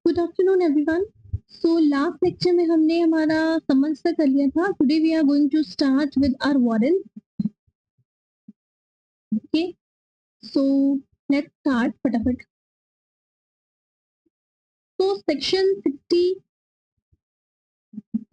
Good afternoon everyone. So last lecture में हमने हमारा समन्स तक कर लिया था। Today we are going to start with our warrant. Okay, so let's start फटाफट। तो सेक्शन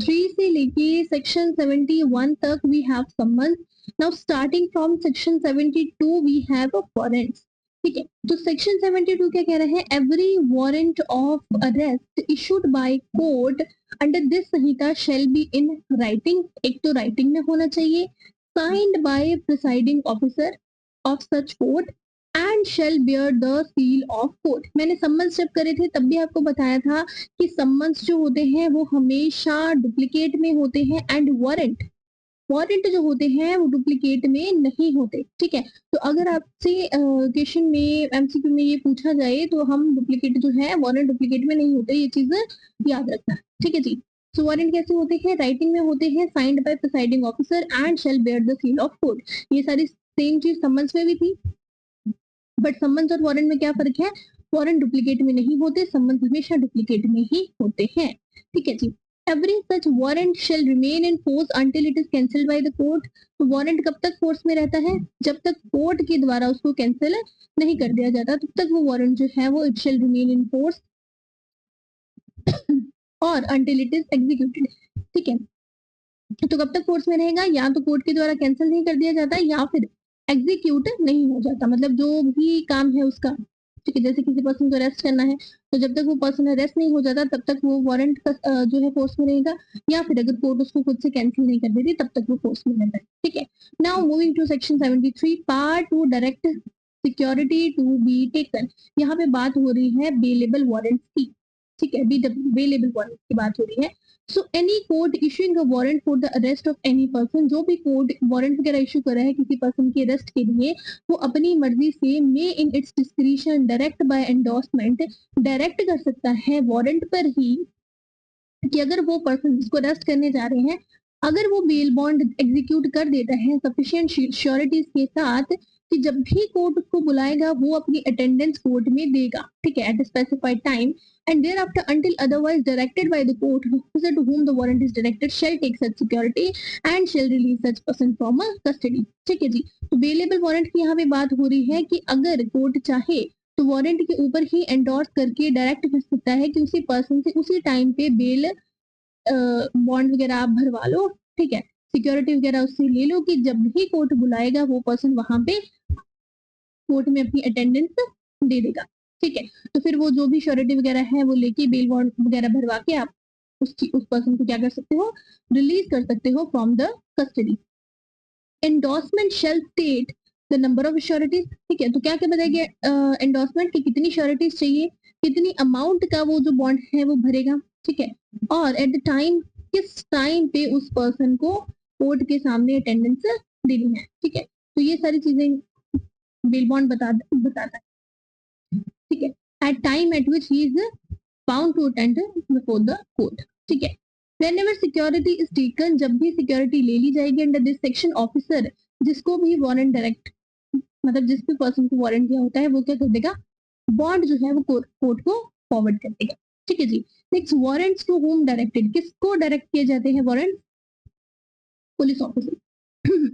63 से लेके सेक्शन 71 तक we have summons. Now starting from section 72 we have a warrant. ठीक है, तो सेक्शन 72 क्या कह रहा है? Every warrant of arrest issued by court under this Sanhita shall be in writing. एक तो राइटिंग में होना चाहिए, signed by presiding officer of such court and shall bear the seal of court. मैंने सम्मन्स जब करे थे तब भी आपको बताया था कि सम्मन्स जो होते हैं वो हमेशा डुप्लीकेट में होते हैं एंड वारंट जो होते हैं वो डुप्लीकेट में नहीं होते। ठीक है, तो अगर आपसे क्वेश्चन में एमसीक्यू में ये पूछा जाए तो हम डुप्लीकेट जो है वारंट डुप्लीकेट में नहीं होते, ये चीज याद रखना। ठीक है जी। सो वारंट कैसे होते हैं? राइटिंग में होते हैं, signed by presiding officer and shall bear the seal of court. ये सारी सेम चीज सम्मन्स में भी थी, बट सम्मन्स और वारंट में क्या फर्क है? वारंट डुप्लीकेट में नहीं होते, सम्मन्स हमेशा डुप्लीकेट में ही होते हैं। ठीक है जी। Every such warrant shall remain in force until it is cancelled by the court. तो वारंट कब तक फोर्स में रहता है? जब तक कोर्ट के द्वारा उसको कैंसिल नहीं कर दिया जाता तब तक वो वारंट जो है वो it shall remain in force और अंटिल इट इज एग्जीक्यूटेड। ठीक है, तो कब तक फोर्स में रहेगा? या तो कोर्ट के द्वारा कैंसिल नहीं कर दिया जाता या फिर एग्जीक्यूट नहीं हो जाता, मतलब जो भी काम है उसका। ठीक है, जैसे किसी पर्सन को अरेस्ट करना है तो जब तक वो पर्सन अरेस्ट नहीं हो जाता तब तक वो वारंट जो है फोर्स में रहेगा, या फिर अगर कोर्ट उसको खुद से कैंसिल नहीं कर देती तब तक वो फोर्स में रहता है। ठीक है, now moving to section 73 part 2 direct security to be taken. यहाँ पे बात हो रही है बेलेबल वारंट की। ठीक है, बेलेबल वारंट की बात हो रही है। So any court issuing a warrant for the arrest of any person, जो भी कोर्ट वारंट वगैरह इशू कर रहा है किसी पर्सन की अरेस्ट के लिए, वो अपनी मर्जी से may in its discretion direct by endorsement direct कर सकता है वारंट पर ही कि अगर वो पर्सन जिसको अरेस्ट करने जा रहे हैं अगर वो बेल बॉन्ड एग्जीक्यूट कर देता है सफिशिएंट श्योरिटीज के साथ कि जब भी कोर्ट उसको बुलाएगा वो अपनी अटेंडेंस कोर्ट में देगा। ठीक है, eight specified time and thereafter until otherwise directed by the court, the officer to whom the warrant is directed shall take such security and shall release such person from a custody। ठीक है जी, तो bailable warrant की यहाँ पे बात हो रही है कि अगर कोर्ट चाहे तो वारंट के ऊपर ही एंडोर्स करके डायरेक्ट कर सकता है कि उसी पर्सन से उसी टाइम पे बेल बॉन्ड वगैरह आप भरवा लो। ठीक है, सिक्योरिटी वगैरह उससे ले लो कि जब भी कोर्ट बुलाएगा वो पर्सन वहां पे कोर्ट में अपनी अटेंडेंस दे देगा। ठीक है, तो फिर वो जो भी श्योरिटी वगैरह है वो लेके बेल बॉन्ड वगैरह भरवा के आप उस पर्सन को क्या कर सकते हो? रिलीज कर सकते हो from the custody. Endorsement shall state the number of sureties. ठीक है, तो क्या क्या बताएगा एंडोर्समेंट की कितनी श्योरिटीज चाहिए, कितनी अमाउंट का वो जो बॉन्ड है वो भरेगा। ठीक है, और एट द टाइम किस टाइम पे उस पर्सन को कोर्ट के सामने अटेंडेंस देनी है। ठीक है, तो ये सारी चीजें बेल बॉन्ड बताता है। ठीक है, at time at which he is bound to attend before the court. ठीक है, whenever security is taken, जब भी सिक्योरिटी ले ली जाएगी अंडर दिस सेक्शन, ऑफिसर जिसको भी वारंट डायरेक्ट मतलब जिस भी पर्सन को वारंट दिया होता है वो क्या कर देगा? बॉन्ड जो है वो कोर्ट को फॉरवर्ड कर देगा। ठीक है जी। Next, warrants to whom directed, किसको डायरेक्ट किए जाते हैं warrant? Police officer.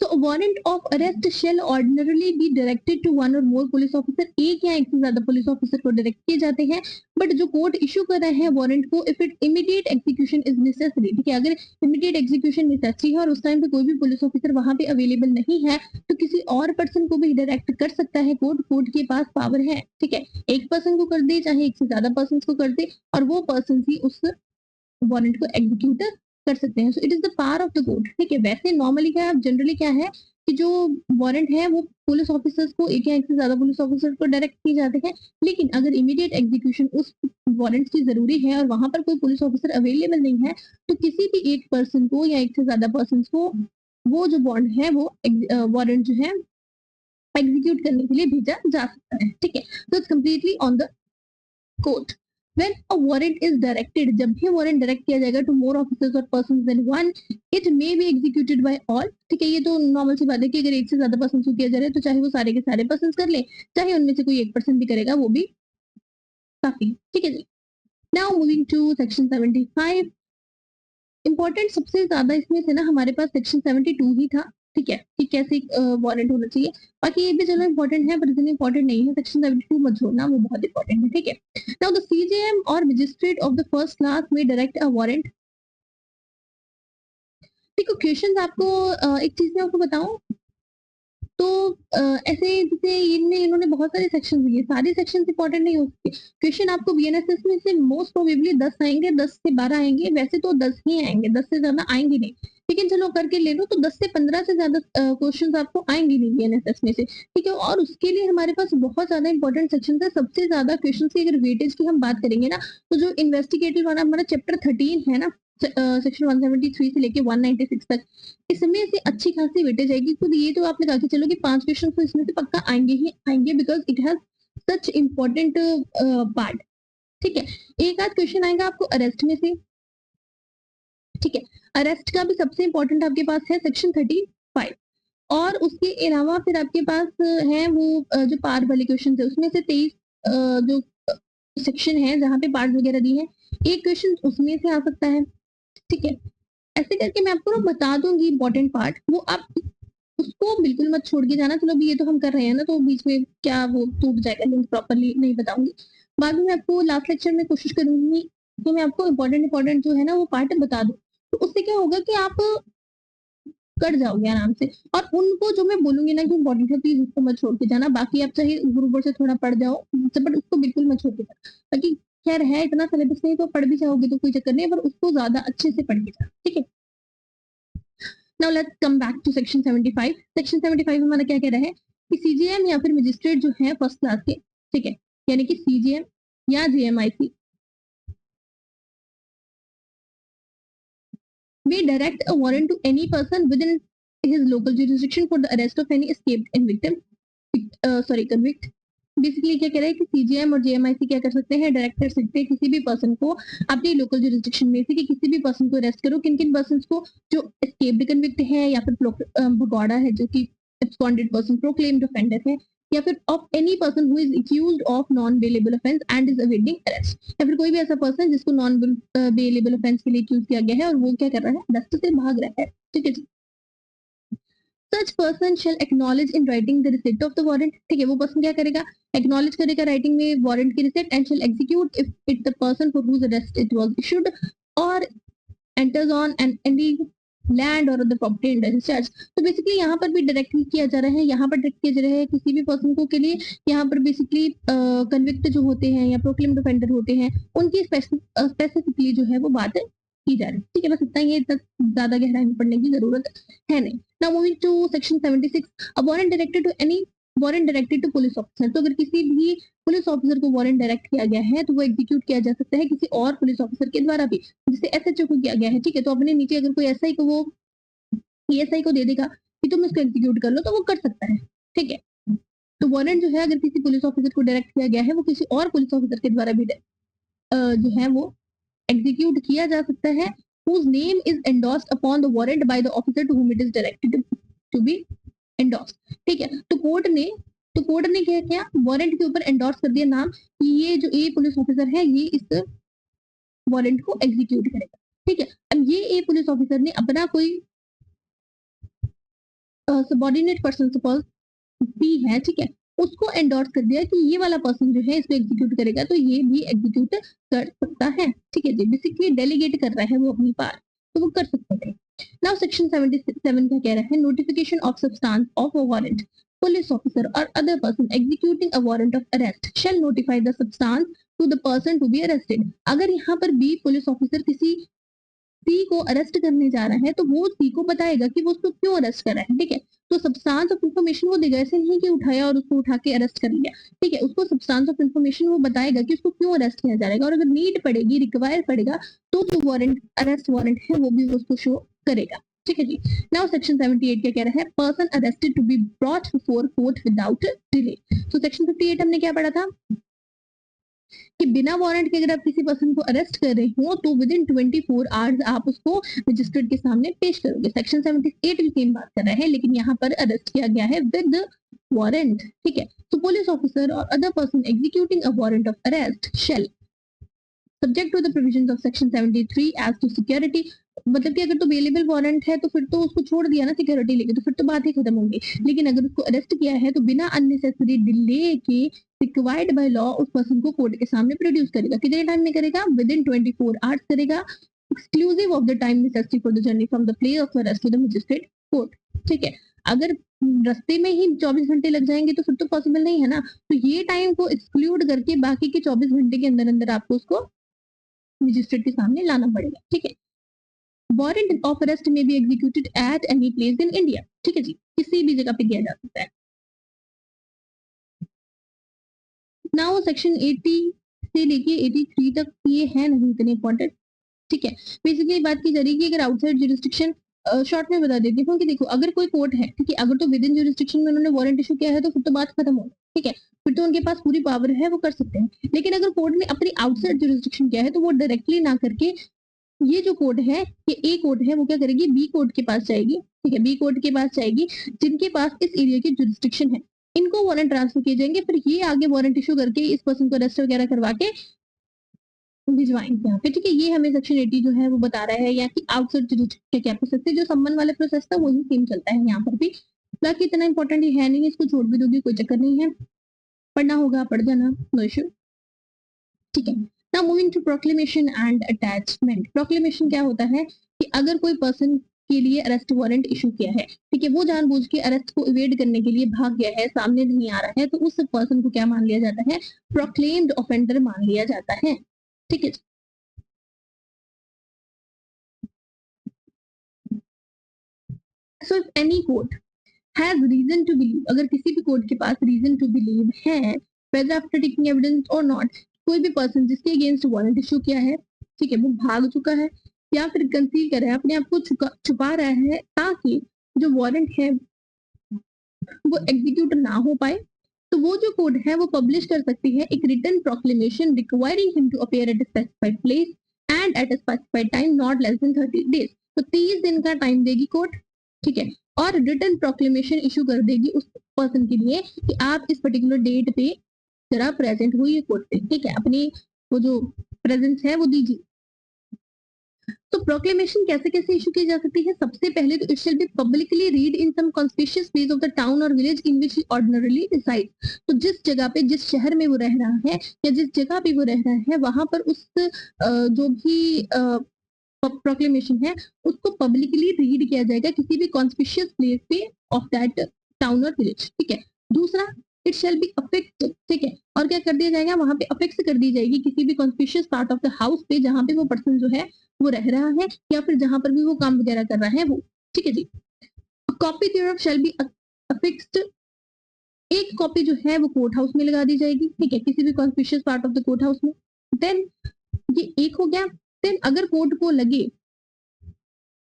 So a warrant of arrest shall ordinarily be directed to one or more police officer, एक या एक से ज्यादा पुलिस ऑफिसर को डायरेक्ट किए जाते हैं। बट जो कोर्ट इशू कर रहा है वारंट को, if it immediate execution is necessary, ठीक है, अगर इमीडिएट एग्जीक्यूशन नेसेसरी है और उस टाइम पे कोई भी पुलिस ऑफिसर वहां पे अवेलेबल नहीं है तो किसी और पर्सन को भी डायरेक्ट कर सकता है कोर्ट के पास पावर है। ठीक है, एक पर्सन को कर दे चाहे एक से ज्यादा पर्सन को कर दे और वो पर्सन ही उस वारंट को एग्जीक्यूट कर सकते हैं। So it is the power of the court. ठीक है, वैसे नॉर्मली क्या है, जनरली क्या है कि जो वारंट है वो पुलिस ऑफिसर्स को एक या एक से ज्यादा पुलिस ऑफिसर को डायरेक्ट किए जाते हैं, लेकिन अगर इमीडिएट एग्जीक्यूशन उस वारंट की जरूरी है और वहां पर कोई पुलिस ऑफिसर अवेलेबल नहीं है तो किसी भी एक पर्सन को या एक से ज्यादा पर्सन को वो जो बॉन्ड है वो वारंट जो है एग्जीक्यूट करने के लिए भेजा जा सकता है। ठीक है, तो it's completely on the court. When a warrant is directed, जब भी वारंट डायरेक्ट किया जाएगा टू मोर ऑफिसर्स और persons than one, it may be executed by all. ठीक है, ये तो नॉर्मल सी बात है कि अगर एक से ज्यादा पर्सन को किया जा रहा है तो चाहे वो सारे के सारे पर्सन कर ले, चाहे उनमें से कोई एक पर्सन भी करेगा वो भी काफी। ठीक है जी। Now moving to section 75। Important सबसे ज्यादा इसमें से ना हमारे पास सेक्शन 72 ही था, ठीक है, कि कैसे वारंट होना चाहिए। बाकी ये भी चलो इंपॉर्टेंट है पर इतनी इंपॉर्टेंट नहीं है, सेक्शन 72 मत छोड़ना, वो बहुत इंपॉर्टेंट है, ठीक है। नाउ द सीजेएम और magistrate of the first class में डायरेक्ट अ वारंट। देखो क्वेश्चन आपको एक चीज मैं आपको बताऊं तो ऐसे जैसे इन्होंने बहुत सारे सेक्शन दिए, सारे सेक्शन इंपॉर्टेंट नहीं हो सकते। क्वेश्चन आपको बीएनएसएस में से मोस्ट प्रोबेबली 10 आएंगे, 10 से 12 आएंगे, वैसे तो 10 ही आएंगे, 10 से ज्यादा आएंगे नहीं, लेकिन चलो करके ले लो तो 10 से 15 से ज्यादा क्वेश्चन आपको आएंगे नहीं बीएनएसएस में से, ठीक है। और उसके लिए हमारे पास बहुत ज्यादा इंपॉर्टेंट सेक्शन है। सबसे ज्यादा क्वेश्चन की अगर वेटेज की हम बात करेंगे ना, तो जो इन्वेस्टिगेटिव वाला हमारा चैप्टर 13 है ना, सेक्शन 173 से लेके 196 तक, इसमें से अच्छी खासी वेटेज आएगी। खुद ये तो आप लगा के चलो कि 5 क्वेश्चन तो इसमें से पक्का आएंगे ही आएंगे, because it has such important part, ठीक है। एक आध क्वेश्चन आएगा आपको अरेस्ट में से, ठीक है। अरेस्ट का भी सबसे इंपॉर्टेंट आपके पास है सेक्शन 35, और उसके अलावा फिर आपके पास है वो जो पार्ट वाले क्वेश्चन है, उसमें से 23 जो सेक्शन है जहाँ पे पार्ट वगैरह दी है, एक क्वेश्चन उसमें से आ सकता है, ठीक है। ऐसे करके मैं आपको ना बता दूंगी इंपॉर्टेंट पार्ट, वो आप उसको बिल्कुल मत छोड़ के जाना। चलो अभी ये तो हम कर रहे हैं ना, तो बीच में क्या वो टूट जाएगा, लिंक प्रॉपरली नहीं बताऊंगी। बाद में आपको लास्ट लेक्चर में कोशिश करूंगी कि मैं आपको इंपॉर्टेंट जो है ना वो पार्ट बता दूं, तो उससे क्या होगा कि आप कर जाओगे आराम से। और उनको जो मैं बोलूंगी ना कि इंपॉर्टेंट है, प्लीज उसको मत छोड़ के जाना। बाकी आप चाहे ऊपर से थोड़ा पढ़ जाओ, बट उसको बिल्कुल मत छोड़ के जाना। बाकी खैर है इतना सिलेबस नहीं, तो पढ़ भी जाओगे तो कोई चक्कर नहीं, पर उसको ज्यादा अच्छे से पढ़ के जाना, ठीक है। Now let's come back to section 75। Section 75 हमारा क्या कह रहा है कि सीजीएम या फिर मजिस्ट्रेट जो है फर्स्ट क्लास के, ठीक है, यानी कि सीजीएम या जेएमआईसी, may direct a warrant to any person within his local jurisdiction for the arrest of any escaped and victim, convict। Basically क्या कह रहा है कि सीजीएम और जेएमआईसी क्या कर सकते हैं, डायरेक्ट कर सकते हैं किसी भी पर्सन को अपनी लोकल जुरिस्डिक्शन में से कि किसी भी पर्सन को अरेस्ट करो। किन किन पर्सन को, जो एस्केप्ड कन्विक्ट है या फिर भगौड़ा है जो कि एब्सकॉन्डेड पर्सन, प्रोक्लेम्ड ऑफेंडर है, या फिर of any person who is accused of non bailable offence and is awaiting arrest, या फिर कोई भी ऐसा पर्सन जिसको नॉन बेलेबल ऑफेंस के लिए एक्यूज किया गया है और वो क्या कर रहा है, अरेस्ट से भाग रहा है, ठीक है जी। Such person shall acknowledge in writing the receipt of the warrant, ठीक है। वो पर्सन क्या करेगा, एक्नॉलेज करेगा राइटिंग में वारंट की receipt, and shall execute if it the person for whose arrest it was issued or enters on and any land or other property under his charge. तो basically यहाँ पर भी direct किया जा रहा है, यहाँ पर डायरेक्ट किया जा रहा है किसी भी पर्सन को के लिए। यहाँ पर बेसिकली कन्विक्ट जो होते हैं या प्रोक्लेम्ड ऑफेंडर होते हैं, उनकी स्पेसिफिकली जो है वो बात की जा रही है, ठीक है। बस इतना ही है, इतना ज्यादा गहराई में पढ़ने की जरूरत है नहीं। Now moving to section 76, a warrant directed to any warrant directed to police officer. तो अगर किसी भी पुलिस ऑफिसर को वारंट डायरेक्ट किया गया है तो वो एग्जीक्यूट किया जा सकता है किसी और पुलिस ऑफिसर के द्वारा भी, जिसे एसएचओ को किया गया है, ठीक है। तो अपने नीचे अगर कोई एसआई को वो पीएसआई को दे देगा कि तुम इसको एग्जीक्यूट कर लो, तो वो कर सकता है, ठीक है। तो वारंट जो है अगर किसी पुलिस ऑफिसर को डायरेक्ट किया गया है, वो किसी और पुलिस ऑफिसर के द्वारा भी जो है वो एग्जीक्यूट किया जा सकता है, whose name is endorsed upon the warrant by the officer to whom it is directed to be endorsed, ठीक है। तो कोर्ट ने क्या किया, वारंट के ऊपर एंडोर्स कर दिया नाम कि ये जो ए पुलिस ऑफिसर है ये इस वारंट को एग्जीक्यूट करेगा, ठीक है। अब ये ए पुलिस ऑफिसर ने अपना कोई सबॉर्डिनेट पर्सन सपोज बी है, ठीक है, उसको एंडोर्स कर दिया कि ये वाला पर्सन जो है इसको एग्जीक्यूट करेगा, तो ये भी एग्जीक्यूट कर सकता है, ठीक है जी। बेसिकली डेलीगेट कर रहा है वो अपनी पावर, तो वो कर सकते हैं। नाउ सेक्शन 77 का कह रहा है notification of substance of a warrant, police officer और other person executing a warrant of arrest shall notify the substance to the person to be arrested. अगर यहाँ पर बी पुलिस ऑफिसर किसी सी को अरेस्ट करने जा रहा है, तो वो सी को बताएगा कि वो उसको क्यों अरेस्ट कर रहा है, ठीक है। तो सब्सटेंस ऑफ इंफॉर्मेशन वो देगा, ऐसे नहीं कि उठाया और उसको उठा के अरेस्ट कर लिया, ठीक है। उसको सब्सटेंस ऑफ इंफॉर्मेशन वो बताएगा कि उसको क्यों अरेस्ट किया जा रहा है, और अगर नीड पड़ेगी, रिक्वायर पड़ेगा, तो जो वारंट अरेस्ट वारंट है वो भी उसको शो करेगा, ठीक है जी। नाउ सेक्शन 78 क्या कह रहा है, person arrested to be brought before court without delay. तो सेक्शन 58 हमने क्या पढ़ा था कि बिना वारंट के अगर आप किसी पर्सन को अरेस्ट कर रहे हो तो विद इन 24 आवर्स आप उसको मजिस्ट्रेट के सामने पेश करोगे। सेक्शन 78 की सेम बात कर रहा है, लेकिन यहाँ पर अरेस्ट किया गया है विद वारंट, ठीक है। तो पुलिस ऑफिसर और other person executing a warrant of arrest shall subject to the provisions of section 73 as to security, मतलब कि अगर तो अवेलेबल वारंट है तो फिर तो उसको छोड़ दिया ना सिक्योरिटी लेके, तो फिर तो बात ही खत्म होगी। लेकिन अगर उसको अरेस्ट किया है तो बिना अननेसेसरी डिले के रिक्वायर्ड बाय लॉ उस पर्सन को कोर्ट के सामने प्रोड्यूस करेगा। कितने टाइम में करेगा? विद इन 24 आवर्स करेगा, exclusive of the time necessary for the journey from the place of arrest to the magistrate court. ठीक है, अगर रास्ते में ही 24 घंटे लग जाएंगे तो फिर तो पॉसिबल नहीं है ना। तो ये टाइम को एक्सक्लूड करके बाकी के 24 घंटे के अंदर अंदर आपको उसको मजिस्ट्रेट के सामने लाना पड़ेगा। ठीक है, वारंट ऑफ अरेस्ट में be executed at any place in India. ठीक है जी, किसी भी जगह पे किया जा सकता है। नाउ सेक्शन 80 से लेके 83 तक ये है नहीं इतने इंपॉर्टेंट। ठीक है, बेसिकली बात की जा रही है कि अगर आउटसाइड जुरिस्डिक्शन, शॉर्ट में बता देती हूँ कि देखो अगर कोई कोर्ट है, ठीक है, अगर तो विद इन जुरिस्डिक्शन में उन्होंने वारंट इशू किया है तो फिर तो बात खत्म हो, ठीक है, फिर तो उनके पास पूरी पावर है, वो कर सकते हैं। लेकिन अगर कोर्ट ने अपनी आउटसाइड जुरिस्डिक्शन किया है तो वो डायरेक्टली ना करके ये जो कोर्ट है, ये ए कोर्ट है, वो क्या करेगी? बी कोर्ट के पास जाएगी। ठीक है, बी कोर्ट के पास जाएगी जिनके पास इस एरिया की जुरिस्डिक्शन है, इनको वारंट ट्रांसफर किए जाएंगे, फिर ये आगे वारंट इशू करके इस पर्सन को अरेस्ट वगैरह करवा के भिजवाएंगे यहाँ पे। ठीक है, ये हमें सेक्शन 80 जो है वो बता रहा है, या कि आउटसाइड जुरिस्डिक्शन क्या प्रोसेस है, जो सम्मन वाला प्रोसेस था वही सेम चलता है यहाँ पर भी। बाकी इतना इंपॉर्टेंट है नहीं, इसको छोड़ भी दोगे कोई चक्कर नहीं है, पढ़ना होगा पढ़ जाना, नो इशू। ठीक है, now moving to proclamation and attachment. Proclamation क्या होता है कि अगर कोई पर्सन के लिए अरेस्ट वारंट इशू किया है, ठीक है, वो जानबूझ के अरेस्ट को इवेड करने के लिए भाग गया है, सामने नहीं आ रहा है, तो उस पर्सन को क्या मान लिया जाता है? प्रोक्लेम्ड ऑफेंडर मान लिया जाता है। ठीक है, so if any court has reason to believe, अगर किसी भी कोर्ट के पास रीजन टू बिलीव है, whether आफ्टर टेकिंग एविडेंस और नॉट, कोई भी पर्सन जिसके अगेंस्ट वारंट इशू किया है, ठीक है, वो भाग चुका है या फिर कंसील कर रहा है, अपने आप को छुपा रहा है ताकि जो वारंट है वो एग्जीक्यूट ना हो पाए, तो वो जो कोर्ट है वो पब्लिश कर सकती है एक written proclamation requiring him to appear at a specified place and at a specified time not less than 30 days. तो 30 दिन का टाइम देगी कोर्ट, ठीक है, और रिटन प्रोक्लेमेशन इशू कर देगी उस पर्सन के लिए कि आप इस पर्टिकुलर डेट पे जरा प्रेजेंट हुई कोर्ट पे, ठीक है, अपनी वो जो प्रेजेंस है वो दीजिए। तो प्रोक्लेमेशन कैसे कैसे इशू की जा सकती है? सबसे पहले तो it shall be publicly read in some conspicuous place of the town or village in which he ordinarily resides. तो जिस जगह पे, जिस शहर में वो रह रहा है या जिस जगह पे वो रह रहा है, वहां पर उस जो भी प्रोक्लेमेशन है उसको पब्लिकली रीड किया जाएगा किसी भी कॉन्स्पिशियस प्लेस पे of that town or village. ठीक है, दूसरा इट शैल बी अफिक्स्ड। ठीक है, और क्या कर दिया जाएगा? वहां पे अफिक्स कर दी जाएगी किसी भी conspicuous part of the house पे जहां पे वो पर्सन जो है वो रह रहा है या फिर जहां पर भी वो काम वगैरह कर रहा है वो। ठीक है जी, copy thereof shall be affixed, एक कॉपी जो है वो कोर्ट हाउस में लगा दी जाएगी, ठीक है, किसी भी conspicuous part of the court house में। देन ये एक हो गया। देन अगर कोर्ट को लगे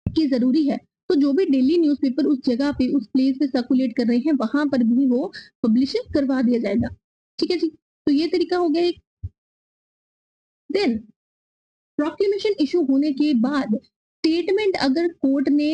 कि जरूरी है तो जो भी डेली न्यूज़पेपर उस जगह पे, उस प्लेस पे सर्कुलेट कर रहे हैं, वहां पर भी वो पब्लिश करवा दिया जाएगा। ठीक है जी, तो ये तरीका हो गया एक। देन प्रोक्लेमेशन इशू होने के बाद स्टेटमेंट अगर कोर्ट ने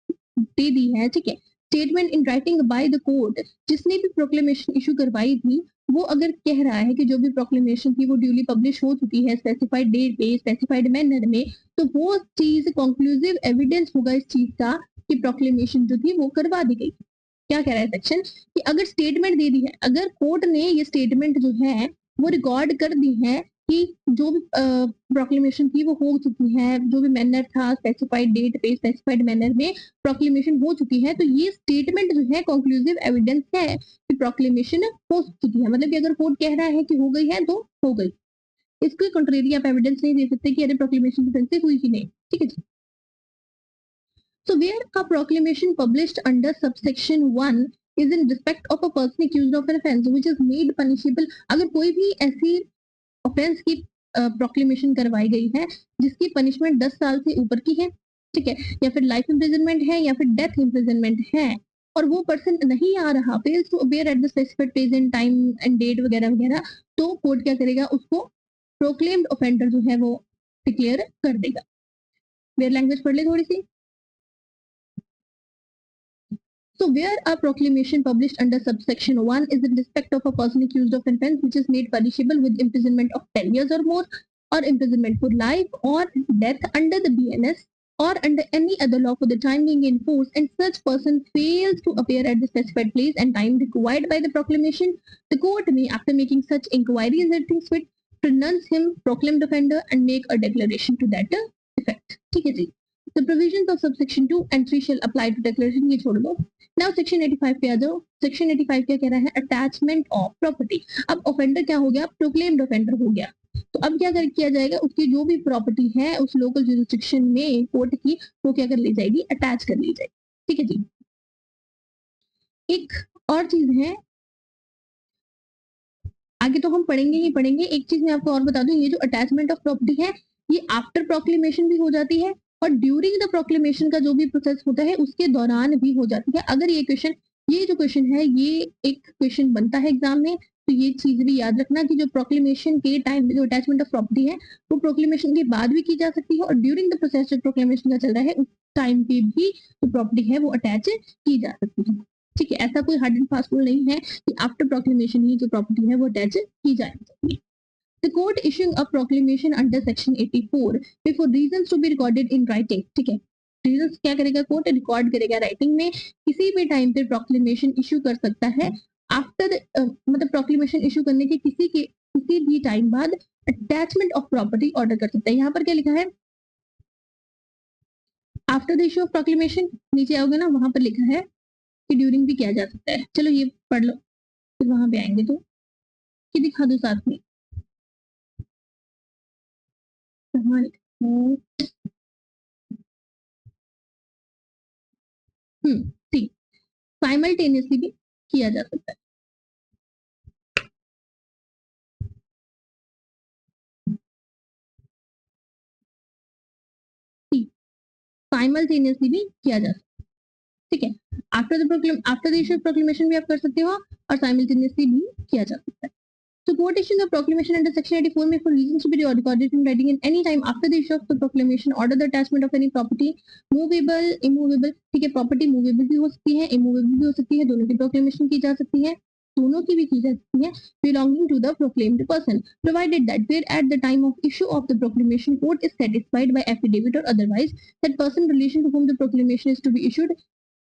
दे दी है, ठीक है, statement in writing by the court, जिसने भी प्रोक्लेमेशन इशू करवाई थी वो अगर कह रहा है कि जो भी प्रोक्लेमेशन थी वो ड्यूली पब्लिश हो चुकी है स्पेसिफाइड डेट पे, स्पेसिफाइड मैनर में, तो वो चीज कंक्लूसिव एविडेंस होगा इस चीज का कि प्रोक्लेमेशन जो थी वो करवा दी गई। क्या कह रहा है सेक्शन कि अगर स्टेटमेंट दे दी है, अगर कोर्ट ने ये स्टेटमेंट जो है वो रिकॉर्ड कर दी है कि जो भी प्रोक्लेमेशन थी वो हो चुकी है, जो भी मैनर था स्पेसिफाइड डेट पे स्पेसिफाइड मैनर में प्रोक्लेमेशन हो चुकी है, तो ये स्टेटमेंट जो है कंक्लूसिव एविडेंस है कि प्रोक्लेमेशन हो चुकी है। मतलब कि अगर कोर्ट कह रहा है कि हो गई है तो हो गई, इसके कंट्रेरी आप एविडेंस नहीं दे सकते कि अरे प्रोक्लेमेशन की हुई कि नहीं। ठीक है जी, so where a proclamation published under subsection 1 is in respect of a person accused of an offense which is made punishable, अगर कोई भी ऐसी ऑफेंस की प्रोक्लेमेशन करवाई गई है जिसकी पनिशमेंट 10 साल से ऊपर की है, ठीक है, या फिर लाइफ इम्प्रिजनमेंट है या फिर डेथ इम्प्रिजनमेंट है, और वो पर्सन नहीं आ रहा fails to appear at the specified place and time and date वगैरह वगैरह, तो कोर्ट क्या करेगा? उसको प्रोक्लेम्ड ऑफेंडर जो है वो डिक्लेयर कर देगा। वेयर लैंग्वेज पढ़ ले थोड़ी सी। So where a proclamation published under subsection 1 is in respect of a person accused of an offence which is made punishable with imprisonment of 10 years or more, or imprisonment for life, or death under the BNS, or under any other law for the time being in force, and such person fails to appear at the specified place and time required by the proclamation, the court may, after making such inquiry as it thinks fit, pronounce him proclaimed offender and make a declaration to that effect. ठीक है जी. The provisions of subsection 2 and 3 shall apply to declaration. ये छोड़ दो. Now section 85 पे आ जाओ. Section 85 क्या कह रहा है? Attachment of property. अब offender क्या हो गया? Proclaimed offender हो गया. तो अब क्या किया जाएगा? उसकी जो भी प्रॉपर्टी है उस लोकल जुरिस्डिक्शन में कोर्ट की, वो क्या कर ली जाएगी? अटैच कर ली जाएगी. ठीक है जी. एक और चीज है, आगे तो हम पढ़ेंगे ही पढ़ेंगे. एक चीज मैं आपको और बता दूं, ये जो अटैचमेंट ऑफ प्रॉपर्टी है ये आफ्टर प्रोक्लेमेशन भी हो जाती है और ड्यूरिंग द प्रोक्लेमेशन का जो भी प्रोसेस होता है उसके दौरान भी हो जाती है. अगर ये जो क्वेश्चन है ये एक क्वेश्चन बनता है एग्जाम में, तो ये चीज भी याद रखना कि जो प्रोक्लेमेशन के टाइम में जो अटैचमेंट ऑफ प्रॉपर्टी है वो प्रोक्लेमेशन के बाद भी की जा सकती है और ड्यूरिंग द प्रोसेस जो प्रोक्लेमेशन का चल रहा है उस टाइम पे भी जो प्रॉपर्टी है वो अटैच की जा सकती है. ठीक है, ऐसा कोई हार्ड एंड फास्ट रूल नहीं है कि आफ्टर प्रोक्लेमेशन ही जो प्रॉपर्टी है वो अटैच की जाएगी. The court issuing a proclamation under section 84 before reasons to be recorded in writing. ठीक है, reasons क्या करेगा कोर्ट? रिकॉर्ड करेगा राइटिंग में. किसी भी टाइम पे प्रोक्लेमेशन इशू कर सकता है. आफ्टर मतलब प्रोक्लेमेशन इशू करने के किसी भी टाइम बाद अटैचमेंट ऑफ प्रॉपर्टी ऑर्डर कर सकता है. यहाँ पर क्या लिखा है? After the issue of proclamation. नीचे आओगे ना, वहां पर लिखा है कि ड्यूरिंग भी किया जा सकता है. चलो ये पढ़ लो, फिर वहां पे आएंगे तो कि दिखा दो साथ में. ठीक, साइमल्टेनियसली भी किया जा सकता है. साइमल्टेनियसली भी किया जा सकता है. ठीक है, after the issue of proclamation भी आप कर सकते हो और साइमल्टेनियसली भी किया जा सकता है. So court issuing a proclamation under section 84 may for reasons to be recorded in writing in any time after the issue of the proclamation order the attachment of any property movable immovable. ठीक है, property movable भी हो सकती है, immovable भी हो सकती है, दोनों की प्रोक्लेमेशन की जा सकती है, दोनों की भी की जा सकती है, belonging to the proclaimed person, provided that where at the time of issue of the proclamation court is satisfied by affidavit or otherwise that person in relation to whom the proclamation is to be issued.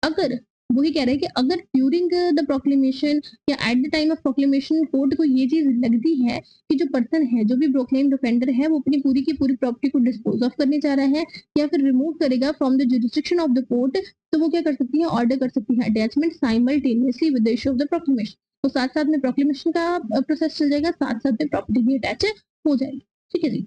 अगर वही कह रहे हैं कि अगर during the proclamation या at the time of proclamation court को ये चीज लगती है कि जो पर्सन है, जो भी प्रोक्लेम्ड ऑफेंडर है, वो अपनी पूरी की पूरी प्रॉपर्टी को डिस्पोज ऑफ करने जा रहा है या फिर रिमूव करेगा from the jurisdiction of the court, तो वो क्या कर सकती है? ऑर्डर कर सकती है attachment simultaneously with the issue of the proclamation. तो साथ साथ में प्रोक्लेमेशन का प्रोसेस चल जाएगा, साथ साथ में प्रॉपर्टी भी अटैच हो जाएगी. ठीक है जी.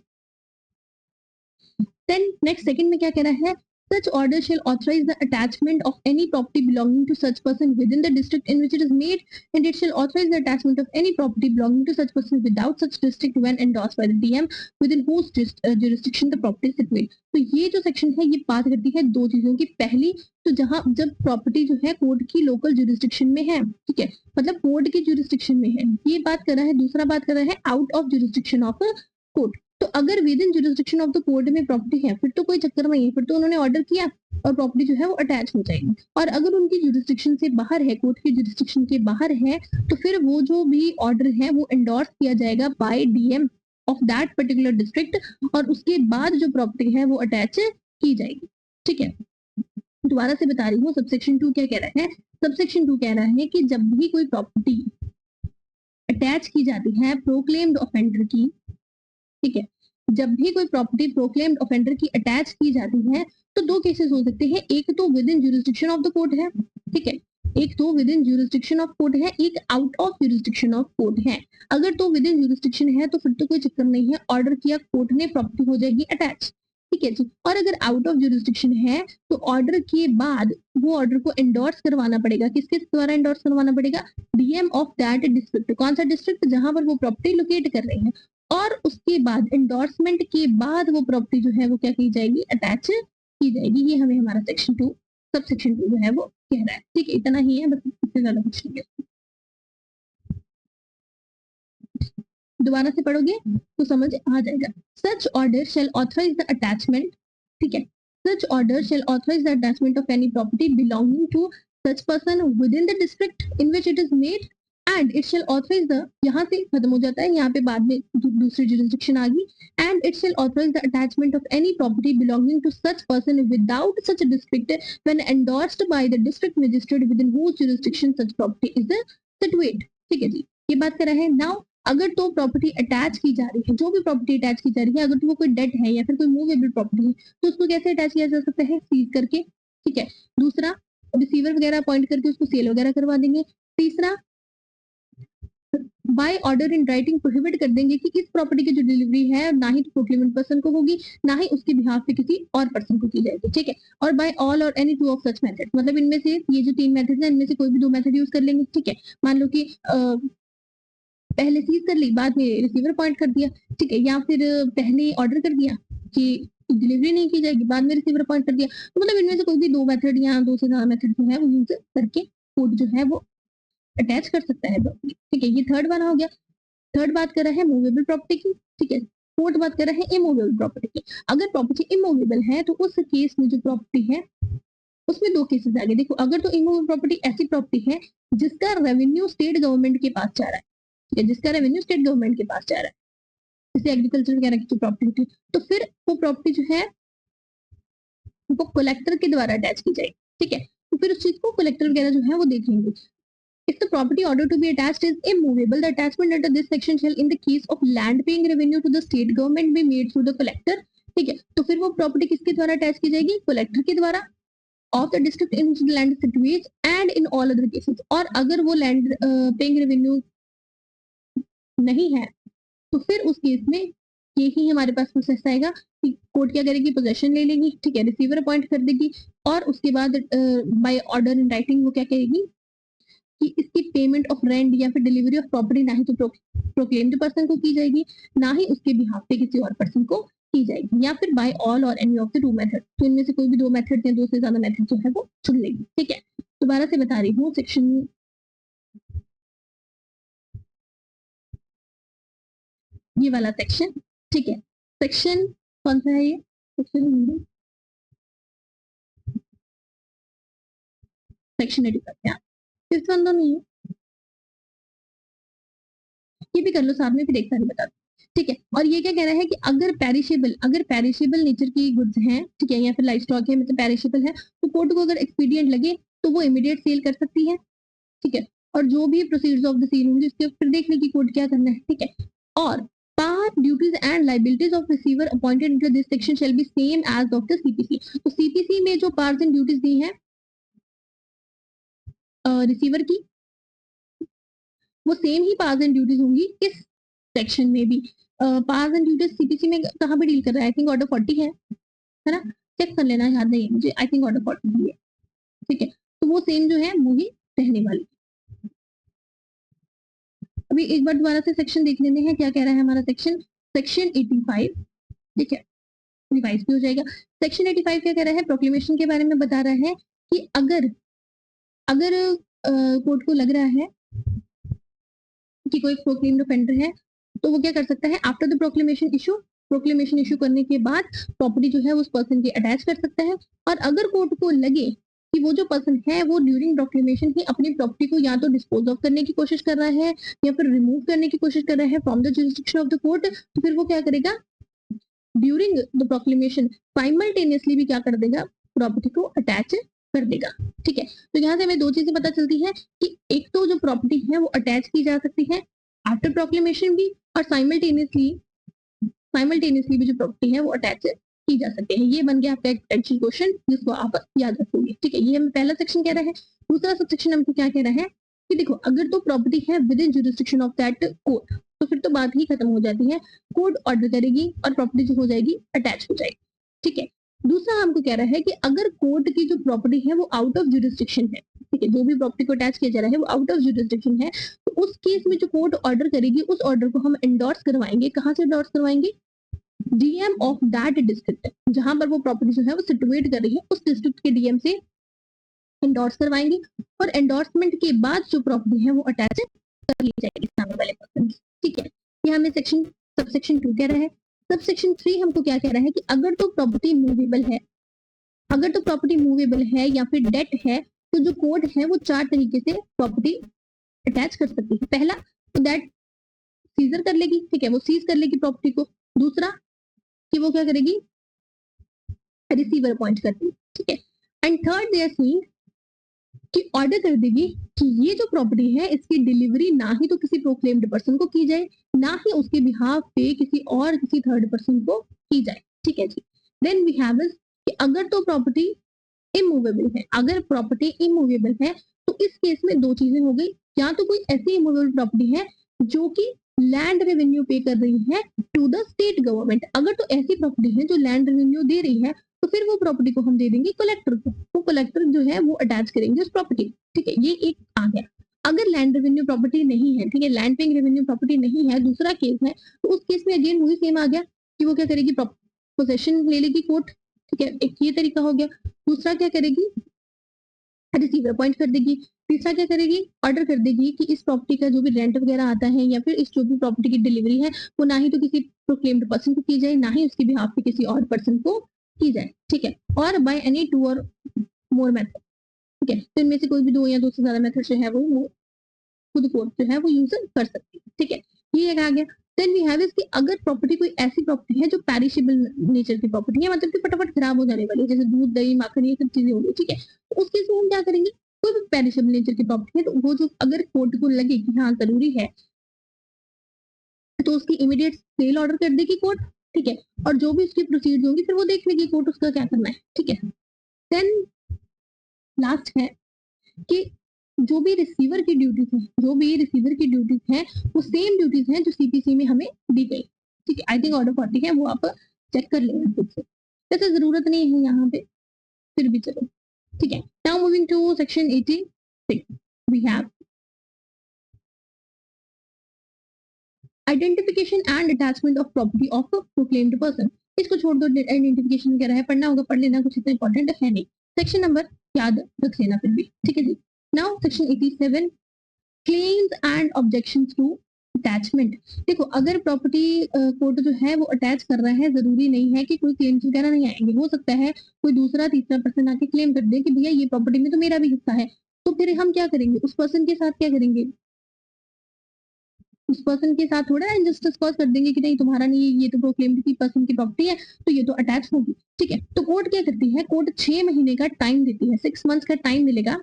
देन नेक्स्ट सेकंड में क्या कह रहा है? Such order shall authorize the attachment of any property belonging to such person within the district in which it is made, and it shall authorize the attachment of any property belonging to such person without such district when endorsed by the DM within whose jurisdiction the property is situated. तो ये जो section है ये बात करती है दो चीजों की. पहली तो जब प्रॉपर्टी जो है कोर्ट की लोकल जुरिस्डिक्शन में है, ठीक है, मतलब कोर्ट की जुरिस्डिक्शन में है, ये बात कर रहा है. दूसरा बात कर रहा है out of jurisdiction of court. तो अगर with in jurisdiction of the court में प्रॉपर्टी है फिर तो कोई चक्कर नहीं है, फिर तो उन्होंने ऑर्डर किया और प्रॉपर्टी जो है वो अटैच हो जाएगी. और अगर उनकी जुरिस्डिक्शन से बाहर है, कोर्ट की जुरिस्डिक्शन के बाहर है, तो फिर वो जो भी ऑर्डर है वो एंडोर्स किया जाएगा by DM of that particular district और उसके बाद जो प्रॉपर्टी है वो अटैच की जाएगी. ठीक है, दोबारा से बता रही हूँ. सबसेक्शन 2 क्या कह रहा है? सबसेक्शन 2 कह रहा है कि जब भी कोई प्रॉपर्टी अटैच की जाती है प्रोक्लेम्ड ऑफेंडर की, ठीक है, जब भी कोई प्रॉपर्टी प्रोक्लेम्ड ऑफेंडर की अटैच की जाती है तो दो केसेस हो सकते हैं. एक तो with in jurisdiction of the court है, ठीक है, एक तो with in jurisdiction of court है, एक out of jurisdiction of court है. अगर तो विद इन जुरिस्डिक्शन है तो फिर तो कोई चक्कर नहीं है, ऑर्डर किया कोर्ट ने, प्रॉपर्टी हो जाएगी अटैच. ठीक है जी. और अगर आउट ऑफ जुरिस्डिक्शन है तो ऑर्डर के बाद वो ऑर्डर को एंडोर्स करवाना पड़ेगा. किसके द्वारा एंडोर्स करवाना पड़ेगा? DM of that district. कौन सा डिस्ट्रिक्ट? जहां पर वो प्रॉपर्टी लोकेट कर रहे हैं. और उसके बाद एंडोर्समेंट के बाद वो प्रॉपर्टी जो है वो क्या की जाएगी? अटैच की जाएगी. ये हमें हमारा सेक्शन 2 सब सेक्शन 2 जो है वो कह रहा है. ठीक है, इतना ही है, बस इससे ज्यादा कुछ नहीं है. दोबारा से पढ़ोगे तो समझ आ जाएगा. Such order shall authorise the attachment, ठीक है, such order shall authorise the attachment of any property belonging to such person within the district in which it is made and it shall authorize the, यहाँ से खत्म हो जाता है, यहाँ पे बाद में दूसरी jurisdiction आ गई, and it shall authorize the attachment of any property belonging to such person without such a district when endorsed by the district magistrate within whose jurisdiction such property is situated. ठीक है जी, ये बात कर रहे हैं. Now अगर तो property attach की जा रही है, जो भी प्रॉपर्टी अटैच की जा रही है, अगर तो वो कोई डेट है या फिर कोई मूवेबल प्रॉपर्टी है, तो उसको कैसे अटैच किया जा सकता है? सीज करके. ठीक है. दूसरा, रिसीवर वगैरह अपॉइंट करके उसको सेल वगैरह करवा देंगे. तीसरा, by order in writing prohibit कर देंगे कि इस प्रॉपर्टी की जो डिलीवरी है ना ही तो प्रोक्लेमेंट पर्सन को होगी, ना ही उसके बिहाफ पे किसी और पर्सन को की जाएगी. ठीक है. और बाय ऑल और any two of such method, मतलब इनमें से ये जो 3 मेथड है, इनमें से कोई भी 2 मेथड यूज कर लेंगे. ठीक है. मान लो कि पहले सीज कर ली, बाद में रिसीवर अपॉइंट कर दिया. ठीक है. या फिर पहले ऑर्डर कर दिया कि डिलीवरी नहीं की जाएगी, बाद में रिसीवर अपॉइंट कर दिया. तो मतलब इनमें से कोई भी 2 मेथड या 2 से ज्यादा मेथड जो है वो यूज करके कोड जो है वो अटैच कर सकता है प्रॉपर्टी. ठीक है. ये थर्ड वाला हो गया. थर्ड बात कर रहा है मूवेबल प्रॉपर्टी की. ठीक है. फोर्थ बात कर रहा है इमूवेबल प्रॉपर्टी की. अगर प्रॉपर्टी इमूवेबल है तो उस केस में जो प्रॉपर्टी है उसमें 2 केसेस आ गए. देखो, अगर तो इमूवेबल प्रॉपर्टी ऐसी प्रॉपर्टी है जिसका रेवेन्यू स्टेट गवर्नमेंट के पास जा रहा है, ठीक है, जिसका रेवेन्यू स्टेट गवर्नमेंट के पास जा रहा है, जैसे एग्रीकल्चर वगैरह की प्रॉपर्टी होती है, तो फिर वो प्रॉपर्टी जो है वो कलेक्टर के द्वारा अटैच की जाएगी. ठीक है. तो फिर उस चीज को कलेक्टर वगैरह जो है वो देख लेंगे. If the property order to be attached is immovable, the attachment under this section shall, in the case of land paying revenue to the state government, be made through the collector. ठीक है. तो फिर वो property किसके द्वारा attach की जाएगी? Collector के द्वारा, of the district in which the land is situated, and in all other cases. और अगर वो लैंड पेइंग रेवेन्यू नहीं है तो फिर उस केस में यही हमारे पास प्रोसेस आएगा कि कोर्ट क्या करेगी? पोजेशन ले लेगी. ठीक है. रिसीवर अपॉइंट कर देगी और उसके बाद बाय ऑर्डर इन राइटिंग वो क्या कहेगी कि इसकी पेमेंट ऑफ रेंट या फिर डिलीवरी ऑफ प्रॉपर्टी ना ही तो प्रोक्लेम्ड पर्सन को की जाएगी, ना ही उसके बिहाफ पे किसी और पर्सन को की जाएगी, या फिर बाय ऑल और एनी ऑफ द 2 मेथड. तो इनमें से कोई भी 2 मेथड या 2 से ज्यादा मेथड जो है वो चुन लेगी. ठीक है. दोबारा से बता रही हूँ, सेक्शन ये वाला सेक्शन. ठीक है. सेक्शन कौन सा है? ये सेक्शन 85. फिफ्थ वन तो नहीं है, ये भी कर लो साथ में, फिर एक साथ बता दो. ठीक है. और ये क्या कह रहा है कि अगर पेरिशेबल नेचर की गुड्स हैं, ठीक है, या फिर लाइफ स्टॉक है, मतलब पेरिशेबल है, तो कोर्ट को अगर एक्सपीडिएंट लगे तो वो इमीडिएट सेल कर सकती है. ठीक है. और जो भी प्रोसीजर्स ऑफ द सेल होंगे उसके फिर देखने की कोर्ट क्या करना है. ठीक है. और power duties and liabilities of receiver appointed into this section shall be same as of the CPC. तो सीपीसी में जो पावर्स एंड ड्यूटीज दी हैं रिसीवर की, वो same he powers and duties होंगी इस सेक्शन में भी. पावर्स एंड ड्यूटीज सीपीसी में कहाँ पे डील कर रहा है? आई थिंक ऑर्डर 40 है ना? चेक कर लेना, याद नहीं है मुझे, आई थिंक ऑर्डर 40 है. ठीक है. तो वो सेम जो है वो ही रहने वाली. अभी एक बार दोबारा से सेक्शन देख लेते हैं क्या कह रहा है हमारा सेक्शन 85. ठीक है. रिवाइज भी हो जाएगा. सेक्शन 85 क्या कह रहा है? प्रोक्लेमेशन के बारे में बता रहा है कि अगर कोर्ट को लग रहा है कि कोई प्रोक्लेम्ड ऑफेंडर है तो वो क्या कर सकता है? आफ्टर द प्रोक्लेमेशन इशू करने के बाद प्रॉपर्टी जो है उस पर्सन की अटैच कर सकता है. और अगर कोर्ट को लगे कि वो जो पर्सन है वो ड्यूरिंग प्रोक्लेमेशन ही अपनी प्रॉपर्टी को या तो डिस्पोज ऑफ करने की कोशिश कर रहा है या फिर रिमूव करने की कोशिश कर रहा है from the jurisdiction of the court, तो फिर वो क्या करेगा? ड्यूरिंग द प्रोक्लेमेशन साइमल्टेनियसली भी क्या कर देगा? प्रॉपर्टी को अटैच कर देगा. ठीक है. तो यहाँ से हमें 2 चीजें पता चलती है कि एक तो जो प्रॉपर्टी है वो अटैच की जा सकती है आफ्टर प्रोक्लेमेशन भी, और साइमल्टेनियसली भी जो प्रॉपर्टी है वो अटैच की जा सकती है. ये बन गया आपका एक पोटेंशियल क्वेश्चन जिसको आप याद रखोगे. ठीक है. ये हमें पहला सेक्शन कह रहा है. दूसरा सबसेक्शन हमको क्या कह रहा है कि देखो, अगर तो प्रॉपर्टी है with in jurisdiction of that court तो फिर तो बात ही खत्म हो जाती है. कोर्ट ऑर्डर करेगी और प्रॉपर्टी जो हो जाएगी अटैच हो जाएगी. ठीक है. दूसरा हमको कह रहा है कि अगर कोर्ट की जो प्रॉपर्टी है वो आउट ऑफ जुरिस्डिक्शन है, ठीक है, जो भी प्रॉपर्टी को अटैच किया जा रहा है वो आउट ऑफ जुरिस्डिक्शन है, तो उस केस में जो कोर्ट ऑर्डर करेगी उस ऑर्डर को हम एंडोर्स करवाएंगे. कहाँ से एंडोर्स करवाएंगे? डीएम ऑफ दैट डिस्ट्रिक्ट, जहां पर वो प्रॉपर्टी जो है वो सिचुएट कर रही है उस डिस्ट्रिक्ट के डीएम से एंडोर्स करवाएंगे. और एंडोर्समेंट के बाद जो प्रॉपर्टी है वो अटैच कर ली जाएगी सामने वाले पर्सन की. ठीक है. ये हमें सबसेक्शन 2 कह रहा है. सबसेक्शन 3 हमको क्या कह रहा है कि अगर तो प्रॉपर्टी मूवेबल है या फिर डेट है तो जो कोर्ट है वो 4 तरीके से प्रॉपर्टी अटैच कर सकती है। पहला, तो दैट सीजर कर लेगी, ठीक है, वो सीज कर लेगी प्रॉपर्टी को। दूसरा कि वो क्या करेगी, रिसीवर अपॉइंट करती है, ठीक है। And third they are saying कि ऑर्डर कर देगी कि ये जो प्रॉपर्टी है इसकी डिलीवरी ना ही तो किसी प्रोक्लेम्ड पर्सन को की जाए, ना ही उसके बिहाफ पे किसी थर्ड पर्सन को की जाए, ठीक है जी। देन वी हैव कि अगर तो प्रॉपर्टी इमूवेबल है, अगर प्रॉपर्टी इमूवेबल है तो इस केस में दो चीजें हो गई, या तो कोई ऐसी इमूवेबल प्रॉपर्टी है जो कि लैंड रेवेन्यू पे कर रही है टू द स्टेट गवर्नमेंट। अगर तो ऐसी प्रॉपर्टी है जो लैंड रेवेन्यू दे रही है तो फिर वो प्रॉपर्टी को हम दे देंगे कलेक्टर को, वो कलेक्टर जो है वो अटैच करेंगे उस प्रॉपर्टी, ठीक है, ये एक आ गया। अगर लैंड रेवेन्यू प्रॉपर्टी नहीं है, ठीक है, लैंड पेइंग रेवेन्यू प्रॉपर्टी नहीं है, दूसरा केस है, तो उस केस में अगेन वही सेम आ गया कि वो क्या करेगी, पोजेशन ले लेगी कोर्ट, ठीक है, एक ये तरीका हो गया। दूसरा क्या करेगी, रिसीवर अपॉइंट कर देगी। तीसरा क्या करेगी, ऑर्डर कर देगी कि इस प्रॉपर्टी का जो भी रेंट वगैरह आता है या फिर इस जो भी प्रॉपर्टी की डिलीवरी है वो ना ही तो किसी प्रोक्लेम्ड पर्सन को की जाए, ना ही उसके बिहाफ पे किसी और पर्सन को की जाए, ठीक है, और बाय एनी 2 और मोर मेथड, ठीक है, तो इनमें से कोई भी 2 या 2 से ज्यादा मेथड जो है वो खुद कोर्ट जो है वो यूज कर सकती है, ठीक है, ये एक आ गया। देन वी हैव इज कि अगर प्रॉपर्टी कोई ऐसी प्रॉपर्टी है जो पेरिशेबल नेचर की प्रॉपर्टी है, मतलब कि फटाफट खराब हो जाने वाली है, जैसे दूध दही माखन ये सब चीजें होंगी, ठीक है, तो उस केस में हम क्या करेंगे, कोई भी पेरिशेबल नेचर की प्रॉपर्टी है तो वो जो अगर कोर्ट को लगे कि हाँ जरूरी है तो उसकी इमीडिएट सेल ऑर्डर कर देगी कोर्ट, ठीक है, और जो भी उसकी प्रोसीड होंगी फिर वो देख लेगी कोर्ट उसका क्या करना है, ठीक है। देन लास्ट है कि जो भी रिसीवर की ड्यूटीज है, जो भी रिसीवर की ड्यूटीज है वो सेम ड्यूटीज हैं जो सीपीसी में हमें दी गई, ठीक है, आई थिंक ऑर्डर 40 है, वो आप चेक कर लेना खुद से, वैसे जरूरत नहीं है यहाँ पे, फिर भी चलो, ठीक है। Now moving to section 86, we have identification and attachment of property of a proclaimed person. इसको छोड़ दो, आइडेंटिफिकेशन वगैरह है, पढ़ना होगा पढ़ लेना, कुछ इतना इंपॉर्टेंट है नहीं। सेक्शन नंबर याद रख लेना फिर भी, ठीक है जी। Now section 87, claims and objections to attachment. देखो अगर प्रॉपर्टी कोर्ट जो है वो अटैच कर रहा है, जरूरी नहीं है कि कोई क्लेम्स वगैरह नहीं आएंगे, हो सकता है कोई दूसरा तीसरा पर्सन आके क्लेम कर दे कि भैया ये प्रॉपर्टी में तो मेरा भी हिस्सा है, तो फिर हम क्या करेंगे, उस पर्सन के साथ क्या करेंगे, उस पर्सन के साथ थोड़ा इनजस्टिस कॉज कर देंगे कि नहीं तुम्हारा नहीं, ये तो प्रोक्लेम्ड की पर्सन की प्रॉपर्टी है तो ये तो अटैच होगी, ठीक है। तो कोर्ट क्या करती है, कोर्ट 6 महीने का टाइम देती है, 6 मंथ्स का टाइम मिलेगा,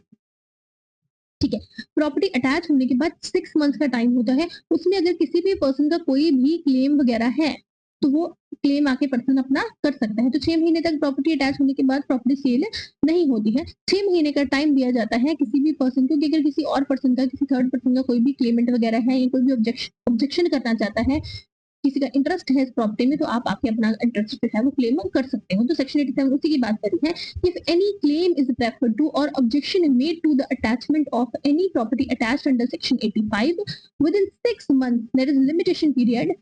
ठीक है। प्रॉपर्टी अटैच होने के बाद 6 मंथ का टाइम होता है, उसमें अगर किसी भी पर्सन का कोई भी क्लेम वगैरह है तो वो क्लेम आके पर्सन अपना कर सकता है। तो 6 महीने तक प्रॉपर्टी अटैच होने के बाद प्रॉपर्टी सेल नहीं होती है। 6 महीने का टाइम दिया जाता है किसी भी पर्सन को कि अगर किसी और पर्सन का, किसी थर्ड पर्सन का कोई भी क्लेमेंट वगैरह है या कोई भी ऑब्जेक्शन करना चाहता है, किसी का इंटरेस्ट है इस प्रॉपर्टी में, तो आप आके अपना इंटरेस्ट जो है वो क्लेम कर सकते हो। तो सेक्शन 87 उसी की बात करी है। If any claim is preferred to or objection is made to the attachment of any property attached under section 85 within 6 months, there is limitation period.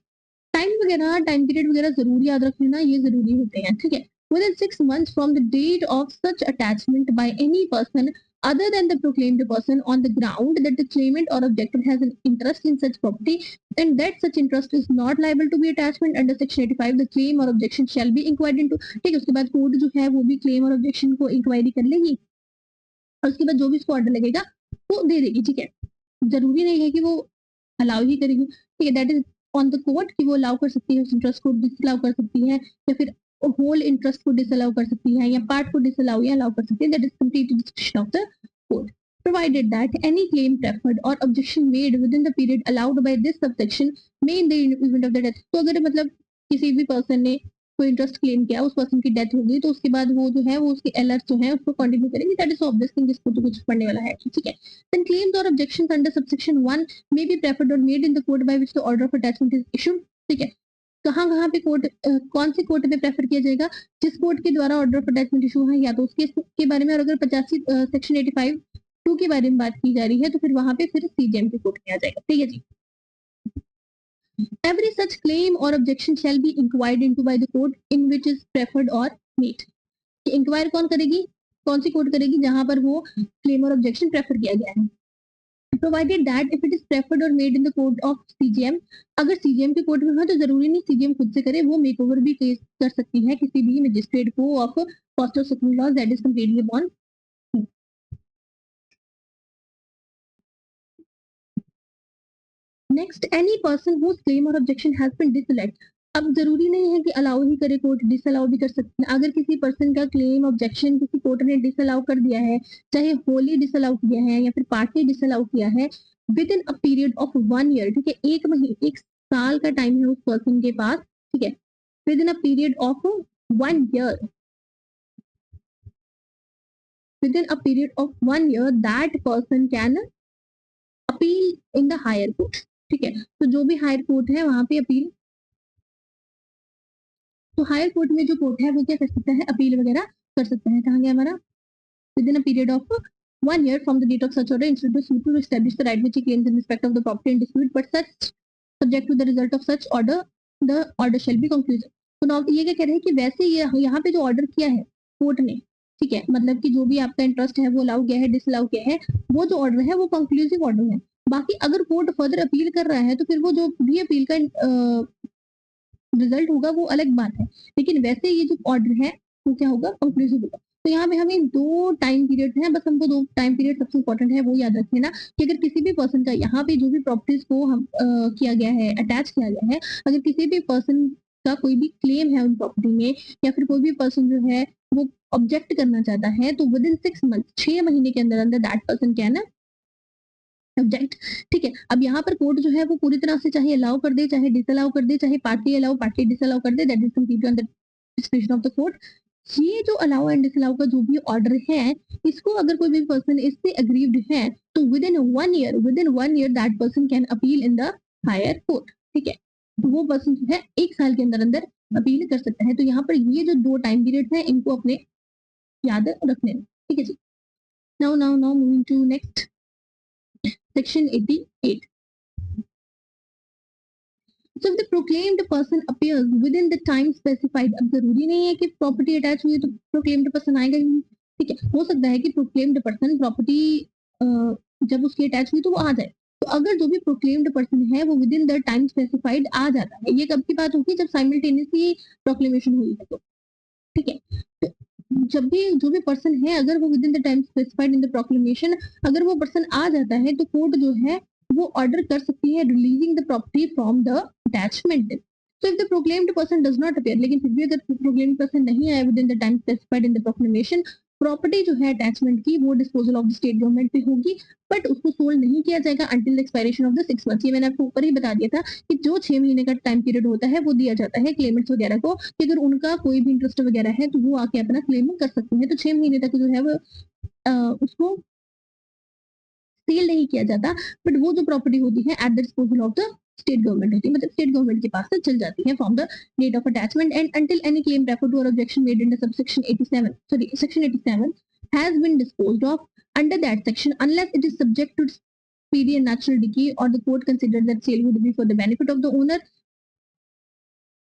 Time वगैरह, टाइम पीरियड वगैरह जरूर याद रख लेना, ये जरूरी होते हैं, ठीक है। Within 6 months from the date of such attachment by any person other than the proclaimed person on the ground that the claimant or objector has an interest in such property and that such interest is not liable to be attachment under section 85, the claim or objection shall be inquired into, ठीक है। उसके बाद court जो है वो भी claim or objection को inquiry कर लेगी और उसके बाद जो भी उसको ऑर्डर लगेगा वो दे देगी, ठीक है। जरूरी नहीं है कि वो अलाउ ही करेगी, ठीक है, that is on the court कि वो अलाउ कर सकती है, उस इंटरेस्ट को डिसअलाउ कर सकती है या फिर होल इंटरेस्ट को डिसअलाउ कर सकती है या पार्ट को डिसअलाउ या अलाउ कर सकती है, that is complete description of the court provided that any claim preferred or objection made within the period allowed by this subsection may in the event of the death। तो अगर मतलब किसी भी person ने कोई इंटरेस्ट क्लेम किया, उस person की डेथ हो गई, तो उसके बाद वो जो है वो उसके एलआर जो है उसको कंटिन्यू करेंगे, दैट इज ऑब्वियस थिंग, जिसको तो कुछ पढ़ने वाला है, ठीक है। देन क्लेम्स और objections under subsection 1 may be preferred or made in the court by which the order of attachment is issued, ठीक है। कहाँ कहाँ पे कोर्ट, कौन से कोर्ट में प्रेफर किया जाएगा, जिस कोर्ट के द्वारा ऑर्डर ऑफ अटैचमेंट इशू है या तो उसके के बारे में, और अगर 85 सेक्शन 85 2 के बारे में बात की जा रही है तो फिर वहां पे फिर सीजेएम के कोर्ट में आ जाएगा, ठीक है जी। Every such claim or objection shall be inquired into by the court in which is preferred or made। Inquire कौन करेगी, कौन सी कोर्ट करेगी, जहां पर वो क्लेम और ऑब्जेक्शन प्रेफर किया गया है। Provided that if it is preferred or made in the court of CGM, अगर सीजीएम के कोर्ट में हो तो जरूरी नहीं सीजीएम खुद से करे, वो मेक ओवर भी केस कर सकती है किसी भी मजिस्ट्रेट को of cost of second loss that is completely upon next, any person whose claim or objection has been disallowed. अब जरूरी नहीं है कि अलाउ ही करे कोर्ट, डिसअलाउ भी कर सकते हैं। अगर किसी पर्सन का क्लेम ऑब्जेक्शन किसी कोर्ट ने डिसअलाउ कर दिया है, चाहे होली डिसअलाउ किया है या फिर पार्टली डिसअलाउ किया है, within a period of 1 year, ठीक है, 1 साल का टाइम है उस पर्सन के पास, ठीक है, within a period of 1 year, within a period of 1 year that person can appeal in the higher court, ठीक है। तो जो भी हायर कोर्ट है वहां पे अपील, तो हायर कोर्ट में जो कोर्ट है वो क्या कर सकता है, अपील वगैरह कर सकता है। कहाँ गया हमारा, with in a period of 1 year from the date of such order instead of suit to establish the right which he claims in respect of the property in dispute, but such subject to the result of such order, the order shall be conclusive। तो now ये क्या कह रहे हैं कि वैसे ये यहाँ पे जो ऑर्डर किया है कोर्ट ने, ठीक है, मतलब कि जो भी आपका इंटरेस्ट है वो अलाउ किया है, डिसअलाउ किया है, वो जो ऑर्डर है वो कंक्लूसिव ऑर्डर है। बाकी अगर कोर्ट फर्दर अपील कर रहा है तो फिर वो जो भी अपील का रिजल्ट होगा वो अलग बात है, लेकिन वैसे ये जो ऑर्डर है वो क्या होगा, कंक्लूसिव होगा। तो यहाँ पे हमें 2 टाइम पीरियड हैं, बस हमको 2 टाइम पीरियड सबसे इंपॉर्टेंट है वो याद रखना ना, कि अगर किसी भी पर्सन का यहाँ पे जो भी प्रॉपर्टीज को हम किया गया है, अटैच किया गया है, अगर किसी भी पर्सन का कोई भी क्लेम है उन प्रॉपर्टी में, या फिर कोई भी पर्सन जो है वो ऑब्जेक्ट करना चाहता है, तो विद इन 6 मंथ, 6 महीने के अंदर अंदर दैट पर्सन क्या है ना ऑब्जेक्ट, ठीक है। अब यहाँ पर कोर्ट जो है वो पूरी तरह से चाहे अलाउ कर दे, चाहे डिसअलाउ कर दे, चाहे पार्टली अलाउ पार्टली डिसअलाउ कर दे, that is completely under description of the court. ये जो अलाउ एंड डिसअलाउ का जो भी ऑर्डर है, इसको अगर कोई भी पर्सन इससे अग्रीव्ड है, तो within 1 year that person can appeal in the higher court, ठीक है। तो वो पर्सन जो है 1 साल के अंदर अंदर अपील कर सकता है। तो यहाँ पर ये जो 2 टाइम पीरियड है इनको अपने याद रखने, ठीक है जी। Now moving to next section 88। So if the proclaimed person appears within the time specified, अब जरूरी नहीं है कि प्रॉपर्टी अटैच हुई तो proclaimed person आएगा ही नहीं, ठीक है। हो सकता है कि proclaimed person प्रॉपर्टी जब उसकी अटैच हुई तो वो आ जाए। तो अगर जो भी proclaimed person है वो within the time specified आ जाता है, ये कब की बात होगी, जब साइमल्टेनियसली प्रोक्लेमेशन हुई है तो, ठीक है। तो जब भी जो भी पर्सन है अगर वो within the time specified in the proclamation अगर वो पर्सन आ जाता है, तो कोर्ट जो है वो ऑर्डर कर सकती है releasing the property from the attachment. So if the proclaimed person does not appear, लेकिन फिर भी अगर प्रोक्लेम्ड पर्सन नहीं आया with in the time specified in the proclamation, property जो है अटैचमेंट की वो disposal of the state government पे होगी, बट उसको सोल्ड नहीं किया जाएगा until the expiration of the 6 months. ये मैंने आपको ऊपर ही बता दिया था कि जो 6 महीने का टाइम पीरियड होता है वो दिया जाता है क्लेमेंट्स वगैरह को, कि अगर उनका कोई भी इंटरेस्ट वगैरह है तो वो आके अपना क्लेम कर सकते हैं। तो 6 महीने तक जो है वो उसको सेल नहीं किया जाता, बट वो जो प्रॉपर्टी होती है at the disposal of the state government होती है, मतलब स्टेट गवर्नमेंट के पास से चल जाती है from the date of attachment and until any claim refer to or objection made in the subsection 87, sorry section 87 has been disposed of under that section unless it is subject to speedy and natural decay or the court considers that sale would be for the benefit of the owner,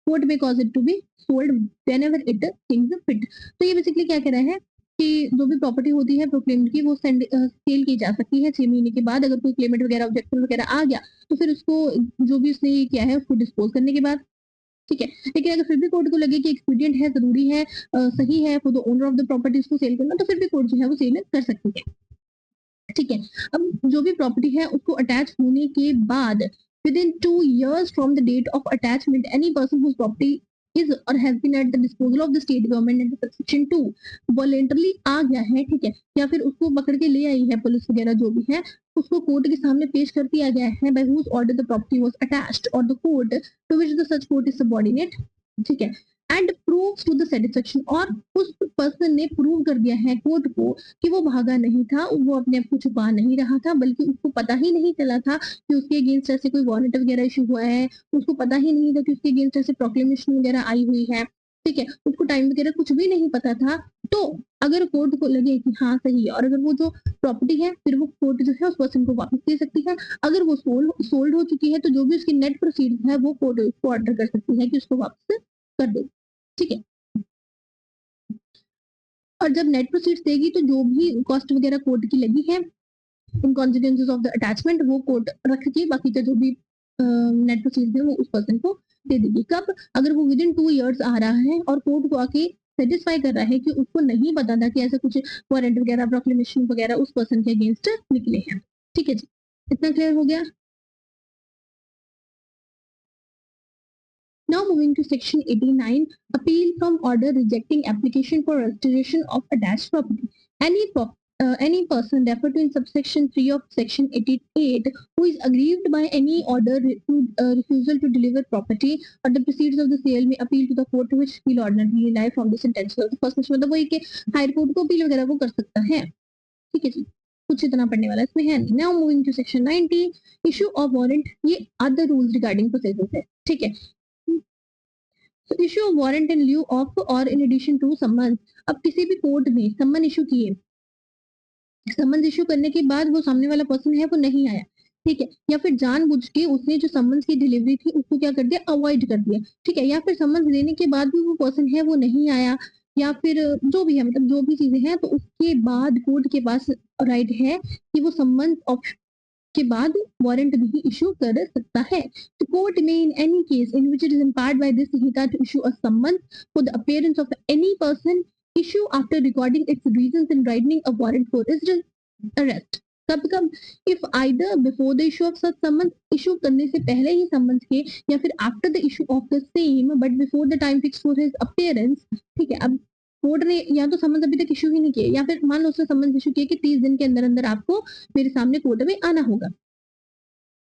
court may cause it to be sold whenever it thinks fit। तो ये basically क्या कह रहा है कि जो भी property होती है प्रोक्लेम्ड की वो सेल की जा सकती है 6 महीने के बाद, अगर कोई क्लेमेंट वगैरह ऑब्जेक्शन वगैरह आ गया तो फिर उसको जो भी उसने ये किया है उसको डिस्पोज करने के बाद, ठीक है। लेकिन अगर फिर भी कोर्ट को लगे कि एक्सपीडियंट है, जरूरी है, सही है for the owner of the property उसको सेल करना, तो फिर भी कोर्ट जो है वो सेल कर सकती है, ठीक है। अब जो भी प्रॉपर्टी है उसको अटैच होने के बाद within 2 years from the date of attachment any person whose property is or has been at the disposal of the state government under subsection 2 voluntarily आ गया है, ठीक है, या फिर उसको पकड़ के ले आई है पुलिस वगैरह जो भी है, उसको कोर्ट के सामने पेश कर दिया गया है by whose order the property was attached or the court to which the such court is subordinate, ठीक है, and proves to the satisfaction, और उस पर्सन ने प्रूव कर दिया है कोर्ट को कि वो भागा नहीं था, वो अपने आप को छुपा नहीं रहा था, बल्कि उसको पता ही नहीं चला था कि उसके अगेंस्ट ऐसे कोई वारंट वगैरह इशू हुआ है, उसको पता ही नहीं था कि उसके अगेंस्ट ऐसे प्रोक्लेमेशन वगैरह आई हुई है, ठीक है, उसको टाइम वगैरह कुछ भी नहीं पता था। तो अगर कोर्ट को लगे कि हाँ सही है, और अगर वो जो प्रॉपर्टी है फिर वो कोर्ट जो है उस पर्सन को वापस दे सकती है। अगर वो सोल्ड हो चुकी है तो जो भी उसकी नेट प्रोसीड है वो कोर्ट उसको ऑर्डर कर सकती है कि उसको वापस कर दे, ठीक है। और जब नेट प्रोसीड्स देगी तो जो भी कॉस्ट वगैरह कोर्ट की लगी है इन कॉन्सिक्वेंसेस ऑफ द अटैचमेंट वो कोर्ट रख के बाकी का जो भी नेट प्रोसीड्स है वो उस पर्सन को दे देगी। कब, अगर वो विद इन 2 years आ रहा है और कोर्ट को आके सेटिस्फाई कर रहा है कि उसको नहीं पता था कि ऐसा कुछ वारंट वगैरह प्रोक्लेमेशन वगैरह उस पर्सन के अगेंस्ट निकले हैं, ठीक है जी। इतना क्लियर हो गया। Now moving to section 89, appeal from order rejecting application for restoration of attached property. Any person referred to in subsection 3 of section 88 who is aggrieved by any order to refusal to deliver property or the proceeds of the sale may appeal to the court to which appeal ordinarily lie from the sentence. So first मतलब वही कि higher court को appeal वगैरह वो कर सकता है, ठीक है जी, कुछ इतना पढ़ने वाला इसमें है नहीं. Now moving to section 90, issue of warrant. ये अदर रूल्स रिगार्डिंग प्रोसेस है, ठीक है. तो issue of warrant in lieu of or in addition to someone. अब किसी भी कोर्ट में समन इशू किए, समन्स इशू करने के बाद वो सामने वाला पर्सन है वो नहीं आया, ठीक है, या फिर जानबूझ के उसने जो समन्स की डिलीवरी थी उसको क्या कर दिया, अवॉइड कर दिया, ठीक है, या फिर समन्स देने के बाद भी वो पर्सन है वो नहीं आया, या फिर जो भी है मतलब जो भी चीजें हैं, तो उसके बाद कोर्ट के पास राइट है कि वो समन्स के बाद वारंट भी इशू कर सकता है. तो कोर्ट में in any case in which it is empowered by this Sanhita to issue a summons for the appearance of any person issue after recording its reasons in writing a warrant for its arrest. कब if either before the issue of such summons, issue करने से पहले ही summons के, या फिर after the issue of the same but before the time fixed for his appearance, ठीक है. अब कोर्ट ने या तो समन्स अभी तक इशू ही नहीं किया, या फिर मान लो उसने समन्स इशू किया कि 30 दिन के अंदर अंदर आपको मेरे सामने कोर्ट में आना होगा,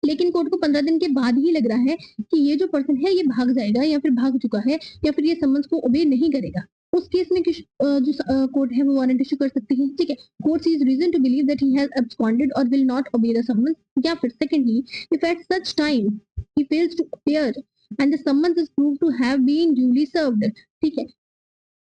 लेकिन कोर्ट को 15 दिन के बाद ही लग रहा है कि ये जो पर्सन है ये भाग जाएगा या फिर भाग चुका है या फिर ये समन्स को ओबे नहीं करेगा, उस केस में जो कोर्ट है वो वारंट इशू कर सकती है, ठीक है. Court sees reason to believe that he has absconded or will not obey the summons, या फिर secondly if at such time he fails to appear and the summons is proved to have been duly served, ठीक है,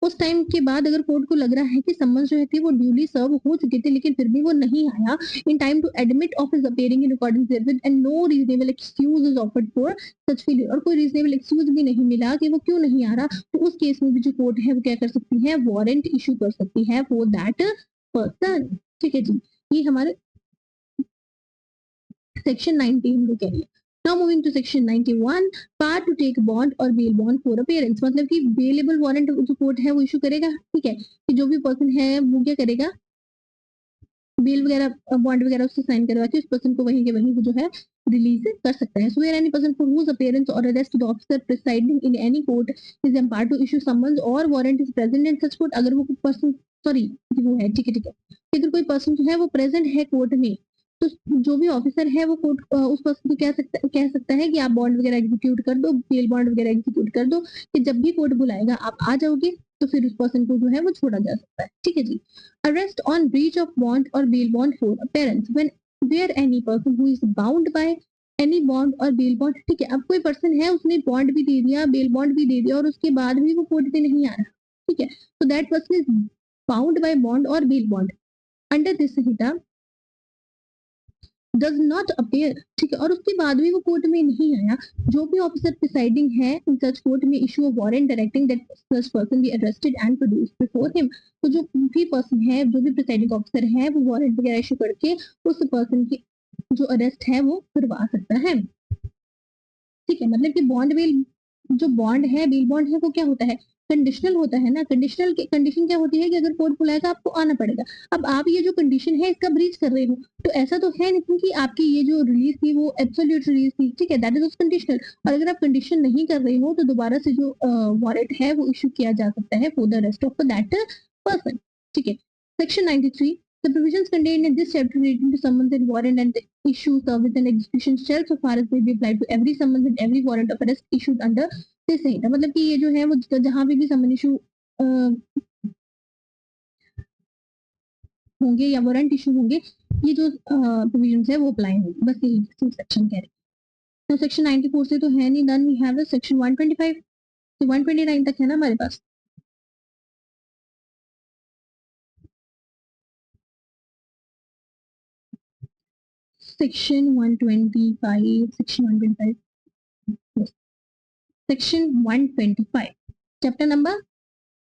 उस time के बाद अगर court को लग रहा है कि समन्स जो है वो ड्यूली सर्व हो चुके थे लेकिन फिर भी वो नहीं आया in time to admit of his appearing in according therewith and no reasonable excuse is offered for such failure, और कोई रीजनेबल एक्सक्यूज भी नहीं मिला कि वो क्यों नहीं आ रहा, तो उस केस में भी जो कोर्ट है वो क्या कर सकती है, वारंट इशू कर सकती है फॉर दैट पर्सन, ठीक है जी. ये हमारे सेक्शन 19 को कह रही है. Now moving to section 91, power to take bond or bail bond for appearance. मतलब कि बेलेबल वारंट जो कोर्ट है वो इशू करेगा, ठीक है, कि जो भी पर्सन है वो क्या करेगा, बेल वगैरह बॉन्ड वगैरह उससे साइन करवा के उस पर्सन को वहीं के वहीं जो है रिलीज कर सकता है. So where any person for whose appearance or arrest the officer presiding in any court is empowered to issue summons or warrant is present in such court. अगर वो पर्सन सॉरी वो है, ठीक है ठीक है, अगर कोई पर्सन जो है वो प्रेजेंट है कोर्ट में, तो जो भी ऑफिसर है वो कोर्ट उस पर्सन को कह सकता है कि आप बॉन्ड वगैरह एग्जीक्यूट कर दो, बेल बॉन्ड वगैरह एग्जीक्यूट कर दो, कि जब भी कोर्ट बुलाएगा आप आ जाओगे तो फिर उस पर्सन को जो है वो छोड़ा जा सकता है, ठीक है जी. Arrest on breach of bond or bail bond for appearance when where any person who is bound by any bond or bail bond, ठीक है. अब कोई पर्सन है उसने बॉन्ड भी दे दिया, बेल बॉन्ड भी दे दिया और उसके बाद भी वो कोर्ट पे नहीं आ रहा, ठीक है, तो that person is bound by bond or bail bond under this Sanhita does not appear, ठीक है, और उसके बाद भी वो कोर्ट में नहीं आया, जो भी ऑफिसर प्रिसाइडिंग है इन सच कोर्ट में issue a warrant directing that such person be arrested and produced before him. तो जो भी पर्सन है, जो भी प्रिसाइडिंग ऑफिसर है वो वारंट वगैरह इशू करके उस पर्सन की जो अरेस्ट है वो करवा सकता है, ठीक है. मतलब कि बॉन्ड बेल जो बॉन्ड है, बेल बॉन्ड है, वो क्या होता है, कंडीशनल होता है ना. कंडीशनल कंडीशन क्या होती है कि अगर कोर्ट बुलाएगा आपको आना पड़ेगा. अब आप ये जो कंडीशन है इसका ब्रीच कर रहे हो, तो ऐसा तो है नहीं कि आपकी ये जो रिलीज थी वो एब्सोल्यूट रिलीज थी, ठीक है, दैट इज कंडीशनल. और अगर आप कंडीशन नहीं कर रहे हो तो दोबारा से जो वारंट है वो इशू किया जा सकता है for the rest of that person, ठीक है. Section 93, the provisions contained in this chapter relating to summons and warrant and the issue, service and execution shall so far as may be applied to every summons and every warrant of arrest issued under this संहिता. मतलब कि ये जो है वो जहां पे भी समन issue होंगे या वारंट इशू होंगे, ये जो प्रोविजंस है वो अप्लाई होंगे, बस यही सेक्शन कह रहे हैं. तो सेक्शन 94 से तो है नहीं डन, वी हैव सेक्शन 125, तो 129 तक है ना हमारे पास. Section 125, Section 125, yes. Section 125, Chapter number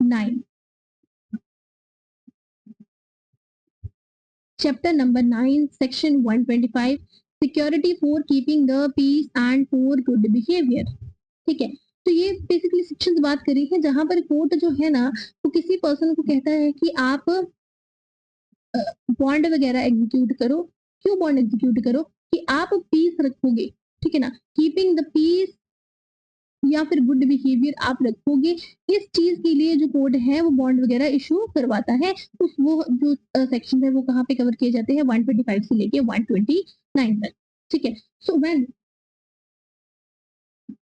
9. Chapter number 9, Section 125, Security for keeping the peace and for good behavior. ठीक है, तो ये बेसिकली सेक्शंस बात करी है जहां पर कोर्ट जो है ना वो किसी पर्सन को कहता है कि आप बॉन्ड वगैरह एग्जीक्यूट करो. क्यों बॉन्ड एग्जीक्यूट करो, कि आप पीस रखोगे, ठीक है ना, कीपिंग द पीस या फिर गुड बिहेवियर आप रखोगे, इस चीज के लिए जो कोर्ट है वो बॉन्ड वगैरह इशू करवाता है। उस वो जो सेक्शन है वो कहाँ पे कवर किए जाते हैं, 125 से लेके 129 तक। ठीक है। So when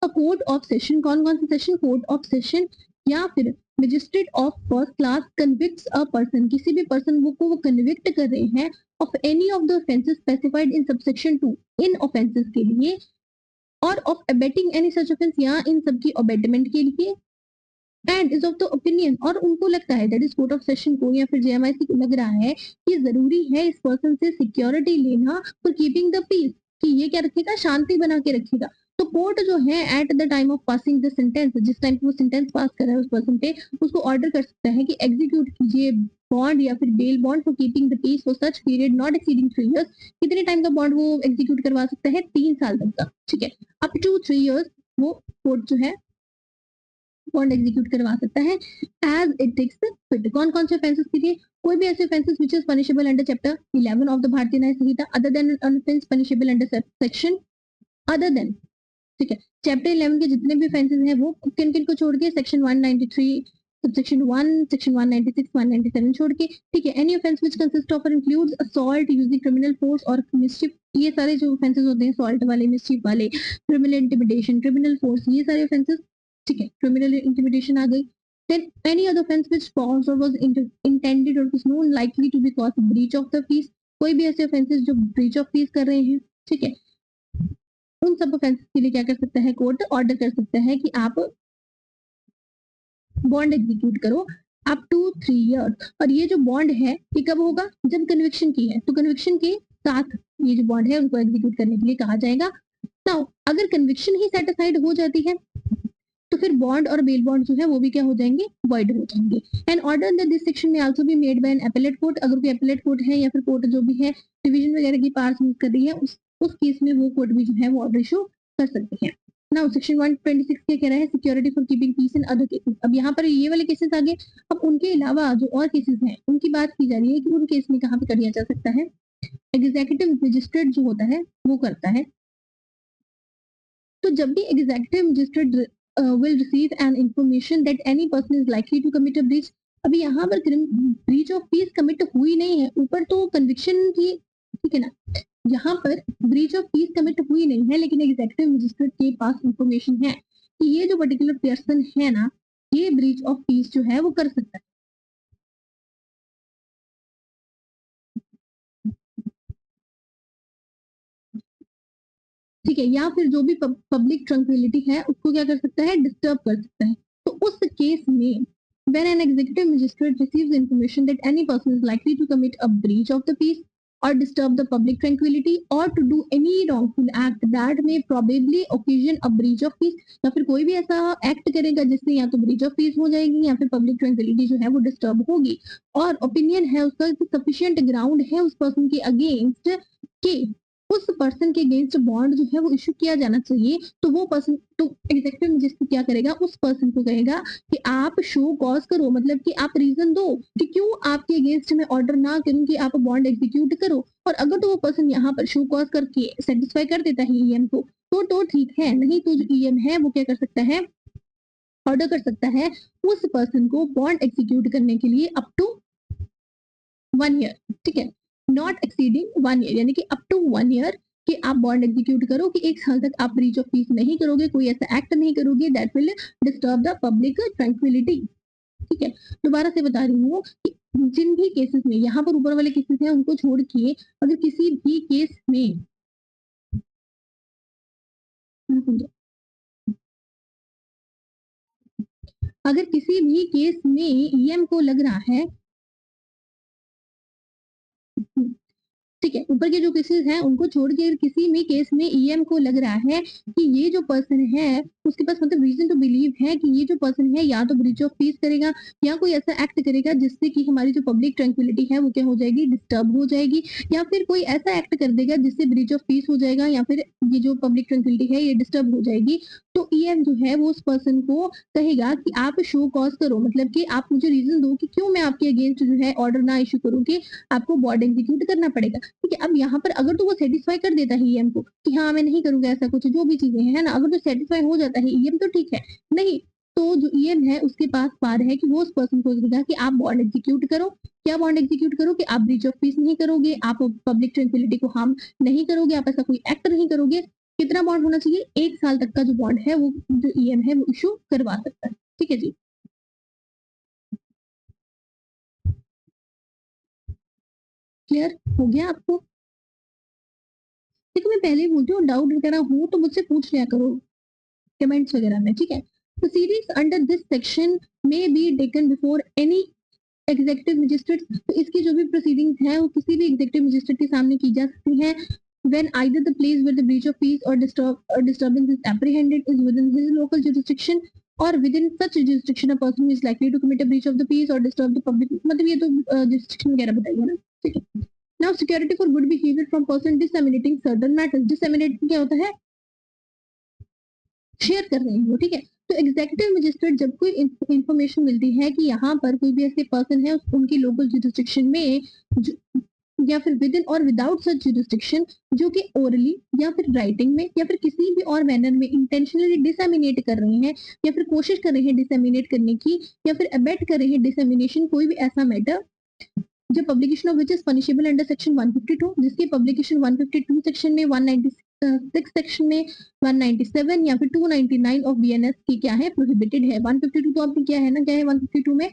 court of session, कौन कौन सा सेशन, कोर्ट ऑफ सेशन या फिर magistrate of first class convicts a person, किसी भी पर्सन को वो कन्विक्ट कर रहे हैं of any of the offences specified in subsection 2, in offences के लिए, और of abetting any such offence, या इन सब की अबेटमेंट के लिए, and is of the opinion, और उनको लगता है that is court of session को या फिर जेएमआईसी को लग रहा है कि जरूरी है इस पर्सन से सिक्योरिटी लेना फॉर कीपिंग द पीस, कि ये क्या रखेगा, शांति बना के रखेगा। तो कोर्ट जो है at the time of passing the sentence, जिस टाइम वो सेंटेंस पास कर रहा है उस पर्सन पे, उसको ऑर्डर कर सकता है कि एग्जीक्यूट कीजिए बॉन्ड या फिर bail bond for keeping the peace for such period not exceeding 3 years. कितने टाइम का बॉन्ड वो एग्जीक्यूट करवा सकता है, 3 साल तक का। ठीक है, अप टू 3 इयर्स वो कोर्ट जो है बॉन्ड एग्जीक्यूट करवा सकता है एज इट टेक्स फिट। कौन कौन से ऑफेंसेस के लिए, कोई भी ऐसे offences which is punishable under chapter 11 of the Bharatiya Nyaya Sanhita other than offence punishable under section other than. ठीक है, चैप्टर 11 के जितने भी ऑफेंसेस हैं वो किन किन को छोड़ के, सेक्शन 193 सबसेक्शन 1, सेक्शन 196, 197 छोड़ के। ठीक है, any offence which consists of or includes assault using criminal force or mischief, ये सारे जो ऑफेंसेस होते हैं असॉल्ट वाले, मिसचिफ वाले, क्रिमिनल इंटिमिडेशन, क्रिमिनल फोर्स, ये सारे ऑफेंसेस। ठीक है, क्रिमिनल इंटिमिडेशन आ गई। Then any other offense which falls or was intended or was known likely to be cause breach of the peace, कोई भी ऐसे ऑफेंसेस जो ब्रीच ऑफ पीस कर रहे हैं। ठीक है, उन सब ऑफेंसेस के लिए क्या कर सकता है, कोर्ट ऑर्डर कर सकता है कि आप बॉन्ड एग्जीक्यूट करो अप टू 3 इयर्स। और ये जो बॉन्ड है ये कब होगा, जब कन्विक्शन की है, तो कन्विक्शन के साथ ये जो बॉन्ड है उनको एग्जीक्यूट करने के लिए कहा जाएगा। नाउ अगर कन्विक्शन ही सेटिस्फाइड हो जाती है तो फिर बॉन्ड और बेल बॉन्ड जो है वो भी क्या हो जाएंगे, वॉइड हो जाएंगे। And order under this section may also be made by an appellate court, अगर कोई एपेलेट कोर्ट है या फिर कोर्ट जो भी है डिवीजन वगैरह की पार्स यूज कर रही है, उस केस में वो कोर्ट भी जो है वो ऑर्डर इशू कर सकते हैं। नाउ सेक्शन 126 क्या कह रहा है, security for keeping peace in other cases. अब यहाँ पर ये वाले केसेस आगे, अब उनके अलावा जो और केसेस हैं उनकी बात की जा रही है कि उन केस में कहाँ पे किया जा सकता है, एग्जीक्यूटिव मजिस्ट्रेट जो होता है वो करता है। तो जब भी executive magistrate will receive an information that any person is likely to commit a breach, अभी यहाँ पर ब्रीच ऑफ पीस कमिट हुई नहीं है, ऊपर तो कन्विक्शन की, ठीक है ना, यहाँ पर ब्रीच ऑफ पीस कमिट हुई नहीं है, लेकिन एग्जीक्यूटिव मजिस्ट्रेट के पास इंफॉर्मेशन है कि ये जो पर्टिकुलर पर्सन है ना, ये ब्रीच ऑफ पीस जो है वो कर सकता है। ठीक है, या फिर जो भी पब्लिक ट्रंक्विलिटी है उसको क्या कर सकता है, डिस्टर्ब कर सकता है। तो उस केस में when an executive magistrate receives information that any person is likely to commit a breach of the peace or disturb the public tranquility or to do any wrongful act that may probably occasion a breach of peace, या फिर कोई भी ऐसा act करेगा जिससे या तो breach of peace हो जाएगी या फिर पब्लिक ट्रैंक्विलिटी जो है वो डिस्टर्ब होगी, और ओपिनियन है उसका कि सफिशिएंट ग्राउंड है उस पर्सन के अगेंस्ट कि उस पर्सन के अगेंस्ट बॉन्ड जो है वो इशू किया जाना चाहिए, तो वो पर्सन, तो एग्जीक्यूटिव मजिस्ट्रेट क्या करेगा, उस पर्सन को कहेगा कि आप शो कॉज करो, मतलब कि आप रीजन दो कि क्यों आपके अगेंस्ट में ऑर्डर ना करूं कि आप बॉन्ड एग्जीक्यूट करो। और अगर तो वो पर्सन यहाँ पर शो कॉज करके सेटिस्फाई कर देता है ईएम को, तो ठीक है, नहीं तो जो ईएम है वो क्या कर सकता है, ऑर्डर कर सकता है उस पर्सन को बॉन्ड एग्जीक्यूट करने के लिए अप टू 1 ईयर। ठीक है, नॉट एक्सीडिंग 1 ईयर, यानी कि अप टू 1 ईयर कि आप बॉन्ड एग्जीक्यूट करो, कि 1 साल तक आप ब्रीच ऑफ पीस नहीं करोगे, कोई ऐसा एक्ट नहीं करोगे that will disturb the public tranquillity. ठीक है, दोबारा से बता रही हूँ कि जिन भी केसेस में, यहाँ पर ऊपर वाले केसेस हैं उनको छोड़ के अगर किसी भी केस में, अगर किसी भी केस में ईएम को लग रहा है, ठीक है, ऊपर के जो केसेस हैं उनको छोड़ के किसी भी केस में ईएम को लग रहा है कि ये जो पर्सन है उसके पास मतलब रीजन टू बिलीव है कि ये जो पर्सन है या तो ब्रीच ऑफ पीस करेगा या कोई ऐसा एक्ट करेगा जिससे कि हमारी जो पब्लिक ट्रैंक्विलिटी है वो क्या हो जाएगी, डिस्टर्ब हो जाएगी, या फिर कोई ऐसा एक्ट कर देगा जिससे ब्रीच ऑफ पीस हो जाएगा या फिर ये जो पब्लिक ट्रैंक्विलिटी है ये डिस्टर्ब हो जाएगी, तो ईएम जो है वो उस पर्सन को कहेगा कि आप शो कॉज करो, मतलब कि आप मुझे रीजन दो कि क्यों मैं आपके अगेंस्ट जो है ऑर्डर ना इशू करूं कि आपको बॉन्ड एग्जीक्यूट करना पड़ेगा। ठीक है, अब यहाँ पर अगर तो वो सेटिस्फाई कर देता है ईएम को कि हाँ मैं नहीं करूंगा ऐसा कुछ, जो भी चीजें हैं, है ना, अगर तो सेटिस्फाई हो जाता है ईएम तो ठीक है, नहीं तो जो ईएम है उसके पास पावर है कि वो उस पर्सन को कहेगा कि आप बॉन्ड एग्जीक्यूट करो। क्या बॉन्ड एग्जीक्यूट करो कि आप ब्रीच ऑफ पीस नहीं करोगे, आप पब्लिक ट्रांक्विलिटी को हार्म नहीं करोगे, आप ऐसा कोई एक्ट नहीं करोगे। कितना बॉन्ड होना चाहिए? 1 साल तक का जो बॉन्ड है वो जो ईएम है वो इश्यू करवा सकता है। ठीक है जी। क्लियर हो गया आपको? देखो मैं पहले ही बोलती हूँ, डाउट वगैरह हो तो मुझसे पूछ लिया करो कमेंट्स वगैरह में, ठीक है। Proceedings under this section may be taken before any executive magistrate, तो इसकी जो भी प्रोसीडिंग्स है वो किसी भी एग्जीक्यूटिव मजिस्ट्रेट के सामने की जा सकती है when either the place where the breach of peace or disturbance is apprehended is within his local jurisdiction or within such jurisdiction a person who is likely to commit a breach of the peace or disturb the public, मतलब ये तो jurisdiction वगैरह बताइए ना, ठीक है। now security for good behavior from person disseminating certain matters, disseminate क्या होता है? शेयर कर रहे हैं वो, ठीक है। तो एग्जीक्यूटिव मजिस्ट्रेट जब कोई इंफॉर्मेशन मिलती है कि यहाँ पर कोई भी ऐसे पर्सन है उनकी लोकल जुरिस्डिक्शन में या फिर विद इन और विदाउट सच जुरिस्डिक्शन जो कि ओरली या फिर राइटिंग में या फिर किसी भी और मैनर में इंटेंशनली डिसएमिनेट कर रहे हैं या फिर कोशिश कर रहे हैं डिसएमिनेट करने की या फिर अबेट कर रहे हैं डिसएमिनेशन, कोई भी ऐसा मैटर जो publication of which is punishable under section 152, जिसकी पब्लिकेशन 152 सेक्शन में, 196 सेक्शन में, 197 या फिर 299 ऑफ बीएनएस की क्या है, प्रोहिबिटेड है। 152 तो आपने क्या है ना, क्या है 152 में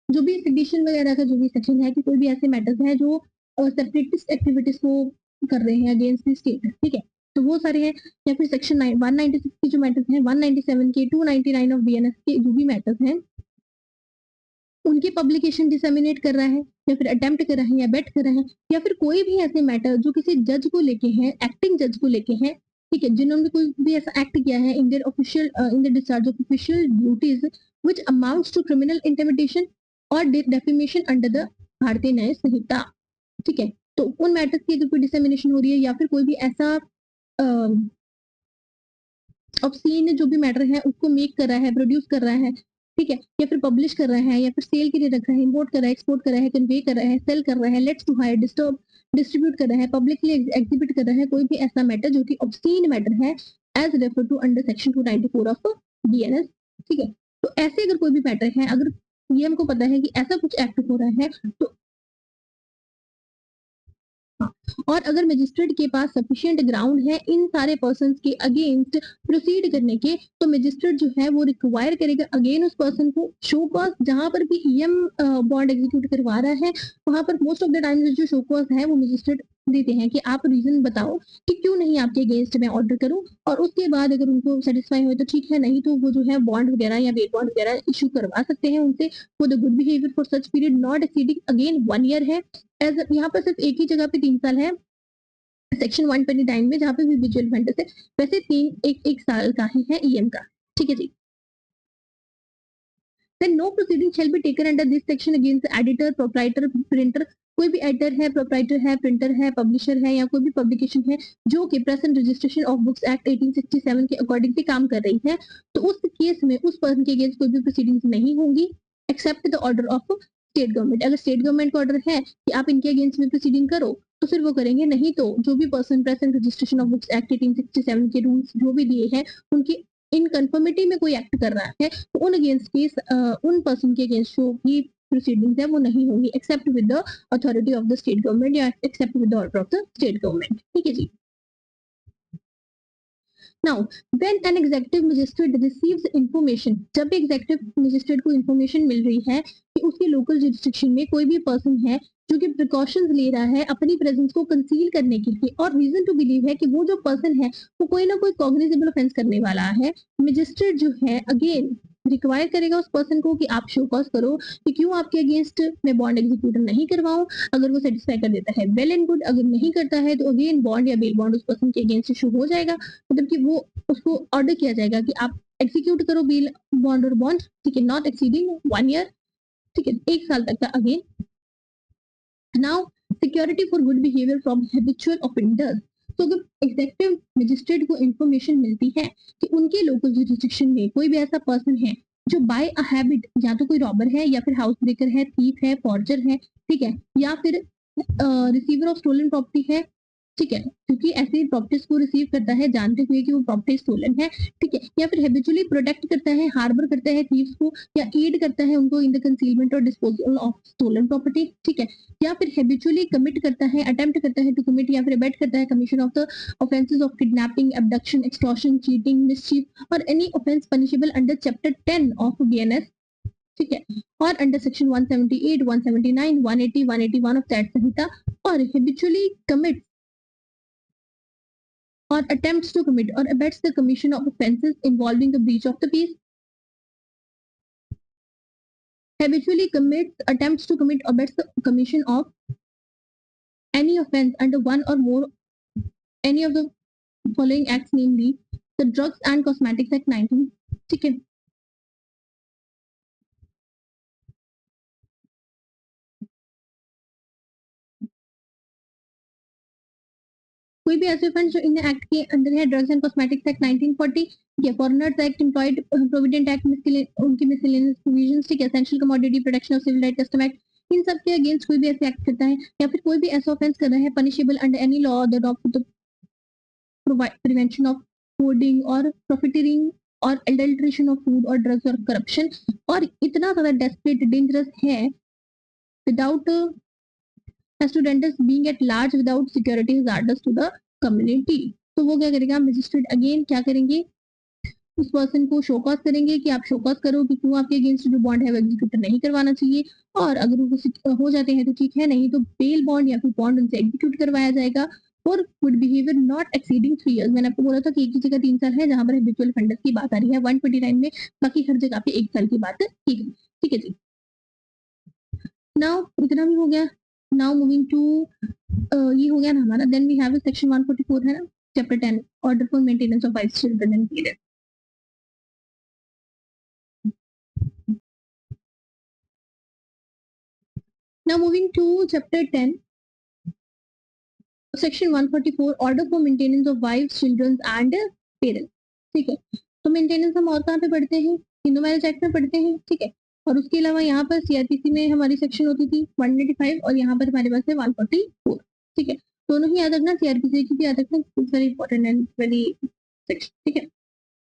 जो भी सेडिशन वगैरह का जो भी सेक्शन है कि कोई भी ऐसे मैटर्स हैं जो सेपरेटिस्ट एक्टिविटीज को कर रहे हैं अगेंस्ट द स्टेट, ठीक है, तो वो सारे हैं। या फिर सेक्शन 196 के जो मैटर्स हैं, 197 के, 299 ऑफ बीएनएस के जो भी मैटर्स हैं उनकी पब्लिकेशन डिसेमिनेट कर रहा है या फिर अटेम्प्ट कर रहा है या बेट कर रहा है, या फिर कोई भी ऐसे मैटर जो किसी जज को लेके हैं, एक्टिंग जज को लेके हैं, ठीक है, जिन्होंने कोई भी ऐसा एक्ट किया है in their official in the discharge of official duties which amounts to criminal intimidation or defamation under the Bharatiya Nyaya संहिता, ठीक है। तो उन मैटर्स की अगर कोई डिसेमिनेशन हो रही है या फिर कोई भी ऐसा ऑब्सीन जो भी मैटर है उसको मेक कर रहा है, प्रोड्यूस कर रहा है, ठीक है, या फिर पब्लिश कर रहा है या फिर सेल के लिए रख रहा है, इंपोर्ट कर रहा है, एक्सपोर्ट कर रहा है, कन्वे कर रहा है, सेल कर रहा है, lets to hire, disturb, distribute कर रहा है, पब्लिकली एग्जिबिट कर रहा है, कोई भी ऐसा मैटर जो कि ऑब्सीन मैटर है as refer to under section 294 of BNS, ठीक है। तो ऐसे अगर कोई भी मैटर है, अगर पीएम को पता है कि ऐसा कुछ एक्ट हो रहा है तो और अगर मजिस्ट्रेट के पास सफिशिएंट ग्राउंड है इन सारे पर्सन के अगेंस्ट प्रोसीड करने के, तो मजिस्ट्रेट जो है वो रिक्वायर करेगा अगेन उस पर्सन को शो कॉज, जहां पर भी ईएम बॉन्ड एग्जीक्यूट करवा रहा है वहां पर मोस्ट ऑफ द टाइम जो शो कॉज है वो मजिस्ट्रेट देते हैं कि आप रीजन बताओ कि क्यों नहीं आपके अगेंस्ट में ऑर्डर करूं, और उसके बाद अगर उनको सेटिस्फाई हो तो ठीक है, नहीं तो वो जो है बॉन्ड वगैरह या वेट बॉन्ड वगैरह इशू करवा सकते हैं उनसे for the good behaviour for such period not exceeding again 1 year है। एज यहाँ पर सिर्फ एक ही जगह पे 3 साल है सेक्शन 129 में, जहाँ पे भी विजुअल ऑफेंडर्स है, वैसे एक साल का ही है ईएम का, ठीक है जी। Then no proceeding shall be taken under this section against the editor, proprietor, printer, कोई भी एडिटर है, प्रोप्राइटर है, प्रिंटर है, पब्लिशर है या कोई भी पब्लिकेशन है जो कि present registration of books act 1867 के अकॉर्डिंग से काम कर रही है, तो उस केस में उस पर्सन के अगेंस्ट कोई भी प्रोसीडिंग्स नहीं होंगी except the order of state government. अगर स्टेट गवर्नमेंट का ऑर्डर है कि आप इनके अगेंस्ट में प्रोसीडिंग करो तो फिर वो करेंगे, नहीं तो जो भी person present registration of books act 1867 के रूल्स जो भी दिए हैं उनकी इन कंफर्मिटी में कोई एक्ट कर रहा है तो उन अगेंस्ट केस उन पर्सन के अगेंस्ट जो भी प्रोसीडिंग्स है वो नहीं होंगी except with the authority of the state government या except with the order of the state government, ठीक है जी। Now, when an executive magistrate receives information, जब भी executive magistrate को information मिल रही है कि उसके local jurisdiction में कोई भी person है जो कि precautions ले रहा है अपनी presence को conceal करने के लिए और reason to believe है कि वो जो person है वो कोई ना कोई cognizable offense करने वाला है, magistrate जो है again रिक्वायर करेगा उस पर्सन को कि आप शो कॉज करो कि क्यों आपके अगेंस्ट मैं बॉन्ड एग्जीक्यूट नहीं करवाऊं। अगर वो सेटिस्फाई कर देता है वेल एंड गुड, अगर नहीं करता है तो अगेन बॉन्ड या बेल बॉन्ड उस पर्सन के अगेंस्ट इशू हो जाएगा, मतलब कि वो उसको ऑर्डर किया जाएगा कि आप एग्जीक्यूट करो बेल बॉन्ड और बॉन्ड, ठीक है, नॉट एक्सीडिंग 1 ईयर, ठीक है, 1 साल तक का again. Now security for good behaviour from habitual offenders, तो अगर एग्जीक्यूटिव मजिस्ट्रेट को इंफॉर्मेशन मिलती है कि उनके लोकल जुरिस्डिक्शन में कोई भी ऐसा पर्सन है जो बाय अ हैबिट या तो कोई रॉबर है या फिर हाउस ब्रेकर है, थीफ है, फॉर्जर है, ठीक है, या फिर रिसीवर ऑफ स्टोलन प्रॉपर्टी है, ठीक है, क्योंकि ऐसी प्रॉपर्टीज को रिसीव करता है जानते हुए कि वो प्रॉपर्टी स्टोलन है, ठीक है, या फिर हैबिचुअली प्रोटेक्ट करता है, हार्बर करता है थीव्स को, या एड करता है उनको इन द कंसीलमेंट और डिस्पोजल ऑफ स्टोलन प्रॉपर्टी, ठीक है, या फिर हैबिचुअली कमिट करता है, अटेम्प्ट करता है टू कमिट या फिर अबेट करता है commission of the offences of kidnapping, abduction, extortion, cheating, mischief or any offence punishable under chapter 10 of BNS, ठीक है, or under section 178, 179, 180, 181 of that Sanhita, or habitually commit or attempts to commit or abets the commission of offences involving the breach of the peace, habitually commits, attempts to commit or abets the commission of any offence under one or more any of the following acts, namely the Drugs and Cosmetics Act 19, ठीक है, कोई भी ऐसे offence जो in act के अंदर है, drugs and cosmetics act 1940, ये foreigners act, employed provident act, उनकी मिसलेनियस प्रोविजंस, ठीक है, essential commodity protection of civil right custom act, इन सब के अगेंस्ट कोई भी ऐसे एक्ट करता है या फिर कोई भी ऐसा ऑफेंस कर रहा है punishable under any law the prevention of hoarding or profiteering और adulteration of food और drugs और corruption, और इतना ज्यादा desperate dangerous है without as to render being at large without security hazardous to the community, तो वो क्या करेगा, मजिस्ट्रेट अगेन क्या करेंगे, उस पर्सन को शोकॉज करेंगे कि आप शोकॉज करो कि क्यों आपके अगेंस्ट जो बॉन्ड है वो एग्जीक्यूट नहीं करवाना चाहिए, और अगर वो हो जाते हैं तो ठीक है, नहीं तो बेल बॉन्ड या फिर बॉन्ड उनसे एग्जीक्यूट करवाया जाएगा for good behaviour not exceeding 3 years. मैंने आपको बोला था कि एक ही जगह 3 साल है जहां पर हैबिचुअल ऑफेंडर्स की बात आ रही है 129 में, बाकी हर जगह पे 1 साल की बात की गई, ठीक है जी। नाउ इतना भी हो गया, नाउ मूविंग टू ये हो गया ना हमारा, देन वी हैव सेक्शन 144 है ना, chapter 10 order for maintenance of wife children and period. Now moving to chapter 10, section 144, order for maintenance of wives, children and parents, ठीक है, तो मेंटेनेंस हम और कहाँ पे पढ़ते हैं, हिंदू मैरिज एक्ट में पढ़ते हैं, ठीक है, और उसके अलावा यहाँ पर सीआरपीसी में हमारी सेक्शन होती थी 185 और यहाँ पर हमारे पास है 144, ठीक है, दोनों ही याद रखना, सीआरपीसी की भी याद रखना, it's very important and very section, ठीक है।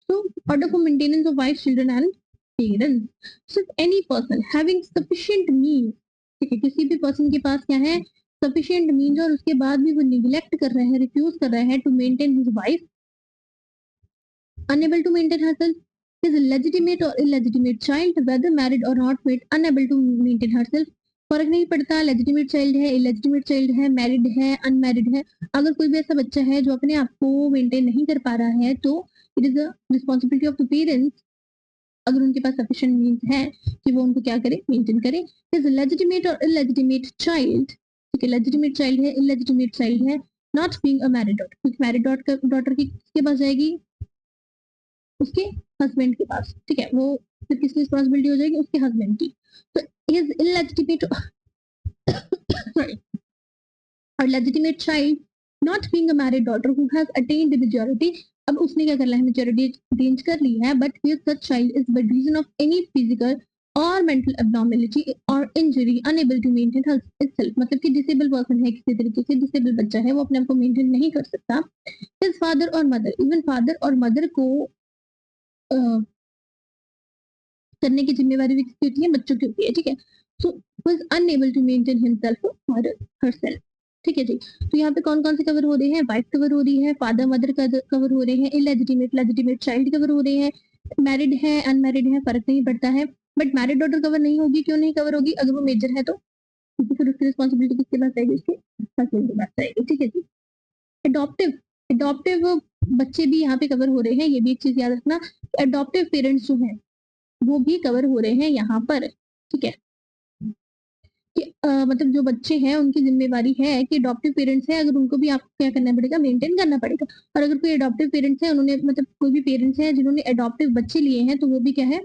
So order for maintenance of wives, children and parents, so if any person having sufficient means, ठीक है, किसी भी पर्सन के पास क्या है, sufficient means, और उसके बाद भी वो निगलेक्ट कर रहा है, रिफ्यूज कर रहा है to maintain his wife, unable to maintain herself, his legitimate or illegitimate child, whether married or not married, unable to maintain herself, फर्क नहीं पड़ता लेजिटिमेट चाइल्ड है, इलेजिटिमेट चाइल्ड है, मैरिड है, अनमैरिड है, अगर कोई भी ऐसा बच्चा है जो अपने आप को मेंटेन नहीं कर पा रहा है तो it is the responsibility of the parents, अगर उनके पास सफिशिएंट मींस है कि वो उनको क्या करे, मेंटेन करे। हिज लेजिटिमेट और इलेजिटिमेट चाइल्ड, ठीक है, लेजिटिमेट चाइल्ड है, इलेजिटिमेट चाइल्ड है, not being a married daughter, क्योंकि मैरिड डॉटर की किसके पास जाएगी, उसके हस्बैंड के पास, ठीक है, वो फिर किसकी रिस्पॉन्सिबिलिटी हो जाएगी, उसके हस्बैंड की, तो हिज इलेजिटिमेट और legitimate child not being a married daughter who has attend majority, अब उसने क्या करना है, मेजॉरिटी अटेन कर ली है, but his such child is by reason of any physical or mental abnormality or injury unable to maintain himself, मतलब कि डिसेबल पर्सन है, किसी तरीके से डिसेबल बच्चा है, वो अपने आप को मेंटेन नहीं कर सकता, his father or mother, even father or mother को करने की जिम्मेवारी भी किसकी होती है, बच्चों की होती है, ठीक है, so was unable to maintain himself or herself, ठीक है जी। तो यहाँ पे कौन कौन से कवर हो रहे हैं, वाइफ कवर हो रही है, फादर मदर कवर हो रहे हैं, इलेजिटिमेट लेजिटिमेट चाइल्ड कवर हो रहे हैं, मैरिड है अनमैरिड है फर्क नहीं पड़ता है, बट मैरिड डॉटर कवर नहीं होगी, क्यों नहीं कवर होगी, अगर वो मेजर है तो, क्योंकि फिर उसकी रिस्पॉन्सिबिलिटी किसके पास आएगी, उसके हस्बैंड के पास आएगी, ठीक है जी। एडॉप्टिव एडॉप्टिव बच्चे भी यहाँ पे कवर हो रहे हैं, ये भी एक चीज याद रखना, एडॉप्टिव पेरेंट्स जो है वो भी कवर हो रहे हैं यहाँ पर, ठीक है, कि मतलब जो बच्चे हैं उनकी जिम्मेवारी है कि अडॉप्टिव पेरेंट्स है, अगर उनको भी आपको क्या करना पड़ेगा, मेंटेन करना पड़ेगा, और अगर कोई अडॉप्टिव पेरेंट्स है, उन्होंने मतलब कोई भी पेरेंट्स है जिन्होंने अडॉप्टिव बच्चे लिए हैं, तो वो भी क्या है,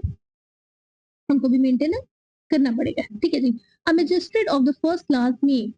उनको भी मेंटेन करना पड़ेगा, ठीक है जी। A magistrate of the first class may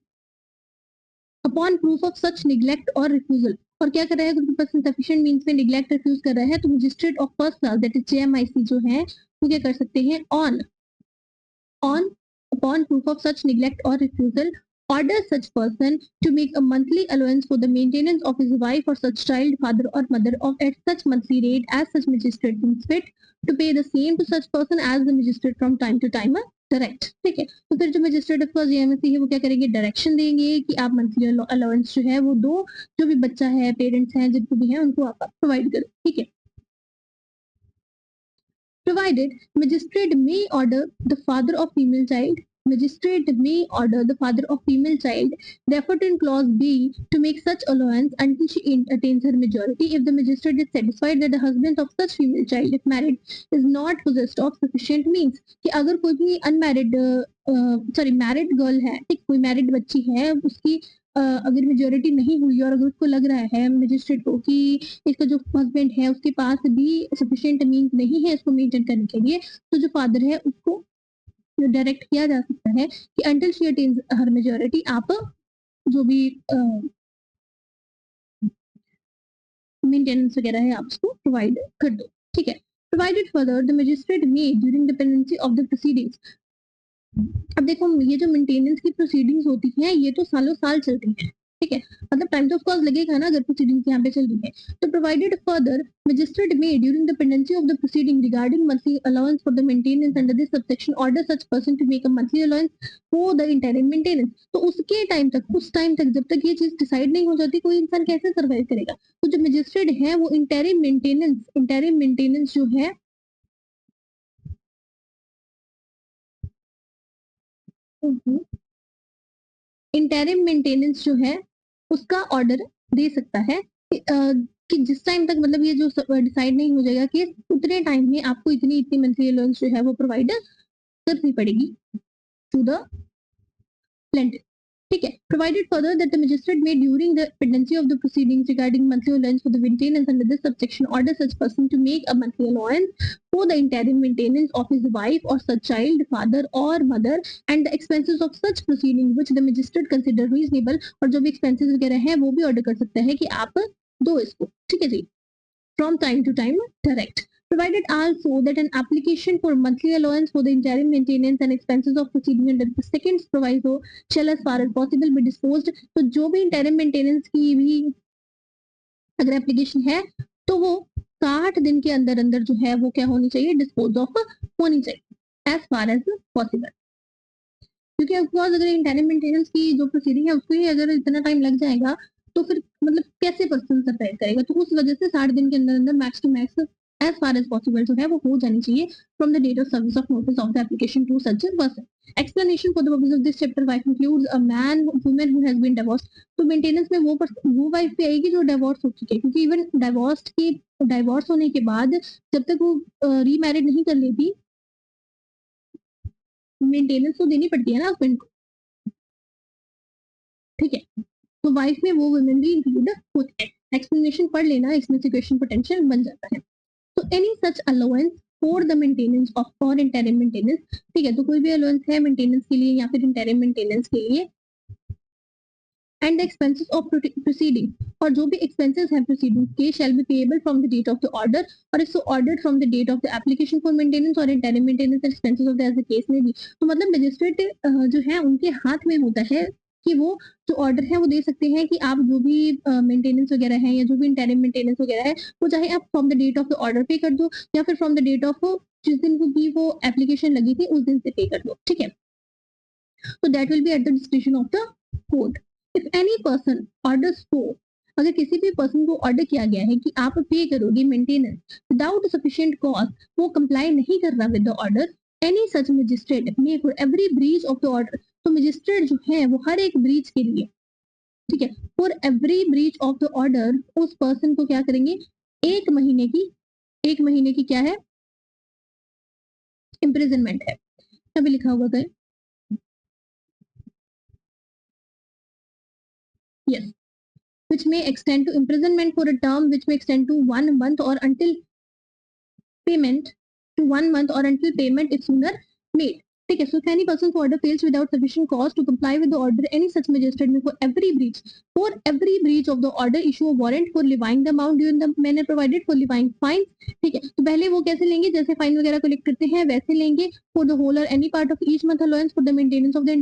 upon proof of such neglect or refusal, और क्या कर रहा है, अगर पर्सन सफिशिएंट मींस में निग्लेक्ट रिफ्यूज कर रहा है तो magistrate of first class that is JMIC जो है वो क्या कर सकते हैं, on upon proof of such neglect or refusal, order such person to make a monthly allowance for the maintenance of his wife or such child, father or mother of at such monthly rate as such magistrate thinks fit, to pay the same to such person as the magistrate from time to time direct. ठीक है, तो फिर जो magistrate of जेएमएससी है वो क्या करेंगे, direction देंगे कि आप मंथली अलाउंस जो है वो दो, जो भी बच्चा है, पेरेंट्स हैं, जिनको भी है उनको आप प्रोवाइड करो। ठीक है, provided magistrate may order the father of female child, magistrate may order the father of female child referred in clause B to make such allowance until she attains her majority if the magistrate is satisfied that the husband of such female child if married is not possessed of sufficient means, कि अगर कोई भी unmarried married girl है, ठीक, कोई married बच्ची है, उसकी अगर मेजोरिटी नहीं हुई और अगर उसको लग रहा है मजिस्ट्रेट को कि इसका जो हस्बैंड है उसके पास भी सफिशिएंट मीन्स नहीं है इसको मेंटेन करने के लिए, तो जो फादर है उसको डायरेक्ट किया जा सकता है कि until she attains her majority आप जो भी मेंटेनेंस वगैरह है आप उसको प्रोवाइड कर दो। ठीक है, provided further the magistrate may during the pendency of the proceedings, अब देखो ये जो मेंटेनेंस की प्रोसीडिंग्स होती हैं ये तो सालों साल चलती हैं, ठीक है, मतलब टाइम तो ऑफ कोर्स लगेगा ना अगर प्रोसीडिंग्स यहाँ पे चल रही है। तो provided further magistrate may during the pendency of the proceeding regarding monthly allowance for the maintenance under this subsection order such person to make a monthly allowance for the interim maintenance, तो उसके time तक, उस time तक जब तक ये चीज decide नहीं हो जाती कोई इंसान कैसे सर्वाइव करेगा, तो जो मजिस्ट्रेट है वो इंटरिम मेंटेनेंस जो है इंटरिम मेंटेनेंस जो है उसका ऑर्डर दे सकता है कि जिस टाइम तक मतलब ये जो डिसाइड नहीं हो जाएगा कि उतने टाइम में आपको इतनी इतनी मंथली अलाउंस जो है वो प्रोवाइड करनी पड़ेगी टू द प्लेंटिफ। ठीक है, provided further that the magistrate may during the pendency of the proceedings regarding monthly allowance for the maintenance under this subsection order such person to make a monthly allowance for the interim maintenance of his wife or such child, father or mother and the expenses of such proceeding which the magistrate consider reasonable, और जो भी expenses वगैरह है वो भी order कर सकता है कि आप दो इसको। ठीक है जी, from time to time direct, provided also that an application for monthly allowance for the interim maintenance and expenses of proceeding under the second proviso shall as far as possible be disposed, तो जो भी interim maintenance की भी अगर application है तो वो 60 दिन के अंदर अंदर जो है वो क्या होनी चाहिए, डिस्पोज ऑफ होनी चाहिए एज फार एज पॉसिबल, क्योंकि ऑफकोर्स अगर इंटरिम मेंटेनेंस की जो प्रोसीडिंग है उसको ही अगर इतना टाइम लग जाएगा तो फिर मतलब कैसे पर्सन सर्वाइव करेगा, तो उस वजह से 60 दिन के अंदर अंदर max to max as far as possible जो है वो हो जानी चाहिए from the date of service of notice of the application to such person. Explanation for the purpose of this chapter 5 includes a man woman who has been divorced, तो maintenance में वो wife भी आएगी जो डिवोर्स हो चुकी है, क्योंकि इवन डिवोर्स होने के बाद जब तक वो रीमैरिड नहीं कर लेती मेंटेनेंस तो देनी पड़ती है ना हस्बैंड को। ठीक है, तो वाइफ में वो वुमेन भी इंक्लूड होती है। एक्सप्लेनेशन पढ़ लेना, इसमें से क्वेश्चन पोटेंशियल बन जाता है। तो any such allowance for the maintenance of और इंटरिम मेंटेनेंस, ठीक है, तो कोई भी अलाउंस है मेंटेनेंस के लिए या फिर इंटरिम मेंटेनेंस के लिए, and the expenses of proceeding, और जो भी एक्सपेंसेस हैं प्रोसीडिंग के shall be payable from the date of the order, or इसको ordered from the date of the application for maintenance और interim maintenance expenses of the as the case में भी, तो मतलब मजिस्ट्रेट जो है उनके हाथ में होता है कि वो जो ऑर्डर है वो दे सकते हैं कि आप जो भी मेंटेनेंस वगैरह है या जो भी इंटरिम मेंटेनेंस वगैरह है वो चाहे आप from the date of the order pay कर दो या फिर फ्रॉम द डेट ऑफ जिस दिन को भी वो एप्लीकेशन लगी थी उस दिन से पे कर दो। ठीक है, तो that will be at the description of the court. If any person orders को, अगर किसी भी पर्सन को ऑर्डर किया गया है कि आप पे करोगे मेंटेनेंस विदाउट सफिशिएंट कॉस्ट, वो कंप्लाई नहीं कर रहा with the order, any such magistrate may for every breach of the order, तो मजिस्ट्रेट जो है वो हर एक ब्रीच के लिए, ठीक है, for every breach of the order उस पर्सन को क्या करेंगे, एक महीने की क्या है, इम्प्रिजनमेंट है, अभी लिखा होगा कहीं, yes, which may extend to imprisonment for a term which may extend to 1 month or until payment if sooner made। ठीक है. So if any person's order fails without sufficient cause to comply with the order, any such magistrate may for every breach of the order issue a warrant for levying the amount due in the manner provided for levying fine. ठीक है. तो पहले वो कैसे लेंगे, जैसे fine वगैरह collect करते हैं वैसे लेंगे. For the whole or any part of each month allowance for the maintenance of the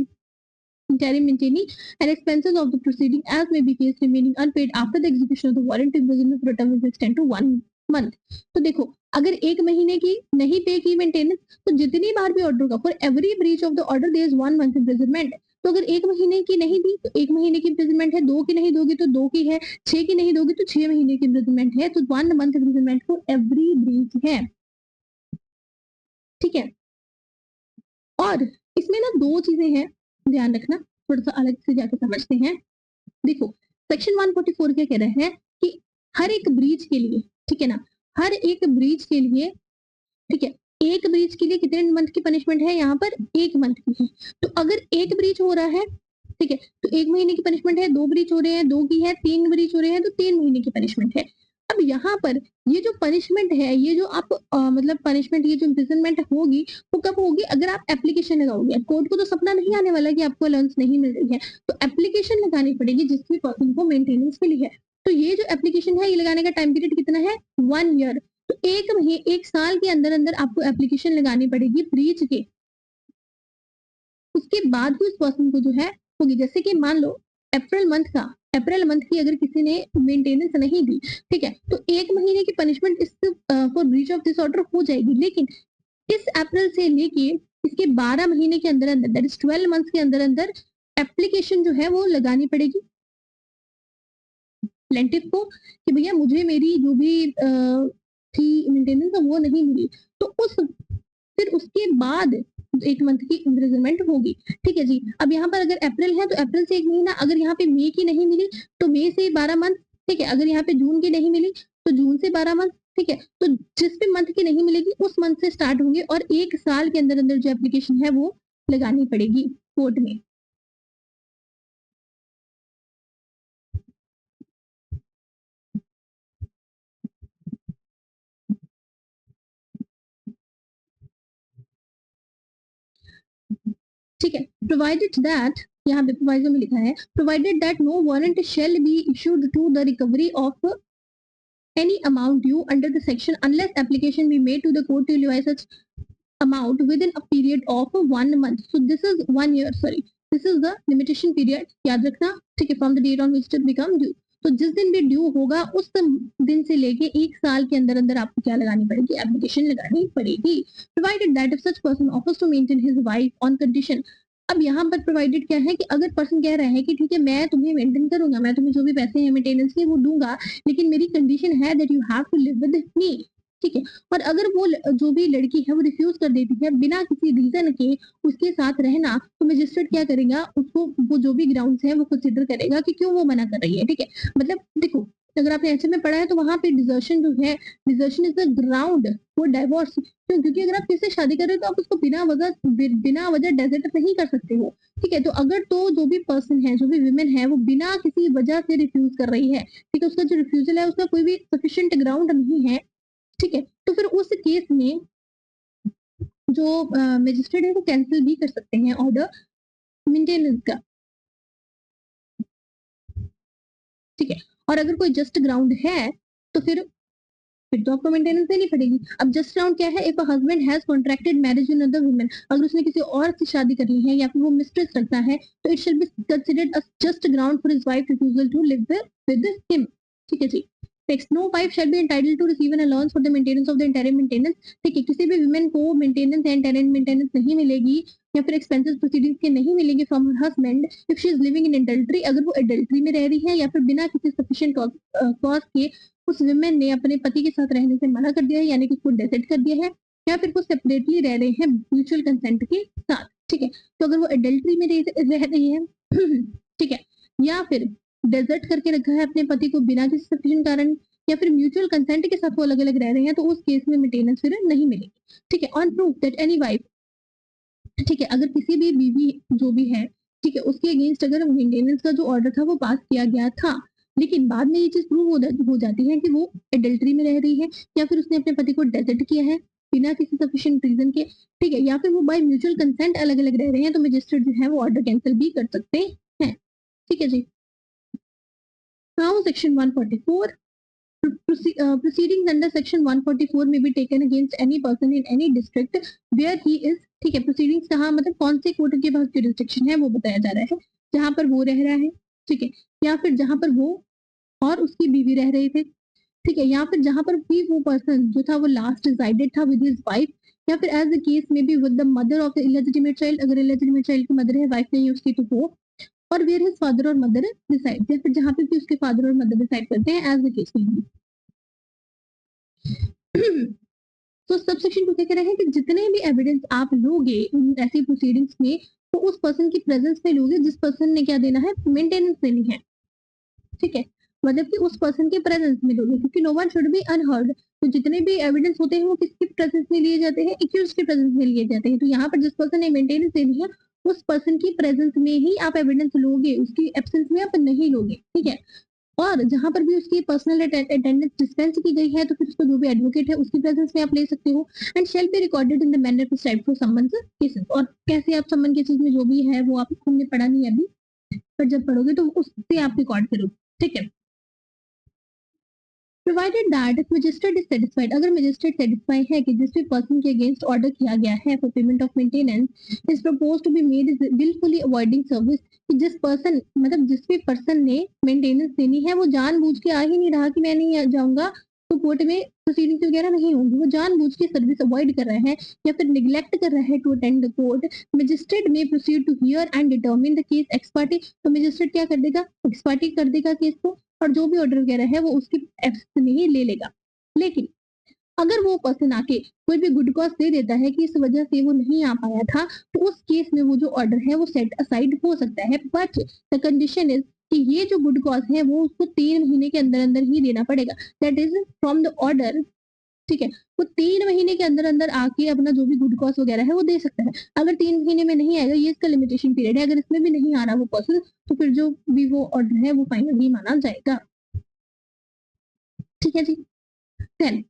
interim maintaining and expenses of the proceeding as may be case remaining unpaid after the execution of the warrant imprisonment for a term which extend to 1 month. तो देखो, अगर 1 महीने की नहीं पे की maintenance, तो जितनी बार भी ऑर्डर होगा, for every breach of the order there is 1 month imprisonment. तो अगर 1 महीने की नहीं दी तो 1 महीने की इम्प्रिजनमेंट है, 2 की नहीं दोगी तो 2 की है, 6 की नहीं दोगी तो 6 महीने की इम्प्रिजनमेंट है. तो 1 month imprisonment for every breach है. ठीक है. और इसमें ना 2 चीजें हैं, ध्यान रखना, थोड़ा सा अलग से जाके समझते हैं. देखो, सेक्शन 144 क्या कह रहा है कि हर एक ब्रीच के लिए, ठीक है ना, हर एक ब्रीच के लिए, ठीक है, एक ब्रीच के लिए कितने मंथ की पनिशमेंट है, यहाँ पर 1 मंथ की है. तो अगर 1 ब्रीच हो रहा है, ठीक है, तो 1 महीने की पनिशमेंट है. 2 ब्रीच हो रहे हैं, 2 की है. 3 ब्रीच हो रहे हैं तो 3 महीने की पनिशमेंट है. अब यहाँ पर ये जो पनिशमेंट है, ये जो आप मतलब पनिशमेंट, ये जो इम्प्रिजनमेंट होगी वो कब होगी, अगर आप एप्लीकेशन लगाओगे. कोर्ट को तो सपना नहीं आने वाला कि आपको अलाउंस नहीं मिल रही है, तो एप्लीकेशन लगानी पड़ेगी जिसकी पर्सन को मेंटेनेंस मिली है. तो ये जो एप्लीकेशन है, ये लगाने का टाइम पीरियड कितना है, 1 ईयर. तो 1 साल के अंदर अंदर आपको एप्लीकेशन लगानी पड़ेगी ब्रीच के. उसके बाद ही उस पर्सन को जो है होगी. जैसे कि मान लो अप्रैल मंथ की अगर किसी ने मेंटेनेंस नहीं दी, ठीक है, तो 1 महीने की पनिशमेंट इस for breach of this order हो जाएगी. लेकिन इस अप्रैल से लेके इसके 12 महीने के अंदर अंदर, दैट इज 12 मंथ के अंदर अंदर एप्लीकेशन जो है वो लगानी पड़ेगी प्लेंटिफ को कि भैया मुझे मेरी जो भी थी मेंटेनेंस वो नहीं मिली. तो फिर उसके बाद 1 मंथ की इम्प्रिजनमेंट होगी. ठीक है जी. अब यहाँ पर अगर अप्रैल है तो अप्रैल से 1 महीना, अगर यहाँ पे मई की नहीं मिली तो मई से 12 मंथ. ठीक है. अगर यहाँ पे जून की नहीं मिली तो जून से 12 मंथ. ठीक है. तो जिस भी मंथ की नहीं मिलेगी उस मंथ से स्टार्ट होंगे और 1 साल के अंदर अंदर जो एप्लीकेशन है वो लगानी पड़ेगी कोर्ट में. ठीक है. प्रोवाइडेड दैट, यहाँ पे प्रोवाइजो में लिखा है, provided that no warrant shall be issued to the recovery of any amount due under the section unless application be made to the court to levy such amount within a period of 1 month. So this is 1 year, sorry, this is the limitation period. याद रखना. ठीक है. From the date on which it become due. तो जिस दिन भी due होगा उस दिन से लेके 1 साल के अंदर अंदर आपको क्या लगानी पड़ेगी, एप्लीकेशन लगानी पड़ेगी. Provided that if such person offers to maintain his wife on condition. अब यहाँ पर प्रोवाइडेड क्या है कि अगर पर्सन कह रहा है कि ठीक है मैं तुम्हें मेंटेन करूंगा, मैं तुम्हें जो भी पैसे हैं मेंटेनेंस के वो दूंगा, लेकिन मेरी कंडीशन है that you have to live with me. ठीक है. और अगर वो जो भी लड़की है वो रिफ्यूज कर देती है बिना किसी रीजन के उसके साथ रहना, तो मजिस्ट्रेट क्या करेगा, उसको वो जो भी ग्राउंड्स है वो कंसिडर करेगा कि क्यों वो मना कर रही है. ठीक है. मतलब देखो, अगर आपने ऐसे में पढ़ा है तो वहां पे डिजर्शन जो है, desertion is the ground for divorce. क्यों? क्योंकि अगर आप किससे शादी कर रहे हो तो आप उसको बिना वजह डेजर्ट नहीं कर सकते हो. ठीक है. तो अगर तो जो भी पर्सन है, जो भी विमेन है, वो बिना किसी वजह से रिफ्यूज कर रही है, ठीक है, उसका जो रिफ्यूजल है उसका कोई भी सफिशिएंट ग्राउंड नहीं है, ठीक है, तो फिर उस केस में जो मजिस्ट्रेट है वो कैंसिल भी कर सकते हैं ऑर्डर मेंटेनेंस का. ठीक है. और अगर कोई जस्ट ग्राउंड है तो फिर तो आपको मेंटेनेंस देनी पड़ेगी. अब जस्ट ग्राउंड क्या है, if a husband has contracted marriage with another woman, अगर उसने किसी और से शादी कर ली है या फिर वो मिस्ट्रेस रखता है, तो it shall be considered a just ground for his wife refusal to live with him. ठीक है जी. Next, no wife shall be entitled to receive an allowance for the maintenance of the interim maintenance. ठीक है. किसी भी women को maintenance and interim maintenance नहीं मिलेगी या फिर एक्सपेंसेस प्रोसीडिंग्स के नहीं मिलेंगे from her husband if she is living in adultery, अगर वो एडल्ट्री में रह रही है या फिर बिना किसी सफिशिएंट कॉज के उस विमेन ने अपने पति के साथ रहने से मना कर दिया है, यानी कि उसको डेसेट कर दिया है, या फिर वो सेपरेटली रह रहे हैं म्यूचुअल कंसेंट के साथ. ठीक है. तो अगर वो एडल्ट्री में रह रही है ठीक है, या फिर डेजर्ट करके रखा है अपने पति को बिना किसी सफिशिएंट कारण, या फिर म्यूचुअल कंसेंट के साथ वो अलग अलग रह रहे हैं, तो उस केस में मेंटेनेंस फिर नहीं मिलेगी. ठीक है. On proof that any wife, ठीक है, अगर किसी भी बीवी जो भी है, ठीक है, उसके अगेंस्ट अगर मेंटेनेंस का जो ऑर्डर था वो पास किया गया था, लेकिन बाद में ये चीज प्रूव हो जाती है कि वो एडल्ट्री में रह रही है या फिर उसने अपने पति को डेजर्ट किया है, बिना किसी सफिशिएंट रीजन के, ठीक है, या फिर वो बाय म्यूचुअल कंसेंट अलग अलग रह रहे हैं, तो मजिस्ट्रेट जो है वो ऑर्डर कैंसिल भी कर सकते हैं, ठीक है जी। Now section 144, proceedings under section 144 may be taken against any person in any district where he is, ठीक है, proceedings कहाँ मतलब कौन से कोर्ट के पास jurisdiction है वो बताया जा रहा है, जहां पर वो रह रहा है, ठीक है, या फिर जहां पर वो और उसकी बीवी रह रहे थे, ठीक है, या फिर जहां पर भी वो पर्सन जो था वो लास्ट रिजाइडेड था विद हिज वाइफ, या फिर एज द केस में be with the mother of the illegitimate child, अगर इलेजिटिमेट चाइल्ड की मदर है, वाइफ नहीं है उसकी, तो वो, और where his father or mother decide, या फिर जहां पे भी उसके फादर और मदर डिसाइड करते हैं, एज द केस में बी। तो सबसेक्शन 2 क्या कह रहे हैं कि जितने भी एविडेंस आप लोगे ऐसी प्रोसीडिंग्स में, तो उस पर्सन की प्रेजेंस में लोगे जिस पर्सन ने क्या देना है, मेंटेनेंस देनी है, ठीक है, मतलब कि उस पर्सन के प्रेजेंस में लोगे, क्योंकि no one should be unheard. तो जितने भी एविडेंस होते हैं वो किसके प्रेजेंस में लिए जाते हैं, एक्यूज के प्रेजेंस में लिए जाते हैं। तो यहाँ पर जिस पर्सन ने मेंटेनेंस देनी है उस पर्सन की प्रेजेंस में ही आप एविडेंस लोगे, उसकी एब्सेंस में आप नहीं लोगे, ठीक है। और जहां पर भी उसकी पर्सनल अटेंडेंस डिस्पेंस की गई है, तो फिर उसको जो भी एडवोकेट है उसकी प्रेजेंस में आप ले सकते हो, and shall be recorded in the manner prescribed for summons cases. और कैसे आप समन केसेस में जो भी है वो आप हमने पढ़ा नहीं है अभी, पर जब पढ़ोगे तो उससे आप रिकॉर्ड करोगे, ठीक है। Provided that if magistrate is satisfied, अगर मजिस्ट्रेट सेटिस्फाई है कि जिस भी पर्सन के अगेंस्ट ऑर्डर किया गया है for payment of maintenance is proposed to be made is wilfully avoiding service, कि जिस पर्सन मतलब जिस भी पर्सन ने मेंटेनेंस देनी है वो जानबूझ के आ ही नहीं रहा कि मैं नहीं जाऊंगा तो कोर्ट में प्रोसीडिंग्स वगैरह नहीं होंगी, वो जानबूझ के सर्विस अवॉइड कर रहा है या फिर निग्लेक्ट कर रहा है to attend the court, magistrate may proceed to hear and determine the case ex parte, तो मजिस्ट्रेट क्या कर देगा, एक्स पार्टी कर देगा केस को, और जो भी ऑर्डर वगैरह है वो उसकी एब्सेंस में ही ले लेगा। लेकिन अगर वो पर्सन आके कोई भी गुड कॉज दे देता है कि इस वजह से वो नहीं आ पाया था, तो उस केस में वो जो ऑर्डर है वो सेट असाइड हो सकता है, बट द कंडीशन इज कि ये जो गुड कॉज है वो उसको 3 महीने के अंदर अंदर ही देना पड़ेगा, that is from the order, ठीक है। वो 3 महीने के अंदर अंदर आके अपना जो भी गुड कॉज वगैरह है वो दे सकता है। अगर 3 महीने में नहीं आएगा, ये इसका लिमिटेशन पीरियड है, अगर इसमें भी नहीं आ रहा वो पर्सन, तो फिर जो भी वो ऑर्डर है वो फाइनल ही माना जाएगा, ठीक है जी। 10,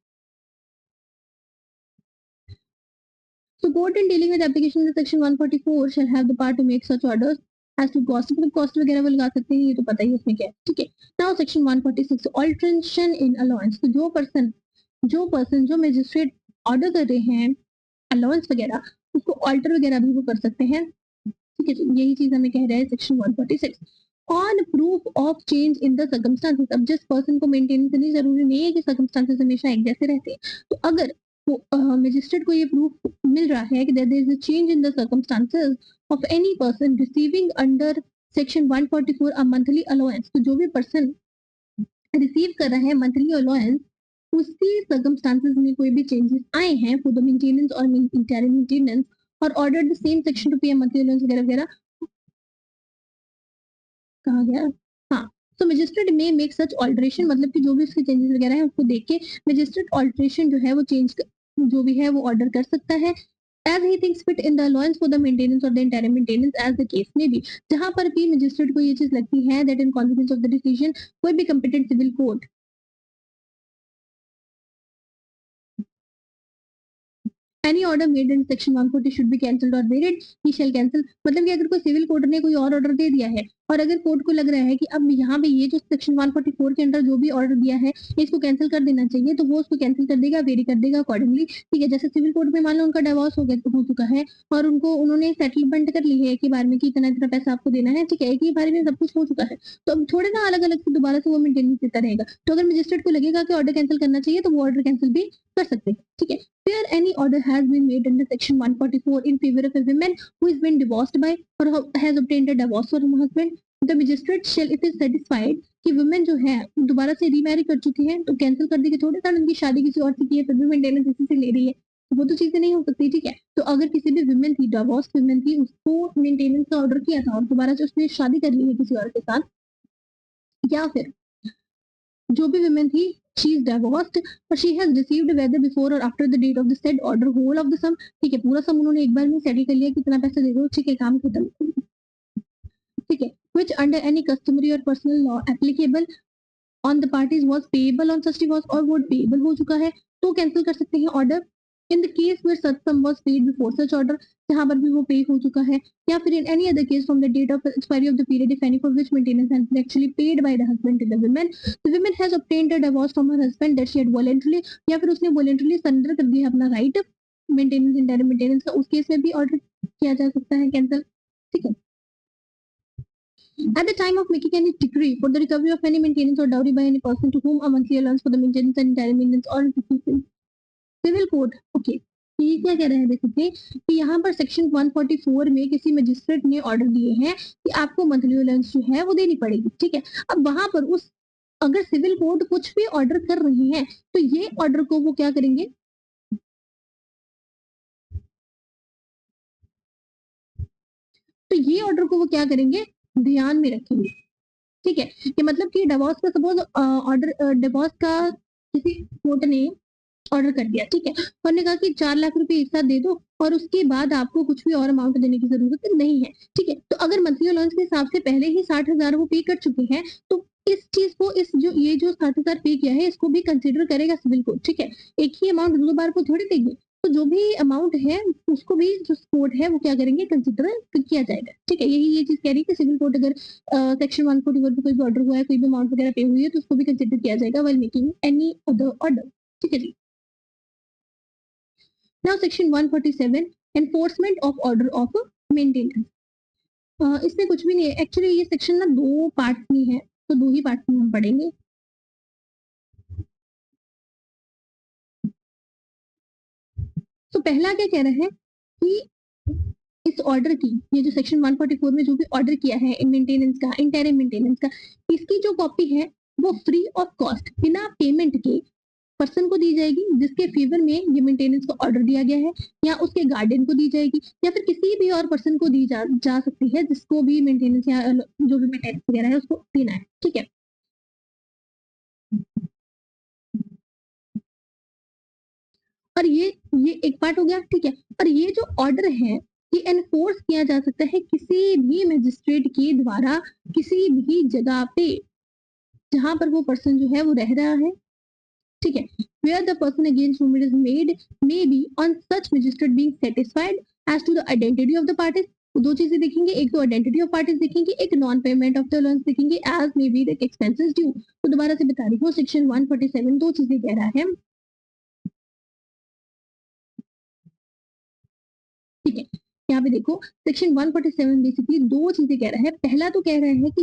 so court in dealing with application in section 144 shall have the power to make such orders as to cost, मतलब cost वगैरह वो लगा सकते हैं, ये तो पता ही है इसमें क्या है, ठीक है। Now section 146 alteration in allowance, तो जो मजिस्ट्रेट ऑर्डर कर रहे हैं अलाउंस वगैरह उसको ऑल्टर वगैरह भी वो कर सकते हैं, ठीक है। यही चीज हमें कह रहा है section 146 on proof of change in the circumstances. अब जिस पर्सन को मेंटेनेंस देनी जरूरी नहीं है कि सर्कमस्टांसेस हमेशा एक जैसे रहते हैं, तो अगर मजिस्ट्रेट को ये प्रूफ मिल रहा है कि there is a change in the circumstances of any person receiving under section 144 a monthly allowance, तो जो भी पर्सन रिसीव कर रहा है मंथली अलाउंस उसकी सर्कमस्टांसेस में कोई भी चेंजेस आए हैं फॉर द मेंटेनेंस और इंटरिम मेंटेनेंस और order the same section two पे मंथली अलाउंस वगैरह वगैरह, कहा गया, हाँ। तो मजिस्ट्रेट में मेक सच ऑल्टरेशन, मतलब कि जो भी उसके चेंजेस वगैरह है उसको देख के मजिस्ट्रेट ऑल्टरेशन जो है वो चेंज जो भी है वो ऑर्डर कर सकता है as he thinks fit in the allowance for the maintenance or the interim maintenance as the case may be, जहां पर भी मजिस्ट्रेट को ये चीज लगती है that in consequence of the decision कोई भी competent civil court any order made in section 140 should be cancelled or varied, he shall cancel, मतलब कि अगर कोई सिविल कोर्ट ने कोई और ऑर्डर दे दिया है और अगर कोर्ट को लग रहा है कि अब यहाँ पे ये जो सेक्शन 144 के अंडर जो भी ऑर्डर दिया है इसको कैंसिल कर देना चाहिए, तो वो उसको कैंसिल कर देगा, वेरी कर देगा अकॉर्डिंगली, ठीक है। जैसे सिविल कोर्ट में मान लो उनका डिवोर्स हो चुका है और उन्होंने सेटलमेंट कर ली है एक ही बार में कि इतना इतना पैसा आपको देना है, ठीक है, एक ही बार में सब कुछ हो चुका है, तो अब थोड़े ना अलग अलग से दोबारा से वो मेंटेनेंस देता रहेगा, तो अगर मजिस्ट्रेट को लगेगा कि ऑर्डर कैंसिल करना चाहिए तो वो ऑर्डर कैंसिल भी कर सकते हैं, ठीक है। Where any order has been made under section 144 in favor of a woman who has been divorced by or has obtained a divorce from her husband, the magistrate shall it is satisfied कि women जो है दोबारा से remarry कर चुकी है तो cancel कर दी कि थोड़े साल उनकी शादी किसी और से की है फिर भी मेंटेनेंस इसी से ले रही है, वो तो चीजें नहीं हो सकती, ठीक है। तो अगर किसी भी वुमेन थी, डिवोर्स वुमेन थी, उसको मेंटेनेंस का ऑर्डर किया था और दोबारा से उसने शादी कर ली है किसी और के साथ, या फिर जो भी women थी she is divorced or she has received whether before or after the date of the said order whole of the sum, ठीक है, पूरा सम उन्होंने एक बार में सेटल कर लिया कितना पैसा दे दो, ठीक है, काम खत्म, ठीक है, which under any customary or personal law applicable on the parties was payable on such divorce और वो payable हो चुका है तो कैंसिल कर सकते हैं order, in the case where such sum was paid before such order, जहां पर भी वो पे हो चुका है, या फिर in any other case from the date of expiry of the period if any for which maintenance has been actually paid by the husband to the woman has obtained a divorce from her husband that she had voluntarily, या फिर उसने voluntarily surrender कर दिया अपना right maintenance interim maintenance का, उस case में भी ऑर्डर किया जा सकता है कैंसिल। ठीक है। At the time of making any decree for the recovery of any maintenance or dowry by any person to whom a monthly allowance for the maintenance and interim maintenance or civil code, okay, ये क्या कह रहा है basically कि यहाँ पर section 144 में किसी मजिस्ट्रेट ने ऑर्डर दिए हैं कि आपको मंथली अलाउंस जो है वो देनी पड़ेगी। ठीक है। अब वहां पर उस अगर सिविल कोड कुछ भी ऑर्डर कर रहे हैं तो ये ऑर्डर को वो क्या करेंगे, तो ये ऑर्डर को वो क्या करेंगे, ध्यान में रखेंगे। ठीक है, कि मतलब कि डिवोर्स का सपोज ऑर्डर, डिवोर्स का किसी कोर्ट ने ऑर्डर कर दिया। ठीक है, उन्होंने कहा कि 4 लाख रुपए एक साथ दे दो और उसके बाद आपको कुछ भी और अमाउंट देने की जरूरत नहीं है। ठीक है, तो अगर मंथली अलाउंस के हिसाब से पहले ही 60,000 वो पे कर चुके हैं तो इस चीज को, इस जो ये जो 60,000 पे किया है इसको भी कंसिडर करेगा सिविल कोर्ट। ठीक है, एक ही अमाउंट दो बार को थोड़ी देगी, तो जो भी अमाउंट है उसको भी जो कोर्ट है वो क्या करेंगे, कंसिडर किया जाएगा। ठीक है, यही ये चीज कह रही है कि सिविल कोर्ट अगर सेक्शन 144 पे कोई भी ऑर्डर हुआ है, कोई भी अमाउंट वगैरह पे हुई है तो उसको भी कंसिडर किया जाएगा while making any other order. ठीक है जी। Now section 147 enforcement of order of maintenance, इसमें कुछ भी नहीं है एक्चुअली, ये सेक्शन ना 2 पार्ट में है तो 2 ही पार्ट में हम पढ़ेंगे। तो पहला क्या कह रहा है कि इस ऑर्डर की, ये जो सेक्शन 144 में जो भी ऑर्डर किया है मेंटेनेंस का, इंटरिम मेंटेनेंस का, इसकी जो कॉपी है वो फ्री ऑफ कॉस्ट बिना पेमेंट के पर्सन को दी जाएगी जिसके फेवर में ये मेंटेनेंस का ऑर्डर दिया गया है, या उसके गार्डियन को दी जाएगी, या फिर किसी भी और पर्सन को दी जा सकती है जिसको भी मेंटेनेंस या जो भी मेंटेनेंस वगैरह है उसको देना है। ठीक है, और ये एक पार्ट हो गया। ठीक है, और ये जो ऑर्डर है ये एनफोर्स किया जा सकता है किसी भी मजिस्ट्रेट के द्वारा किसी भी जगह पे जहां पर वो पर्सन जो है वो रह रहा है। ठीक है, where the person against whom it is made may be on such magistrate being satisfied as to the identity of the parties। तो 2 चीजें देखेंगे, एक तो आइडेंटिटी ऑफ पार्टीज देखेंगे, एक non payment of the allowance देखेंगे as may be the expenses due. तो दोबारा से बता रही हूँ, सेक्शन 147 2 चीजें कह रहा है। ठीक है, यहाँ पे देखो सेक्शन 147 बेसिकली 2 चीजें कह रहा है। पहला तो कह रहा है कि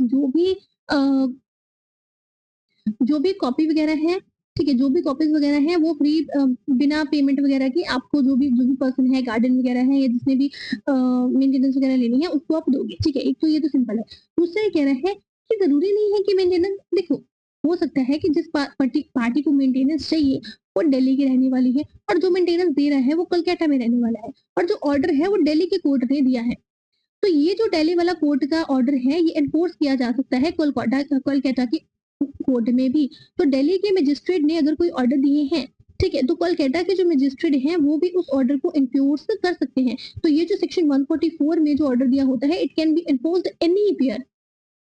जो भी कॉपी वगैरह है, ठीक है, जो भी कॉपीज वगैरह हैं वो फ्री बिना पेमेंट वगैरह की आपको जो भी पर्सन है, गार्डन वगैरह है या जिसने भी मेंटेनेंस वगैरह लेनी है उसको आप दोगे। ठीक है, एक तो ये तो सिंपल है। दूसरा ये कह रहा है कि जरूरी नहीं है कि मेंटेनेंस, देखो हो सकता है कि जिस पार्टी को मेंटेनेंस चाहिए वो दिल्ली की रहने वाली है और जो मेंटेनेंस दे रहा है वो कोलकाता में रहने वाला है, और जो ऑर्डर है वो दिल्ली के कोर्ट ने दिया है। तो ये जो दिल्ली वाला कोर्ट का ऑर्डर है ये एनफोर्स किया जा सकता है कोलकाता की कोर्ट में भी। तो दिल्ली के मजिस्ट्रेट ने अगर कोई ऑर्डर दिए हैं, ठीक है, तो कोलकाता के जो मजिस्ट्रेट हैं वो भी उस ऑर्डर को एनफोर्स कर सकते हैं। तो ये जो सेक्शन 144 में जो ऑर्डर दिया होता है it can be enforced any pair.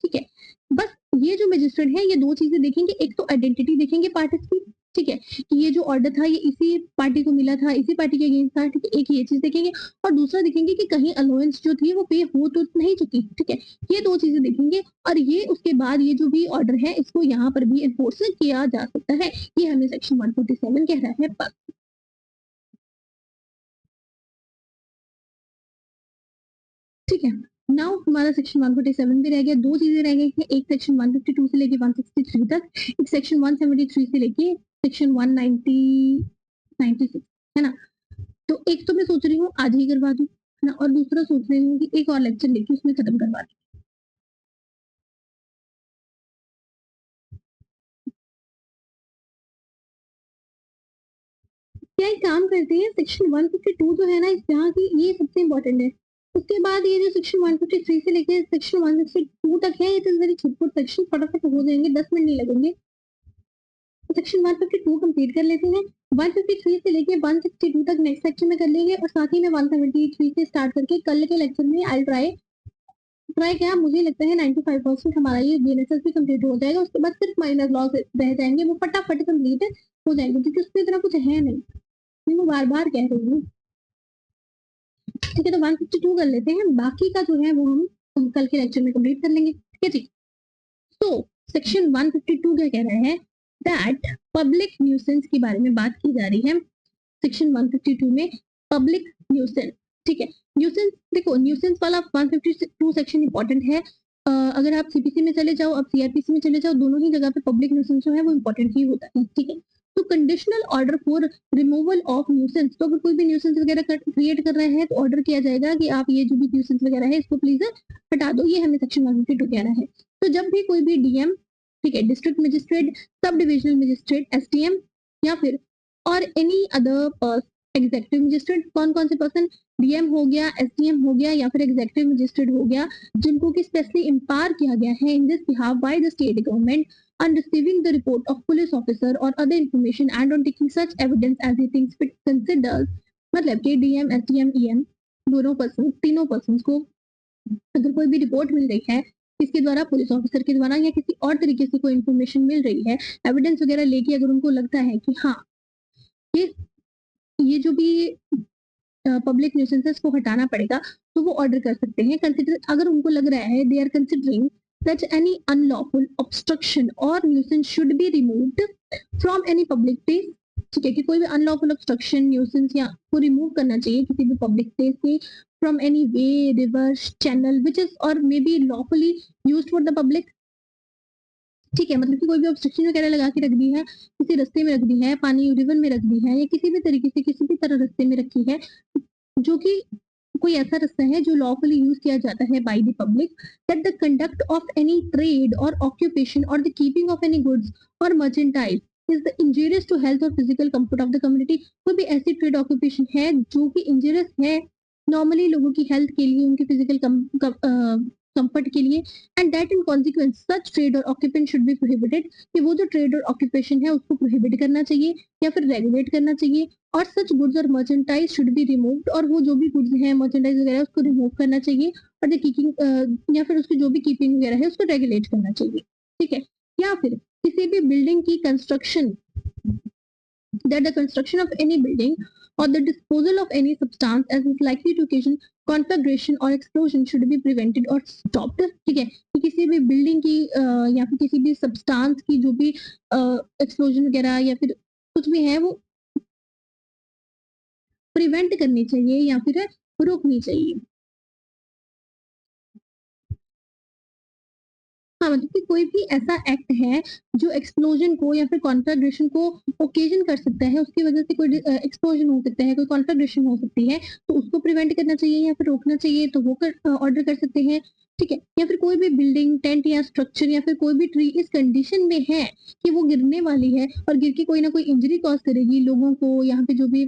ठीक है, बस ये जो मजिस्ट्रेट है ये 2 चीजें देखेंगे, एक तो आइडेंटिटी देखेंगे पार्टीज की, ठीक है, कि ये जो ऑर्डर था ये इसी पार्टी को मिला था, इसी पार्टी के अगेंस्ट था। ठीक है, एक ये चीज देखेंगे, और दूसरा देखेंगे कि कहीं अलाउंस जो थी वो पे हो तो नहीं चुकी। ठीक है, ये 2 चीजें देखेंगे, और ये उसके बाद ये जो भी ऑर्डर है इसको यहाँ पर भी एनफोर्स किया जा सकता है। ये हमें सेक्शन 147 कह रहा है। बस ठीक है, नाउ हमारा सेक्शन 147 भी रह गया। 2 चीजें रह गई हैं, एक सेक्शन 152 से लेके 163 तक, एक सेक्शन 173 से लेके सेक्शन 196 है ना। तो एक तो मैं सोच रही हूँ आज ही करवा दूं, है ना, और दूसरा सोच रही हूँ कि एक और लेक्चर लेके उसमें खत्म करवा दूं। क्या एक काम करते हैं, सेक्शन 152 जो है ना यहाँ की ये सबसे इम्पोर्टेंट है। उसके बाद ये जो सेक्शन 153 से लेके सेक्शन 162 तक है, इट इज वेरी छोटे सेक्शन, फटाफट हो जाएंगे, 10 मिनट नहीं लगेंगे। सेक्शन 152 कंप्लीट कर लेते हैं, 153 से लेके 162 तक नेक्स्ट सेक्शन में कर लेंगे, और साथ ही में 173 से स्टार्ट करके कल के लेक्चर में आई ट्राई क्या, मुझे लगता है 95% हमारा ये बीएनएसएस भी कंप्लीट हो जाएगा। उसके बाद सिर्फ माइनर लॉस रह जाएंगे, वो फटाफट कंप्लीट हो जाएंगे क्योंकि उसमें इतना कुछ है नहीं। मैं बार बार कह रही हूँ। ठीक है, तो 152 कर लेते हैं, बाकी का जो है वो हम कल के लेक्चर में कंप्लीट कर लेंगे। ठीक है जी। तो सेक्शन 152 क्या कह रहा है, दैट पब्लिक न्यूसेंस के बारे में बात की जा रही है सेक्शन 152 में, पब्लिक न्यूसेंस। ठीक है, न्यूसेंस देखो, न्यूसेंस वाला 152 सेक्शन इंपॉर्टेंट है। अगर आप सीपीसी में चले जाओ, आप सीआरपीसी में चले जाओ, दोनों ही जगह पे पब्लिक न्यूसेंस जो है वो इंपॉर्टेंट ही होता है। ठीक है, तो conditional order for removal of nuisance, तो अगर कोई भी न्यूसेंस वगैरह क्रिएट कर रहे हैं तो ऑर्डर किया जाएगा कि आप ये जो भी न्यूसेंस वगैरह है इसको प्लीज हटा दो, ये हमें सेक्शन 152 कह रहा है। तो जब भी कोई भी डीएम, ठीक है, district magistrate, sub divisional magistrate, SDM, या फिर और एनी अदर एग्जीक्यूटिव मजिस्ट्रेट, कौन कौन से पर्सन, डीएम हो गया, एसडीएम हो गया, या फिर एग्जीक्यूटिव मजिस्ट्रेट हो गया, जिनको कि स्पेशली इम्पावर किया गया है in this behalf by the state government on receiving the report of police officer or other information and on taking such evidence as he thinks fit considers, मतलब कि DM, SDM, EM, दोनों person, तीनों person को अगर कोई भी report मिल रही है किसके द्वारा, पुलिस ऑफिसर के द्वारा, या किसी और तरीके से कोई इन्फॉर्मेशन मिल रही है, एविडेंस वगैरह लेके अगर उनको लगता है कि हाँ ये जो भी पब्लिक न्यूसेंसेस को हटाना पड़ेगा, तो वो ऑर्डर कर सकते हैं। कंसिडर, अगर उनको लग रहा है, they are considering that any unlawful obstruction or nuisance should be removed from any public place, ठीक है, कि कोई भी अनलॉफुल ऑब्स्ट्रक्शन, न्यूसेंस या को रिमूव करना चाहिए किसी भी पब्लिक प्लेस से, from any way, river, channel which is or may be lawfully used for the public. ठीक है, मतलब कि कोई भी ऑब्स्ट्रक्शन वगैरह लगा के रख दी है, किसी रास्ते में रख दी है, पानी रिवर में रख दी है, या किसी भी तरीके से किसी भी तरह रास्ते में रखी है, जो कि कोई ऐसा रास्ता है जो लॉफुली यूज किया जाता है by the public, that the conduct of any trade or occupation or the keeping of any goods or merchandise is the injurious to health or physical comfort of the community. कोई भी ऐसी trade occupation है जो कि injurious है normally लोगों की health के लिए, उनके फिजिकल कंफर्ट के लिए, and that in consequence such trade or occupation should be prohibited, कि वो जो ट्रेड और ऑक्यूपेशन है उसको प्रोहिबिट करना चाहिए या फिर रेगुलेट करना चाहिए, और such goods or merchandise should be removed, और वो जो भी गुड्स है, मर्चेंटाइज वगैरह उसको रिमूव करना चाहिए, और द कीपिंग या फिर उसकी जो भी कीपिंग वगैरह है उसको रेगुलेट करना चाहिए। ठीक है, या फिर किसी भी बिल्डिंग की construction, that the construction of any building or the disposal of any substance as is likely to occasion conflagration or explosion should be prevented or stopped। ठीक है, कि किसी भी बिल्डिंग की या फिर किसी भी सब्सटेंस की जो भी एक्सप्लोजन वगैरह या फिर कुछ भी है वो प्रिवेंट करनी चाहिए या फिर रोकनी चाहिए। हाँ, मतलब कि कोई भी ऐसा एक्ट है जो एक्सप्लोजन को या फिर कॉन्फ्लैग्रेशन को ओकेजन कर सकता है, उसकी वजह से कोई एक्सप्लोजन हो सकता है, कोई कॉन्फ्लैग्रेशन हो सकती है, तो उसको प्रिवेंट करना चाहिए या फिर रोकना चाहिए, तो वो ऑर्डर कर सकते हैं। ठीक है, या फिर कोई भी बिल्डिंग, टेंट या स्ट्रक्चर या फिर कोई भी ट्री इस कंडीशन में है कि वो गिरने वाली है और गिर के कोई ना कोई इंजरी कॉज करेगी लोगों को, यहाँ पे जो भी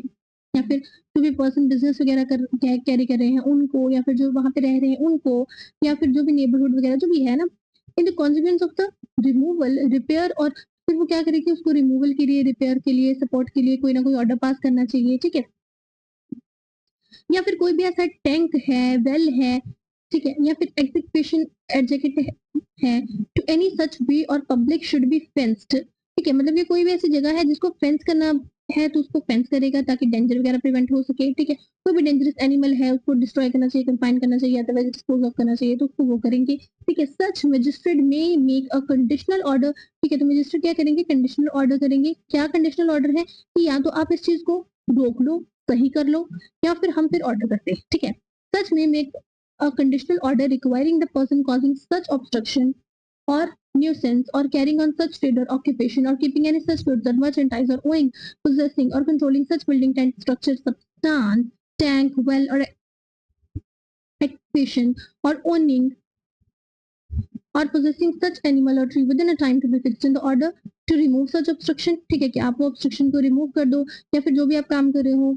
या फिर जो भी पर्सन बिजनेस वगैरह कैरी कर रहे हैं उनको, या फिर जो वहां पे रह रहे हैं उनको, या फिर जो भी नेबरहुड वगैरह जो भी है ना, in the consequence of the removal, repair, और फिर वो क्या करेगी, उसको रिमूवल के लिए, रिपेयर के लिए, सपोर्ट के लिए कोई ना कोई ऑर्डर पास करना चाहिए। ठीक है, या फिर कोई भी ऐसा टैंक है, वेल है, ठीक है, या फिर एग्जीक्यूशन एडजेक्ट है, टू एनी सच वे और पब्लिक शुड बी फेंस्ड। ठीक है, मतलब ये कोई भी ऐसी जगह है जिसको फेंस करना है तो उसको फेंस करेगा ताकि डेंजर वगैरह प्रिवेंट हो सके। ठीक है, कोई भी डेंजरस एनिमल है उसको डिस्ट्रॉय करना चाहिए, कंफाइन करना चाहिए, अदरवाइज डिस्पोज ऑफ करना चाहिए, तो उसको वो करेंगे। ठीक है, सच मजिस्ट्रेट में मेक अ कंडीशनल ऑर्डर। ठीक है, तो मजिस्ट्रेट क्या करेंगे, कंडीशनल ऑर्डर करेंगे। क्या कंडीशनल ऑर्डर है कि या तो आप इस चीज को रोक लो, सही कर लो, या फिर हम फिर ऑर्डर करते हैं। ठीक है, सच में make a conditional order requiring the person causing such obstruction or nuisance or carrying on such trade or occupation or keeping any such goods or merchandise or owning, possessing or controlling such building, tent, structure, substance, tank, well or occupation or owning or possessing such animal or tree within a time to be fixed in the order to remove such obstruction। ठीक है, कि आप वो obstruction को remove कर दो, या फिर जो भी आप काम कर रहे हो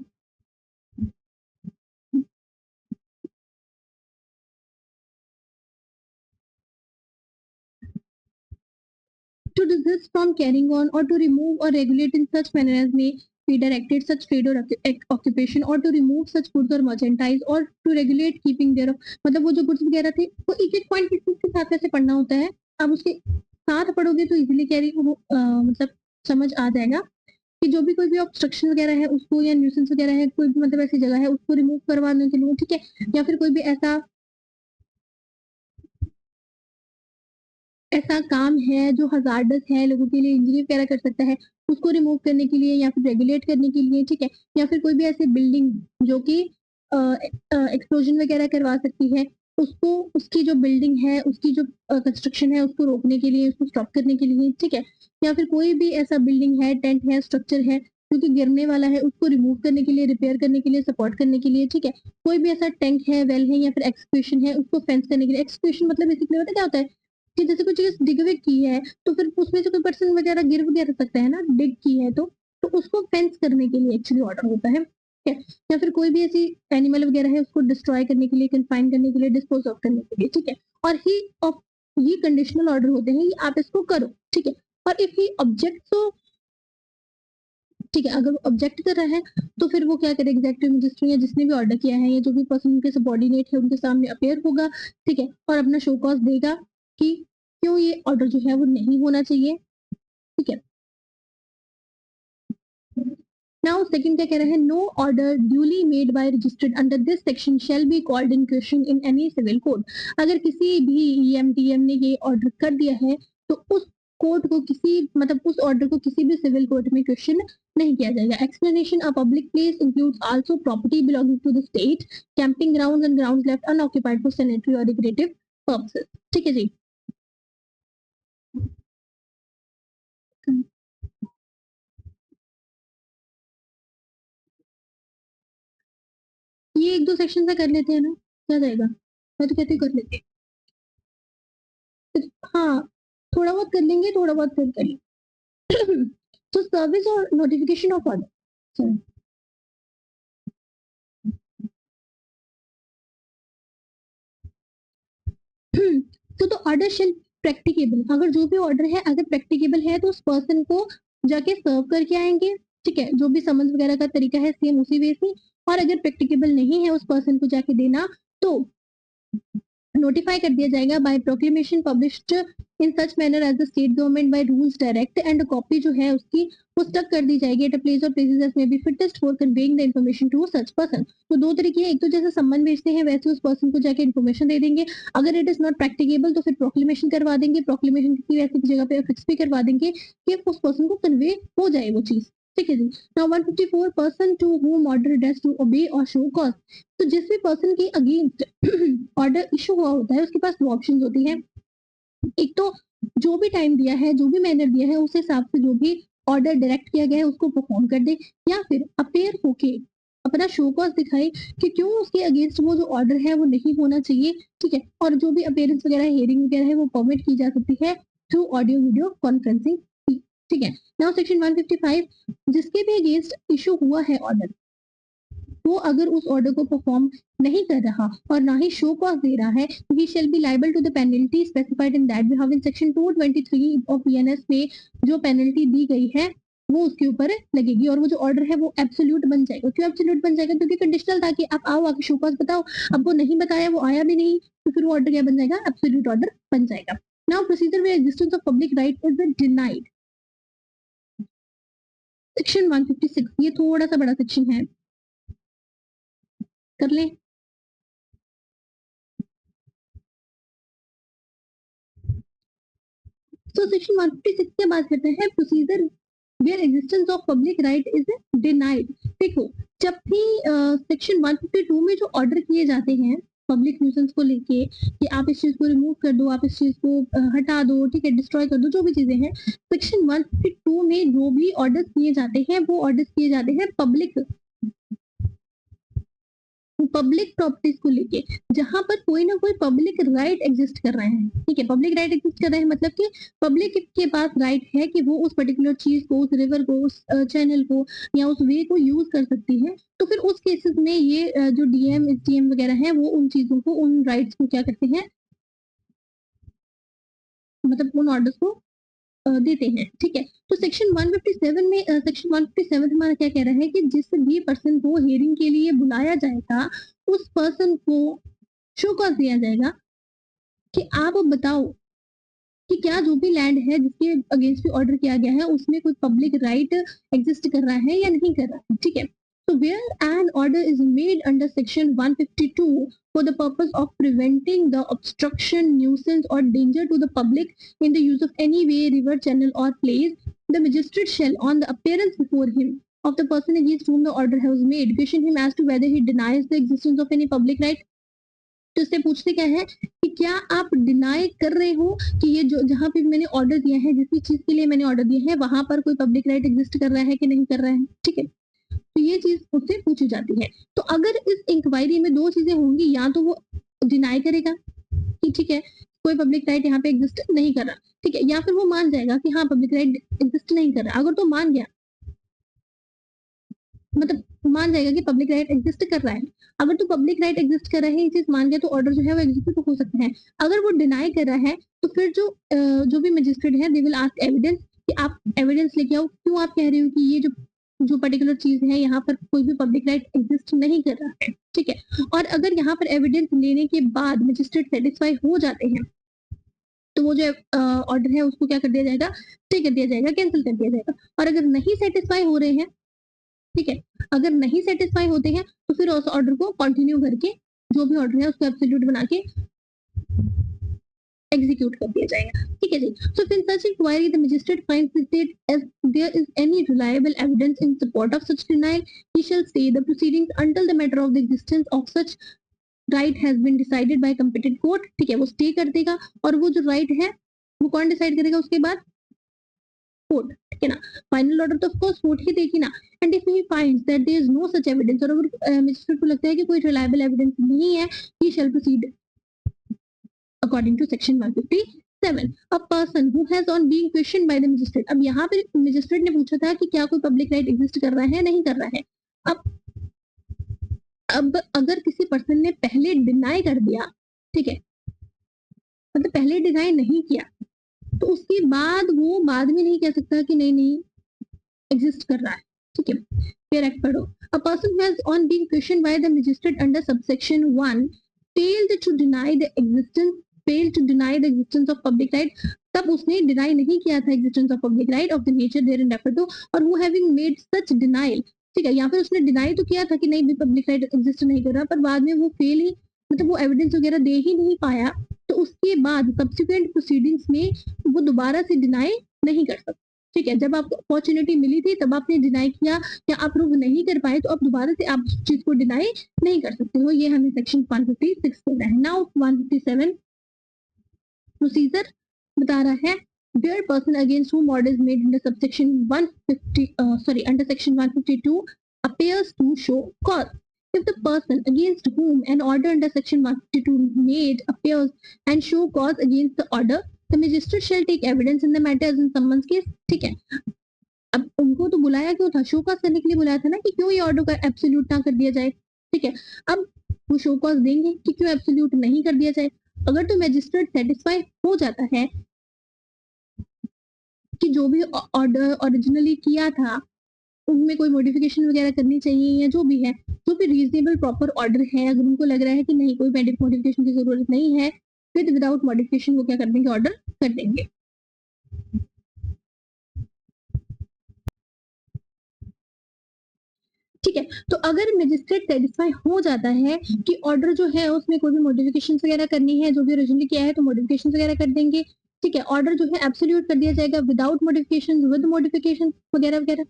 to desist from carrying on or to remove or regulate in such manner as may be directed such trade or occupation or to remove such goods or merchandise or to regulate keeping thereof। मतलब वो जो goods वगैरह थे वो एक एक point के साथ कैसे पढ़ना होता है, आप उसके साथ पढ़ोगे तो इजीली कैरी मतलब समझ आ जाएगा। कि जो भी कोई भी ऑब्स्ट्रक्शन वगैरह है उसको या न्यूसेंस वगैरह है, कोई भी मतलब ऐसी जगह है उसको रिमूव करवाने के लिए, ठीक है, या फिर कोई भी ऐसा ऐसा काम है जो हजार्डस है, लोगों के लिए इंजरी वगैरह कर सकता है, उसको रिमूव करने के लिए या फिर रेगुलेट करने के लिए, ठीक है, या फिर कोई भी ऐसी बिल्डिंग जो कि एक्सप्लोजन वगैरह करवा सकती है, उसको उसकी जो बिल्डिंग है उसकी जो कंस्ट्रक्शन है उसको रोकने के लिए, उसको स्टॉप करने के लिए, ठीक है, या फिर कोई भी ऐसा बिल्डिंग है, टेंट है, स्ट्रक्चर है जो कि गिरने वाला है, उसको रिमूव करने के लिए, रिपेयर करने के लिए, सपोर्ट करने के लिए, ठीक है, कोई भी ऐसा टैंक है, वेल है या फिर एक्सक्यूशन है, उसको फेंस करने के लिए। एक्सक्यूशन मतलब बेसिकली पता क्या होता है कि जैसे कोई चीज डिग विग की है तो फिर उसमें से कोई पर्सन वगैरह गिर वगैरह सकता है ना, डिग की है तो उसको फेंस करने के लिए एक्चुअली ऑर्डर होता है, ठीक है, या फिर कोई भी ऐसी एनिमल वगैरह है उसको डिस्ट्रॉय करने के लिए, कन्फाइन करने के लिए, डिस्पोज ऑफ करने के लिए, ठीक है, और ही ऑफ ये कंडीशनल ऑर्डर होते हैं, ये आप इसको करो, ठीक है, और इफ ही ऑब्जेक्ट तो ठीक है, अगर वो ऑब्जेक्ट कर रहा है तो फिर वो क्या करे, एग्जीक्यूटिव मजिस्ट्रेट या जिसने भी ऑर्डर किया है या जो भी पर्सन उनके सबॉर्डिनेट है उनके सामने अपेयर होगा, ठीक है, और अपना शो कॉज देगा कि क्यों ये ऑर्डर जो है वो नहीं होना चाहिए, ठीक है। नाउ सेकंड क्या कह रहा है, no order duly made by registered under this section shall be called in question in any civil code. अगर किसी भी ईएमटीएम ने ये ऑर्डर कर दिया है तो उस कोर्ट को किसी मतलब उस ऑर्डर को किसी भी सिविल कोर्ट में क्वेश्चन नहीं किया जाएगा। Explanation, a public place includes also property belonging to the state, camping grounds and grounds left unoccupied for sanitary or recreative purposes, ठीक है जी। ये एक दो सेक्शन से कर लेते हैं ना, क्या जाएगा, मैं तो कहती हूँ कर लेते हैं। हाँ, थोड़ा बहुत कर लेंगे, थोड़ा बहुत फिर कर लेंगे। तो सर्विस और नोटिफिकेशन ऑफ ऑर्डर, तो ऑर्डर शेल प्रैक्टिकेबल, अगर जो भी ऑर्डर है अगर प्रैक्टिकेबल है तो उस पर्सन को जाके सर्व करके आएंगे, ठीक है, जो भी समन्स वगैरह का तरीका है सेम उसी वे से। और अगर प्रैक्टिकेबल नहीं है उस पर्सन को जाके देना तो नोटिफाई कर दिया जाएगा by proclamation published in such manner as the state government by rules direct, and copy जो है उसकी वो स्टक कर दी जाएगी at a place or places as may be fittest for conveying the information to such person. तो दो तरीके हैं, एक तो जैसे सम्मन भेजते हैं वैसे उस पर्सन को जाके इन्फॉर्मेशन दे देंगे, अगर इट इज नॉट प्रैक्टिकेबल तो फिर प्रोक्लेमेशन करवा देंगे, प्रोक्लेमेशन किसी वैसी जगह पे फिक्स भी करवा देंगे कि उस पर्सन को कन्वे हो जाए वो चीज, ठीक है जी। Now 154 person to whom order is to obey or show cause। तो जिस भी पर्सन के अगेंस्ट ऑर्डर इशू हुआ होता है उसके पास दो ऑप्शन होती है, एक तो जो भी टाइम दिया है, जो भी मैनर दिया है उस हिसाब से जो भी ऑर्डर डायरेक्ट किया गया है उसको परफॉर्म कर दे, या फिर अपेयर होके अपना शो कॉज दिखाए कि क्यों उसके अगेंस्ट वो जो ऑर्डर है वो नहीं होना चाहिए, ठीक है, और जो भी अपेयरेंस वगैरह हियरिंग वगैरह है वो परमिट की जा सकती है थ्रू ऑडियो वीडियो कॉन्फ्रेंसिंग, ठीक है। नाउ सेक्शन 155, जिसके भी अगेंस्ट इशू हुआ है ऑर्डर वो अगर उस ऑर्डर को परफॉर्म नहीं कर रहा और ना ही शो कॉज दे रहा है, he shall be liable to the penalty specified in that we have in section 223 of PNS में जो पेनल्टी दी गई है वो उसके ऊपर लगेगी, और वो जो ऑर्डर है वो एब्सोल्यूट बन जाएगा। क्यों एब्सोल्यूट बन जाएगा, क्योंकि कंडीशनल था कि आप आओ आके शो कॉज बताओ, अब वो नहीं बताया, वो आया भी नहीं, तो फिर वो ऑर्डर क्या बन जाएगा, एब्सोल्यूट ऑर्डर बन जाएगा। नाउ प्रोसीजर में existence of public right is denied, section 156, ये थोड़ा सा बड़ा सेक्शन है, कर लें। So section 156 के बात करते हैं procedure where existence of public right is denied. देखो, जब भी सेक्शन 152 में जो ऑर्डर किए जाते हैं पब्लिक न्यूसेंस को लेके कि आप इस चीज को रिमूव कर दो, आप इस चीज को हटा दो, ठीक है, डिस्ट्रॉय कर दो, जो भी चीजें हैं, सेक्शन 152 में जो भी ऑर्डर किए जाते हैं वो ऑर्डर किए जाते हैं पब्लिक प्रॉपर्टीज को लेके, जहां पर कोई ना कोई पब्लिक राइट एग्जिस्ट कर रहे हैं, ठीक है, पब्लिक राइट एग्जिस्ट कर रहे हैं मतलब कि पब्लिक के पास राइट है कि वो उस पर्टिकुलर चीज को, उस रिवर को, उस चैनल को या उस वे को यूज कर सकती है। तो फिर उस केसेस में ये जो डीएम एसडीएम वगैरह है वो उन चीजों को, उन राइट्स को क्या करते हैं, मतलब उन ऑर्डर्स को देते हैं, ठीक है। तो सेक्शन 157 में सेक्शन 157 हमारा क्या कह रहा है कि जिस भी पर्सन को हियरिंग के लिए बुलाया जाएगा उस पर्सन को शो कॉज दिया जाएगा कि आप बताओ कि क्या जो भी लैंड है जिसके अगेंस्ट भी ऑर्डर किया गया है उसमें कोई पब्लिक राइट एग्जिस्ट कर रहा है या नहीं कर रहा है, ठीक है। So where an order is made under section 152 for the purpose of preventing the obstruction, nuisance or danger to the public in the use of any way, river, channel or place, the magistrate shall, on the appearance before him of the person against whom the order has made, question him as to whether he denies the existence of any public right. तो इससे पूछते क्या है कि क्या आप deny कर रहे हो कि ये जो जहाँ पे मैंने ऑर्डर दिया है, जिस भी चीज के लिए मैंने ऑर्डर दिया है वहां पर कोई पब्लिक राइट एग्जिस्ट कर रहा है कि नहीं कर रहा है, ठीक है। तो ये चीज उससे पूछी जाती है। तो अगर इस इंक्वायरी में दो चीजें होंगी, या तो वो डिनाई करेगा कि ठीक है कोई पब्लिक राइट यहाँ पे एग्जिस्ट नहीं कर रहा, ठीक है, या फिर वो मान जाएगा कि हाँ पब्लिक राइट एग्जिस्ट नहीं कर रहा। अगर तो मान गया, मतलब मान जाएगा कि पब्लिक राइट एग्जिस्ट कर रहा है, अगर तो पब्लिक राइट एग्जिस्ट कर रहा है ये चीज मान गया तो ऑर्डर जो है वो एग्जीक्यूट हो सकता है। अगर वो डिनाई कर रहा है तो फिर जो भी मजिस्ट्रेट है दे विल आस्क एविडेंस कि आप एविडेंस लेके आओ, क्यों आप कह रहे हो कि ये जो पर्टिकुलर चीज है यहाँ पर कोई भी पब्लिक राइट एग्जिस्ट नहीं कर रहा है, ठीक है। और अगर यहाँ पर एविडेंस लेने के बाद मजिस्ट्रेट सेटिस्फाई हो जाते हैं तो वो जो ऑर्डर है उसको क्या कर दिया जाएगा, स्टे कर दिया जाएगा, कैंसिल कर दिया जाएगा। और अगर नहीं सेटिस्फाई हो रहे हैं, ठीक है, अगर नहीं सेटिस्फाई होते हैं तो फिर उस ऑर्डर को कंटिन्यू करके जो भी ऑर्डर है उसको एब्सोल्यूट बना के एग्जीक्यूट कर दिया जाएगा, ठीक है जी। So in such inquiry the magistrate finds that as there is any reliable evidence in support of such denial, he shall stay the proceedings until the matter of the existence of such right has been decided by competent court, ठीक है, वो stay कर देगा। और वो जो right है वो कौन डिसाइड करेगा उसके बाद, कोर्ट, ठीक है ना। फाइनल ऑर्डर तो ऑफ कोर्स कोर्ट ही देगी ना। And if he finds that there is no such evidence, और अगर मजिस्ट्रेट को लगता है कि कोई रिलायबल एविडेंस नहीं है, he shall proceed according to section 157 a person who has on being questioned by the magistrate। अब यहाँ पे मजिस्ट्रेट ने पूछा था कि क्या कोई पब्लिक राइट एग्जिस्ट कर रहा है नहीं कर रहा है। अब अगर किसी पर्सन ने पहले डिनाई कर दिया, ठीक है, मतलब पहले डिनाई नहीं किया, तो उसके बाद वो बाद में नहीं कह सकता कि नहीं नहीं एग्जिस्ट कर रहा है, ठीक है। फिर एक्ट पढ़ो। A person who has on being questioned by the magistrate under subsection 1 failed to deny the existence of public right, तब उसने डिनाई नहीं किया था existence of public right of the nature therein referred to, और वो having made such denial, ठीक है, या फिर उसने डिनाई तो किया था कि नहीं भी पब्लिक राइट एग्जिस्ट नहीं कर रहा, पर बाद में वो फेल ही, मतलब वो एविडेंस वगैरह दे ही नहीं पाया, तो उसके बाद सब्सिक्वेंट प्रोसीडिंग्स में वो दोबारा से डिनाई नहीं कर सकता, ठीक है। जब आपको अपॉर्चुनिटी मिली थी तब आपने डिनाई किया या आप प्रूव नहीं कर पाए, तो अब दोबारा से आप चीज को डिनाई नहीं कर सकते हो। ये हमें सेक्शन 156 कह रहा है। नाउ 157 प्रोसीजर बता रहा है, where person against whom order is made under subsection 150 under section 152 appears to show cause. If the person against whom an order under section 152 made appears and show cause against the order, the magistrate shall take evidence in the matter as in someone's case, ठीक है। अब उनको तो बुलाया क्यों था, show cause करने के लिए बुलाया था ना, कि क्यों ये ऑर्डर का एब्सोल्यूट ना कर दिया जाए, ठीक है। अब वो शो कॉज देंगे कि क्यों एब्सोल्यूट नहीं कर दिया जाए। अगर तो मैजिस्ट्रेट सेटिस्फाई हो जाता है कि जो भी ऑर्डर ओरिजिनली किया था उनमें कोई मॉडिफिकेशन वगैरह करनी चाहिए, या जो भी है, जो भी रीजनेबल प्रॉपर ऑर्डर है, अगर उनको लग रहा है कि नहीं कोई मॉडिफिकेशन की जरूरत नहीं है, फिर विदाउट मॉडिफिकेशन वो क्या कर देंगे, ऑर्डर कर देंगे। ठीक है, तो अगर मजिस्ट्रेट सेटिस्फाई हो जाता है कि ऑर्डर जो है उसमें कोई भी मॉडिफिकेशन वगैरह करनी है, जो भी ओरिजिनली किया है तो मॉडिफिकेशन वगैरह कर देंगे, ठीक है। ऑर्डर जो है एब्सोल्यूट कर दिया जाएगा विदाउट मॉडिफिकेशन, विद मॉडिफिकेशन वगैरह वगैरह।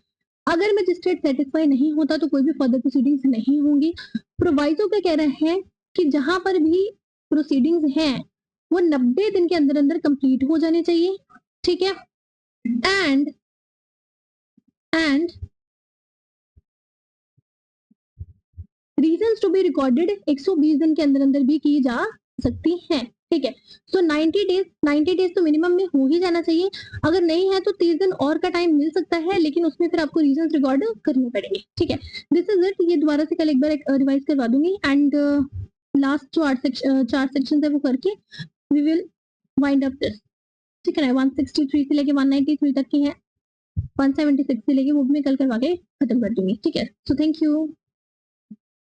अगर मजिस्ट्रेट सेटिस्फाई नहीं होता तो कोई भी फर्दर प्रोसीडिंग्स नहीं होंगी। प्रोवाइजो का कह रहा है कि जहां पर भी प्रोसीडिंग्स हैं वो 90 दिन के अंदर अंदर कंप्लीट हो जाने चाहिए, ठीक है। And reasons to be recorded 120 दिन के अंदर अंदर भी की जा सकती हैं, ठीक है। सो 90 डेज तो मिनिमम में हो ही जाना चाहिए। अगर नहीं है तो 30 दिन और का टाइम मिल सकता है, लेकिन उसमें फिर आपको रीजंस रिकॉर्ड करने पड़ेंगे, ठीक है। This is it. ये दोबारा से कल एक बार रिवाइज करवा दूंगी, एंड लास्ट जो 4 सेक्शन है वो करके we will wind up this, ठीक है ना। 163 से लेके 193 तक की है, 176 से लेके वो भी मैं कल करवा के खत्म कर दूंगी, ठीक है। So thank you.